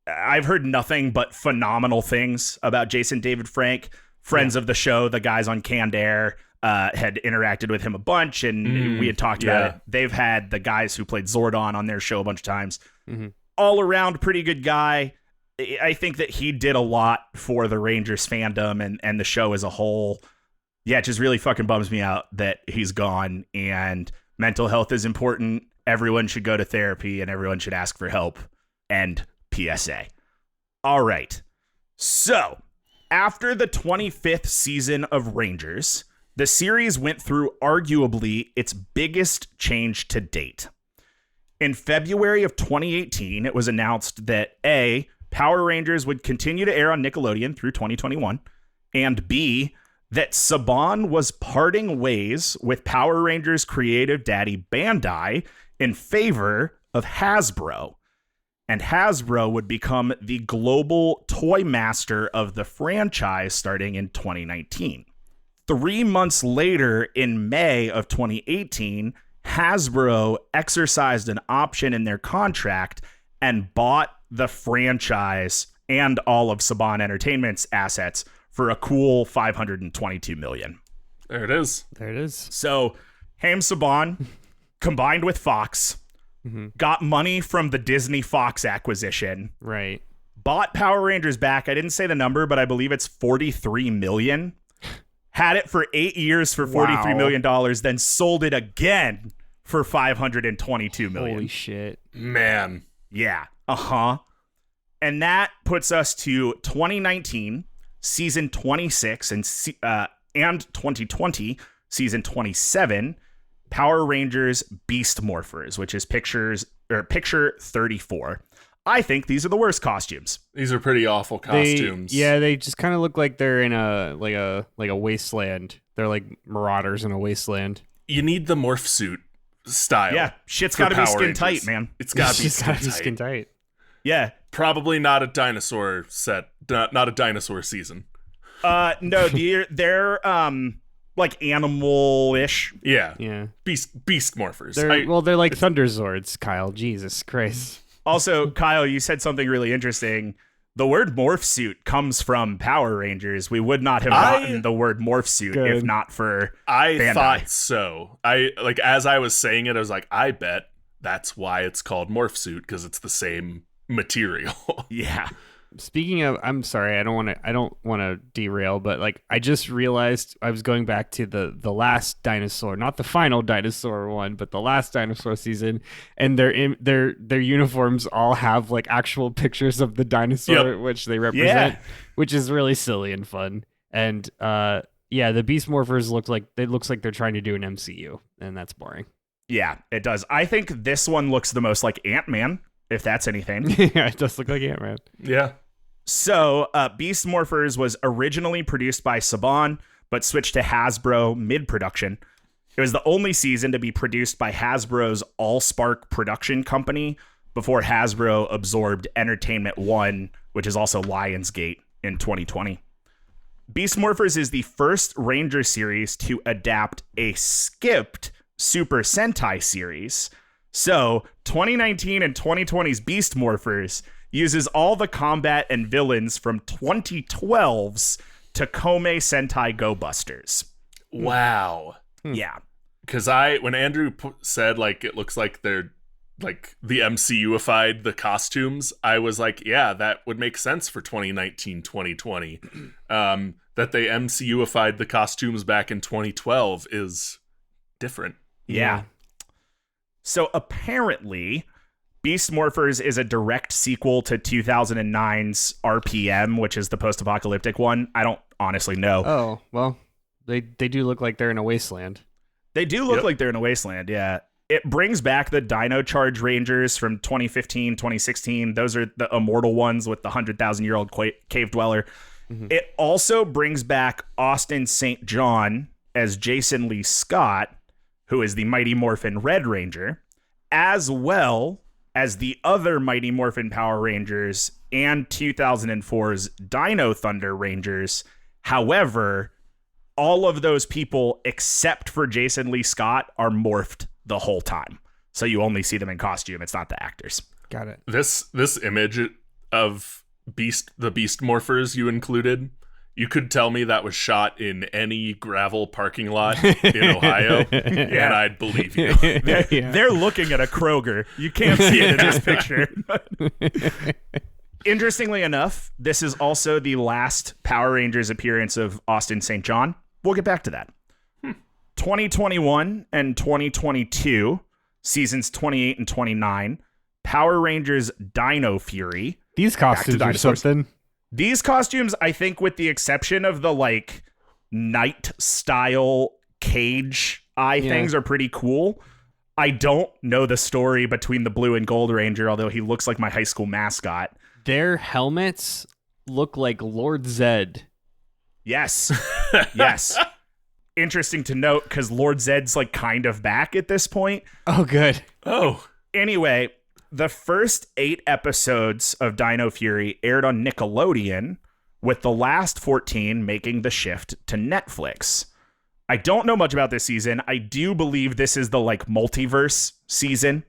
[SPEAKER 1] I've heard nothing but phenomenal things about Jason David Frank. Friends of the show, the guys on Canned Air, had interacted with him a bunch, and we had talked about it. They've had the guys who played Zordon on their show a bunch of times. All around pretty good guy. I think that he did a lot for the Rangers fandom and the show as a whole. Yeah, it just really fucking bums me out that he's gone, and mental health is important. Everyone should go to therapy and everyone should ask for help. End PSA. All right. So, after the 25th season of Rangers, the series went through arguably its biggest change to date. In February of 2018, it was announced that A, Power Rangers would continue to air on Nickelodeon through 2021, and B, that Saban was parting ways with Power Rangers creative daddy Bandai in favor of Hasbro. And Hasbro would become the global toy master of the franchise starting in 2019. 3 months later, in May of 2018, Hasbro exercised an option in their contract and bought the franchise and all of Saban Entertainment's assets for a cool $522 million.
[SPEAKER 2] There it is.
[SPEAKER 3] There it is.
[SPEAKER 1] So Haim Saban, combined with Fox, got money from the Disney Fox acquisition,
[SPEAKER 3] Right.
[SPEAKER 1] bought Power Rangers back. I didn't say the number, but I believe it's $43 million. Had it for 8 years for $43 million, then sold it again for $522 million.
[SPEAKER 3] Holy shit.
[SPEAKER 2] Man.
[SPEAKER 1] Yeah. And that puts us to 2019, season 26, and 2020, season 27, Power Rangers Beast Morphers, which is picture 34. I think these are the worst costumes.
[SPEAKER 2] These are pretty awful costumes.
[SPEAKER 3] They just kind of look like they're in a wasteland. They're like marauders in a wasteland.
[SPEAKER 2] You need the morph suit style.
[SPEAKER 1] Yeah, shit's got to be skin tight, man.
[SPEAKER 2] It's got to be
[SPEAKER 3] skin tight.
[SPEAKER 1] Yeah.
[SPEAKER 2] Probably not a dinosaur set, not a dinosaur season.
[SPEAKER 1] No, they're like animal-ish.
[SPEAKER 2] Yeah. Beast morphers.
[SPEAKER 3] They're like Thunder Zords, Kyle. Jesus Christ.
[SPEAKER 1] Also, Kyle, you said something really interesting. The word morph suit comes from Power Rangers. We would not have gotten the word morph suit if not for Bandai.
[SPEAKER 2] Thought so. As I was saying it, I was like, I bet that's why it's called morph suit, because it's the same material.
[SPEAKER 1] Yeah.
[SPEAKER 3] Speaking of, I'm sorry, I don't want to derail, but like I just realized I was going back to the last dinosaur, not the final dinosaur one, but the last dinosaur season, and their uniforms all have like actual pictures of the dinosaur which they represent, which is really silly and fun. And the Beast Morphers looks like they're trying to do an MCU, and that's boring.
[SPEAKER 1] Yeah, it does. I think this one looks the most like Ant-Man, if that's anything.
[SPEAKER 3] Yeah, it does look like Ant-Man.
[SPEAKER 2] Yeah.
[SPEAKER 1] So, Beast Morphers was originally produced by Saban, but switched to Hasbro mid-production. It was the only season to be produced by Hasbro's Allspark production company before Hasbro absorbed Entertainment One, which is also Lionsgate, in 2020. Beast Morphers is the first Ranger series to adapt a skipped Super Sentai series. So, 2019 and 2020's Beast Morphers uses all the combat and villains from 2012's Takome Sentai Go Busters.
[SPEAKER 2] Wow.
[SPEAKER 1] Yeah.
[SPEAKER 2] Because when Andrew said, like, it looks like they're, like, the MCU-ified the costumes, I was like, yeah, that would make sense for 2019, 2020. That they MCU-ified the costumes back in 2012 is different.
[SPEAKER 1] Yeah. So apparently, Beast Morphers is a direct sequel to 2009's RPM, which is the post-apocalyptic one. I don't honestly know.
[SPEAKER 3] Oh, well, they do look like they're in a wasteland.
[SPEAKER 1] They do look like they're in a wasteland, yeah. It brings back the Dino Charge Rangers from 2015, 2016. Those are the immortal ones with the 100,000-year-old cave dweller. Mm-hmm. It also brings back Austin St. John as Jason Lee Scott, who is the Mighty Morphin Red Ranger, as well as the other Mighty Morphin Power Rangers and 2004's Dino Thunder Rangers. However, all of those people except for Jason Lee Scott are morphed the whole time. So you only see them in costume. It's not the actors.
[SPEAKER 3] Got it.
[SPEAKER 2] This image of the Beast Morphers you included, you could tell me that was shot in any gravel parking lot in Ohio, and I'd believe you.
[SPEAKER 1] They're looking at a Kroger. You can't see it in this picture. Interestingly enough, this is also the last Power Rangers appearance of Austin St. John. We'll get back to that. 2021 and 2022, seasons 28 and 29, Power Rangers Dino Fury.
[SPEAKER 3] These costumes are something.
[SPEAKER 1] These costumes, I think, with the exception of the like night style cage eye things, are pretty cool. I don't know the story between the blue and gold ranger, although he looks like my high school mascot.
[SPEAKER 5] Their helmets look like Lord Zed.
[SPEAKER 1] Yes. Yes. Interesting to note because Lord Zed's like kind of back at this point.
[SPEAKER 3] Oh, good.
[SPEAKER 2] Oh.
[SPEAKER 1] Anyway, the first 8 episodes of Dino Fury aired on Nickelodeon, with the last 14 making the shift to Netflix. I don't know much about this season. I do believe this is the like multiverse season.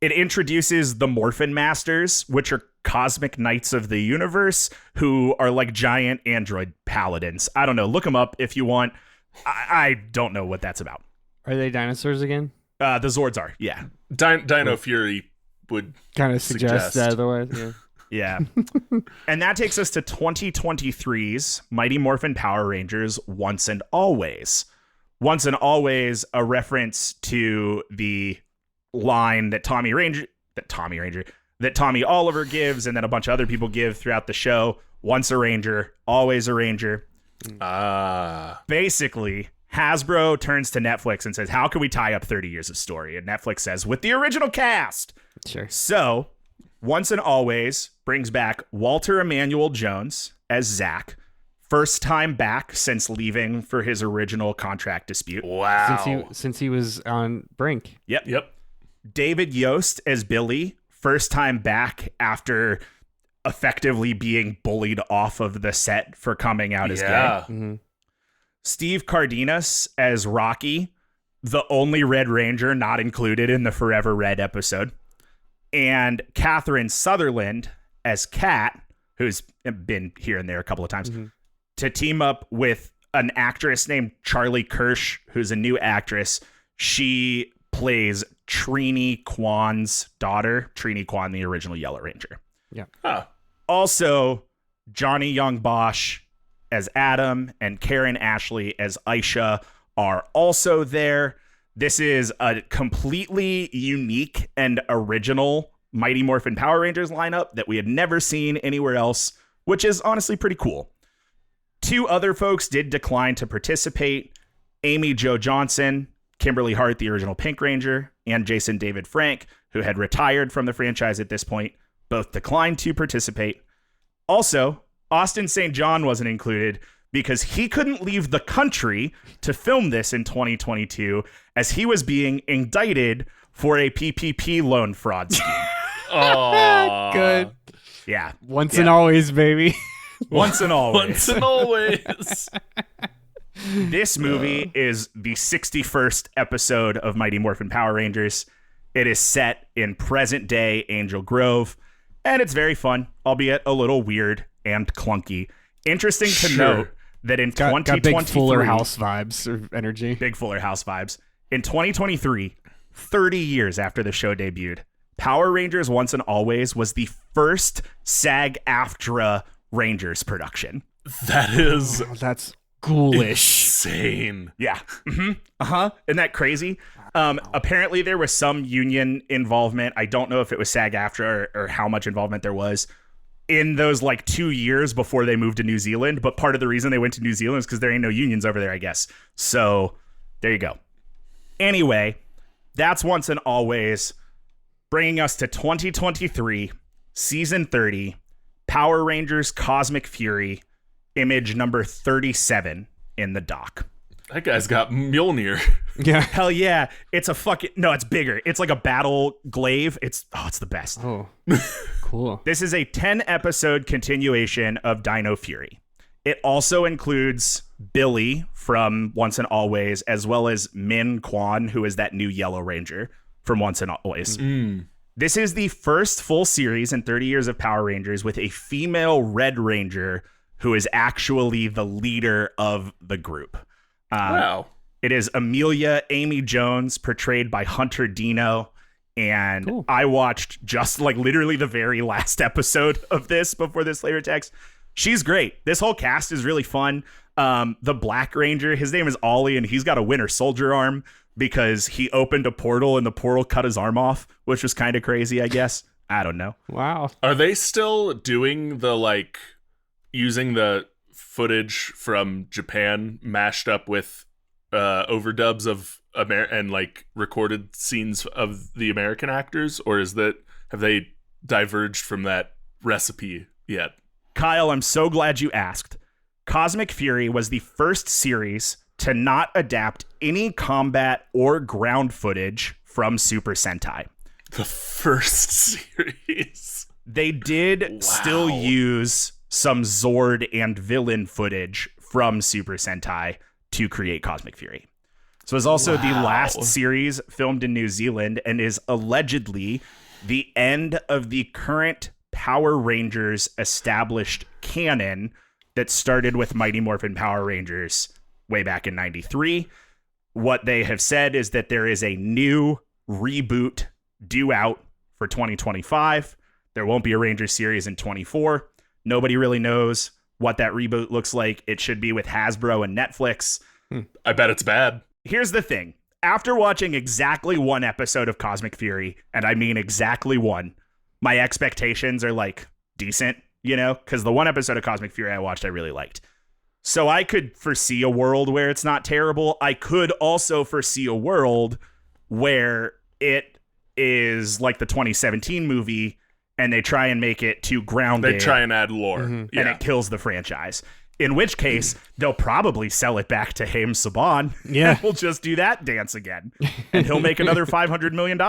[SPEAKER 1] It introduces the Morphin Masters, which are cosmic knights of the universe who are like giant android paladins. I don't know. Look them up if you want. I don't know what that's about.
[SPEAKER 5] Are they dinosaurs again?
[SPEAKER 1] The Zords are, yeah.
[SPEAKER 2] Dino Fury would
[SPEAKER 5] kind of suggest otherwise. Yeah.
[SPEAKER 1] Yeah. And that takes us to 2023's Mighty Morphin Power Rangers Once and Always. Once and Always, a reference to the line that Tommy Oliver gives, and then a bunch of other people give throughout the show. Once a Ranger, always a Ranger. Basically, Hasbro turns to Netflix and says, how can we tie up 30 years of story? And Netflix says, with the original cast.
[SPEAKER 5] Sure.
[SPEAKER 1] So, Once and Always brings back Walter Emmanuel Jones as Zach. First time back since leaving for his original contract dispute.
[SPEAKER 2] Wow.
[SPEAKER 5] Since he was on Brink.
[SPEAKER 1] Yep. David Yost as Billy. First time back after effectively being bullied off of the set for coming out as gay.
[SPEAKER 5] Mm-hmm.
[SPEAKER 1] Steve Cardenas as Rocky, the only Red Ranger not included in the Forever Red episode. And Catherine Sutherland as Kat, who's been here and there a couple of times, to team up with an actress named Charlie Kirsch, who's a new actress. She plays Trini Kwan's daughter, Trini Kwan, the original Yellow Ranger.
[SPEAKER 5] Yeah.
[SPEAKER 2] Huh.
[SPEAKER 1] Also, Johnny Young Bosch as Adam and Karen Ashley as Aisha are also there. This is a completely unique and original Mighty Morphin Power Rangers lineup that we had never seen anywhere else, which is honestly pretty cool. 2 other folks did decline to participate. Amy Jo Johnson, Kimberly Hart, the original Pink Ranger, and Jason David Frank, who had retired from the franchise at this point, both declined to participate. Also, Austin St. John wasn't included because he couldn't leave the country to film this in 2022 as he was being indicted for a PPP loan fraud scheme.
[SPEAKER 2] Oh,
[SPEAKER 5] Good.
[SPEAKER 1] Yeah.
[SPEAKER 3] Once and always, baby.
[SPEAKER 1] Once and always.
[SPEAKER 2] Once and always.
[SPEAKER 1] This movie is the 61st episode of Mighty Morphin Power Rangers. It is set in present-day Angel Grove, and it's very fun, albeit a little weird and clunky. Interesting to note that in 2023...
[SPEAKER 3] Got big Fuller House vibes or energy.
[SPEAKER 1] Big Fuller House vibes. In 2023, 30 years after the show debuted, Power Rangers Once and Always was the first SAG-AFTRA Rangers production.
[SPEAKER 2] That is
[SPEAKER 3] That's ghoulish.
[SPEAKER 2] insane.
[SPEAKER 1] Yeah. Isn't that crazy? Apparently there was some union involvement. I don't know if it was SAG-AFTRA or how much involvement there was in those like 2 years before they moved to New Zealand. But part of the reason they went to New Zealand is because there ain't no unions over there, I guess. So there you go. Anyway, that's Once and Always, bringing us to 2023, season 30, Power Rangers Cosmic Fury, image number 37 in the doc.
[SPEAKER 2] That guy's got Mjolnir.
[SPEAKER 3] Yeah.
[SPEAKER 1] Hell yeah. It's a fucking... No, it's bigger. It's like a battle glaive. It's the best.
[SPEAKER 3] Oh, cool.
[SPEAKER 1] This is a 10-episode continuation of Dino Fury. It also includes Billy from Once and Always, as well as Min Quan, who is that new Yellow Ranger from Once and Always. This is the first full series in 30 years of Power Rangers with a female Red Ranger who is actually the leader of the group.
[SPEAKER 2] Wow.
[SPEAKER 1] It is Amelia Amy Jones, portrayed by Hunter Dino. And
[SPEAKER 3] Cool.
[SPEAKER 1] I watched just like literally the very last episode of this before this flavor text. She's great. This whole cast is really fun. The Black Ranger, his name is Ollie, and he's got a Winter Soldier arm because he opened a portal and the portal cut his arm off, which was kind of crazy, I guess. I don't know.
[SPEAKER 3] Wow.
[SPEAKER 2] Are they still doing the like using the footage from Japan mashed up with overdubs of and like recorded scenes of the American actors, or have they diverged from that recipe yet?
[SPEAKER 1] Kyle, I'm so glad you asked. Cosmic Fury was the first series to not adapt any combat or ground footage from Super Sentai.
[SPEAKER 2] The first series.
[SPEAKER 1] They did still use some Zord and villain footage from Super Sentai to create Cosmic Fury. So it's also the last series filmed in New Zealand and is allegedly the end of the current Power Rangers established canon that started with Mighty Morphin Power Rangers way back in 93. What they have said is that there is a new reboot due out for 2025. There won't be a Rangers series in 24. Nobody really knows what that reboot looks like. It should be with Hasbro and Netflix.
[SPEAKER 2] I bet it's bad.
[SPEAKER 1] Here's the thing. After watching exactly one episode of Cosmic Fury, and I mean exactly one, my expectations are like decent, you know, because the one episode of Cosmic Fury I watched, I really liked. So I could foresee a world where it's not terrible. I could also foresee a world where it is like the 2017 movie and they try and make it too grounded.
[SPEAKER 2] They try and add lore.
[SPEAKER 1] And it kills the franchise. In which case, they'll probably sell it back to Haim Saban.
[SPEAKER 3] Yeah.
[SPEAKER 1] And we'll just do that dance again. And he'll make another $500 million.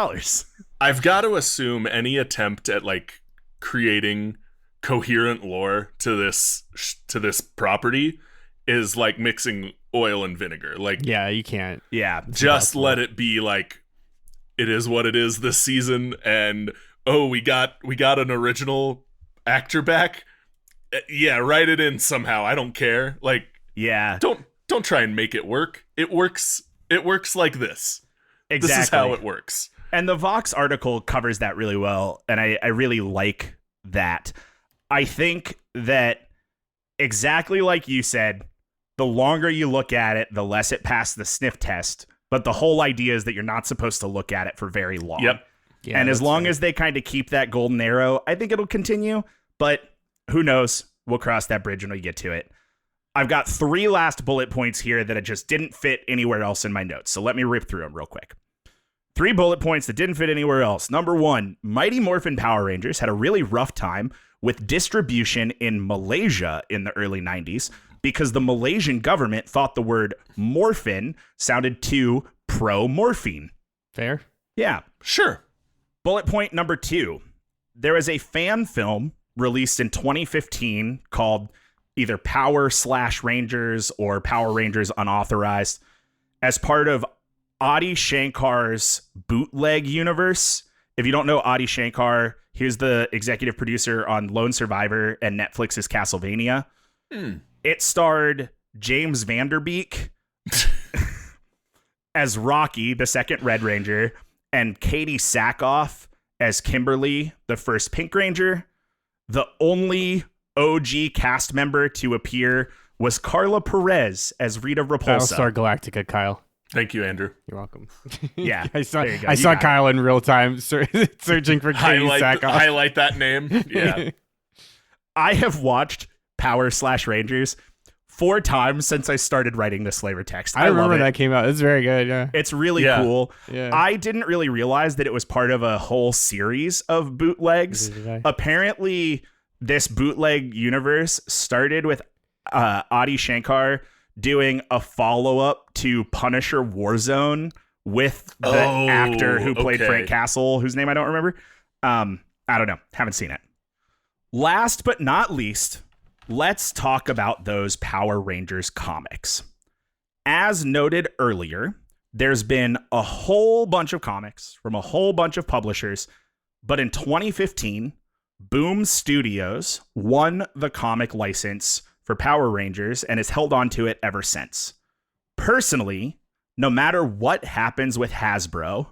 [SPEAKER 2] I've got to assume any attempt at like creating coherent lore to this property is like mixing oil and vinegar. Like,
[SPEAKER 3] Yeah, you can't.
[SPEAKER 1] Yeah.
[SPEAKER 2] just let it be like it is what it is this season, and we got an original actor back. Yeah, write it in somehow. I don't care. Like,
[SPEAKER 1] Yeah.
[SPEAKER 2] don't try and make it work. It works like this.
[SPEAKER 1] Exactly.
[SPEAKER 2] This is how it works.
[SPEAKER 1] And the Vox article covers that really well. And I really like that. I think that exactly like you said, the longer you look at it, the less it passed the sniff test. But the whole idea is that you're not supposed to look at it for very long.
[SPEAKER 2] Yep.
[SPEAKER 3] Yeah,
[SPEAKER 1] and as
[SPEAKER 3] that's
[SPEAKER 1] long
[SPEAKER 3] fair.
[SPEAKER 1] as they kind of keep that golden arrow, I think it'll continue. But who knows? We'll cross that bridge when we get to it. I've got 3 last bullet points here that I just didn't fit anywhere else in my notes. So let me rip through them real quick. 3 bullet points that didn't fit anywhere else. Number 1, Mighty Morphin Power Rangers had a really rough time with distribution in Malaysia in the early 90s because the Malaysian government thought the word morphin sounded too pro-morphine.
[SPEAKER 3] Fair.
[SPEAKER 1] Yeah.
[SPEAKER 2] Sure.
[SPEAKER 1] Bullet point number 2. There is a fan film released in 2015 called either Power/Rangers or Power Rangers Unauthorized as part of Adi Shankar's bootleg universe. If you don't know Adi Shankar, he's the executive producer on Lone Survivor and Netflix's Castlevania. It starred James Vanderbeek as Rocky, the second Red Ranger, and Katie Sackhoff as Kimberly, the first Pink Ranger. The only OG cast member to appear was Carla Perez as Rita Repulsa.
[SPEAKER 3] Battlestar Galactica, Kyle.
[SPEAKER 2] Thank you, Andrew.
[SPEAKER 3] You're welcome.
[SPEAKER 1] Yeah,
[SPEAKER 3] I saw
[SPEAKER 1] there you go.
[SPEAKER 3] I
[SPEAKER 1] You
[SPEAKER 3] saw
[SPEAKER 1] got it.
[SPEAKER 3] Kyle in real time searching for Katie Sackhoff.
[SPEAKER 2] Highlight that name. Yeah.
[SPEAKER 1] I have watched Power/Rangers 4 times since I started writing this flavor text.
[SPEAKER 3] I remember
[SPEAKER 1] love it.
[SPEAKER 3] that came out. It's very good. Yeah.
[SPEAKER 1] It's really
[SPEAKER 2] Yeah.
[SPEAKER 1] cool.
[SPEAKER 3] Yeah.
[SPEAKER 1] I didn't really realize that it was part of a whole series of bootlegs.
[SPEAKER 3] Neither did I.
[SPEAKER 1] Apparently, this bootleg universe started with Adi Shankar doing a follow-up to Punisher Warzone with the actor who played Frank Castle, whose name I don't remember. I don't know. Haven't seen it. Last but not least, let's talk about those Power Rangers comics. As noted earlier, there's been a whole bunch of comics from a whole bunch of publishers, but in 2015, Boom Studios won the comic license for Power Rangers and has held on to it ever since. Personally, no matter what happens with Hasbro,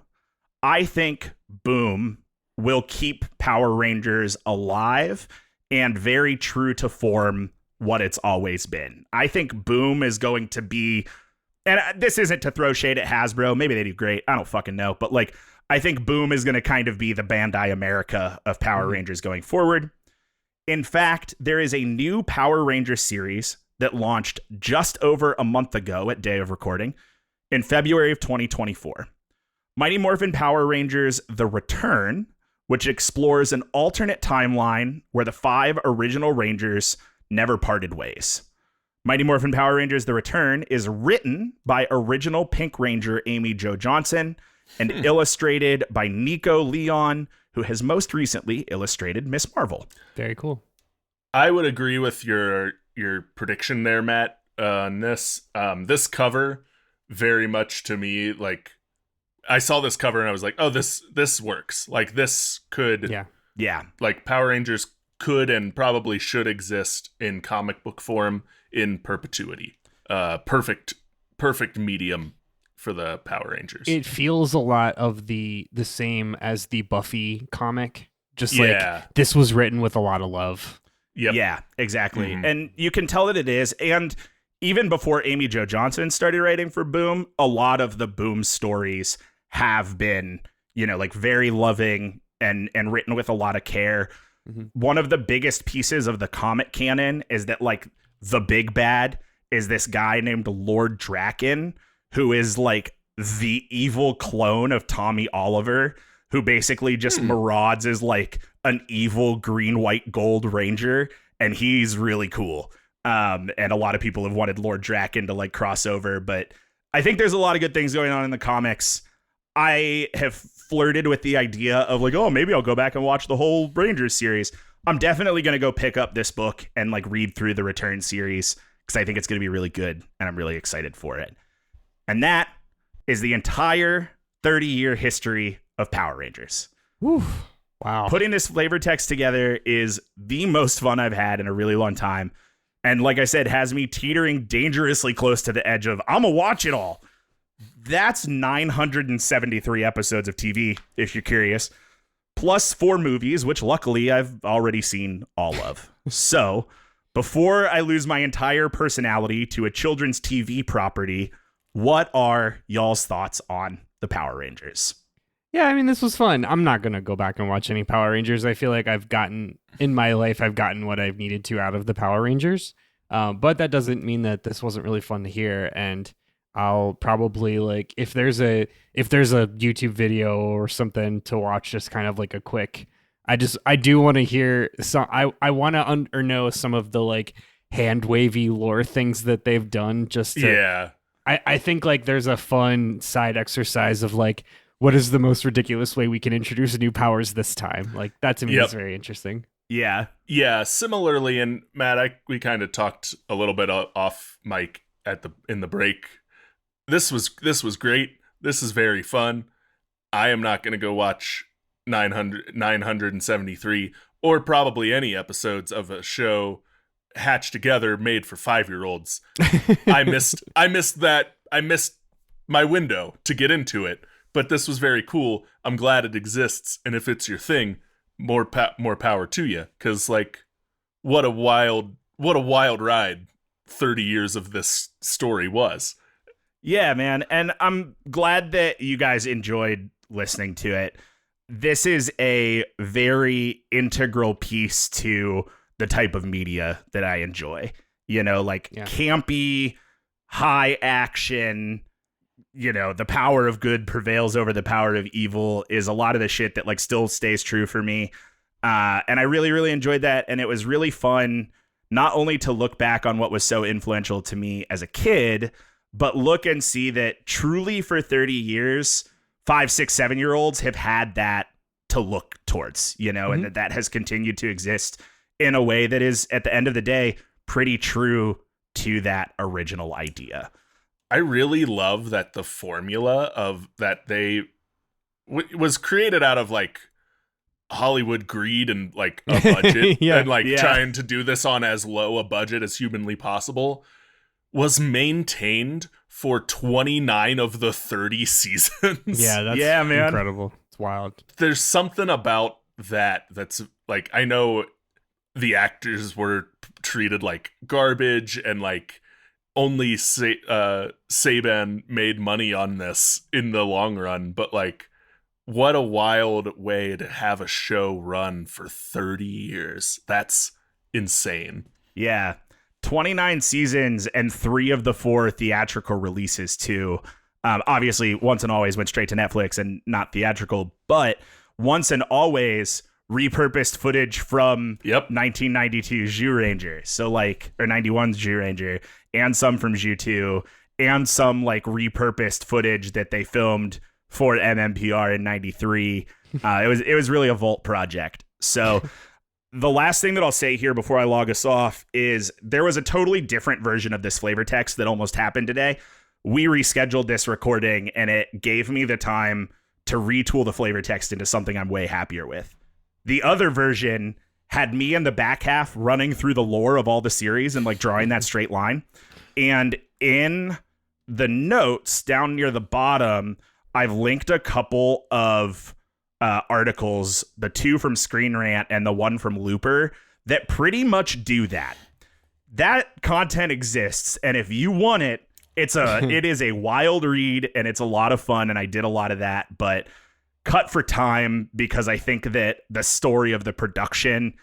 [SPEAKER 1] I think Boom will keep Power Rangers alive and very true to form what it's always been. I think Boom is going to be, and this isn't to throw shade at Hasbro, maybe they do great, I don't fucking know, but like, I think Boom is going to kind of be the Bandai America of Power Rangers going forward. In fact, there is a new Power Ranger series that launched just over a month ago at day of recording in February of 2024. Mighty Morphin Power Rangers The Return, which explores an alternate timeline where the 5 original Rangers never parted ways. Mighty Morphin Power Rangers The Return is written by original Pink Ranger Amy Jo Johnson and illustrated by Nico Leon, who has most recently illustrated Miss Marvel.
[SPEAKER 3] Very cool.
[SPEAKER 2] I would agree with your prediction there, Matt. On this cover, very much to me, like, I saw this cover and I was like, oh, this works. Like, this could,
[SPEAKER 1] yeah,
[SPEAKER 2] like, Power Rangers could and probably should exist in comic book form in perpetuity. Perfect medium for the Power Rangers.
[SPEAKER 3] It feels a lot of the same as the Buffy comic. Just like, this was written with a lot of love.
[SPEAKER 2] Yep.
[SPEAKER 1] Yeah, exactly. And you can tell that it is. And even before Amy Jo Johnson started writing for Boom, a lot of the Boom stories have been, like very loving and written with a lot of care. One of the biggest pieces of the comic canon is that, like, the big bad is this guy named Lord Draken, who is like the evil clone of Tommy Oliver, who basically just marauds as like an evil green, white, gold ranger. And he's really cool. And a lot of people have wanted Lord Draken to like cross over, but I think there's a lot of good things going on in the comics. I have flirted with the idea of like, oh, maybe I'll go back and watch the whole Rangers series. I'm definitely going to go pick up this book and like read through the Return series because I think it's going to be really good and I'm really excited for it. And that is the entire 30-year history of Power Rangers.
[SPEAKER 3] Whew. Wow.
[SPEAKER 1] Putting this flavor text together is the most fun I've had in a really long time. And like I said, has me teetering dangerously close to the edge of, I'm going to watch it all. That's 973 episodes of TV, if you're curious, plus 4 movies, which luckily I've already seen all of. So before I lose my entire personality to a children's TV property, what are y'all's thoughts on the Power Rangers?
[SPEAKER 3] Yeah, I mean, this was fun. I'm not going to go back and watch any Power Rangers. I feel like in my life, I've gotten what I've needed to out of the Power Rangers. But that doesn't mean that this wasn't really fun to hear. And I'll probably, like, if there's a YouTube video or something to watch, just kind of like a quick, I do want to hear some, I want to know some of the like hand wavy lore things that they've done just to, I think like there's a fun side exercise of like, what is the most ridiculous way we can introduce new powers this time? Like, that to me is very interesting.
[SPEAKER 1] Yeah.
[SPEAKER 2] Similarly, and Matt, we kind of talked a little bit off mic in the break. This was great. This is very fun. I am not going to go watch 973 or probably any episodes of a show hatched together made for 5-year-olds. I missed that. I missed my window to get into it. But this was very cool. I'm glad it exists, and if it's your thing, more power to you. Because like, what a wild ride 30 years of this story was.
[SPEAKER 1] Yeah, man, and I'm glad that you guys enjoyed listening to it. This is a very integral piece to the type of media that I enjoy. Campy, high action. The power of good prevails over the power of evil is a lot of the shit that like still stays true for me. And I really, really enjoyed that. And it was really fun not only to look back on what was so influential to me as a kid, but look and see that truly for 30 years, 5, 6, 7-year-olds have had that to look towards, and that has continued to exist in a way that is, at the end of the day, pretty true to that original idea.
[SPEAKER 2] I really love that the formula of that they was created out of like Hollywood greed and like a budget and trying to do this on as low a budget as humanly possible was maintained for 29 of the 30 seasons.
[SPEAKER 3] Yeah, that's
[SPEAKER 1] man.
[SPEAKER 3] incredible. It's wild.
[SPEAKER 2] There's something about that's like, I know the actors were treated like garbage and like only Saban made money on this in the long run, but like, what a wild way to have a show run for 30 years. That's insane.
[SPEAKER 1] Yeah. 29 seasons and 3 of the 4 theatrical releases too. Obviously, Once and Always went straight to Netflix and not theatrical, but Once and Always repurposed footage from 1992's Zyuranger, so like, or 91's Zyuranger, and some from Zyu 2, and some like repurposed footage that they filmed for MMPR in 93. It was really a Vault project. So the last thing that I'll say here before I log us off is there was a totally different version of this flavor text that almost happened today. We rescheduled this recording and it gave me the time to retool the flavor text into something I'm way happier with. The other version had me in the back half running through the lore of all the series and like drawing that straight line. And in the notes down near the bottom, I've linked a couple of articles, the 2 from Screen Rant and the 1 from Looper, that pretty much do that. That content exists, and if you want it, it is a wild read, and it's a lot of fun, and I did a lot of that, but cut for time because I think that the story of the production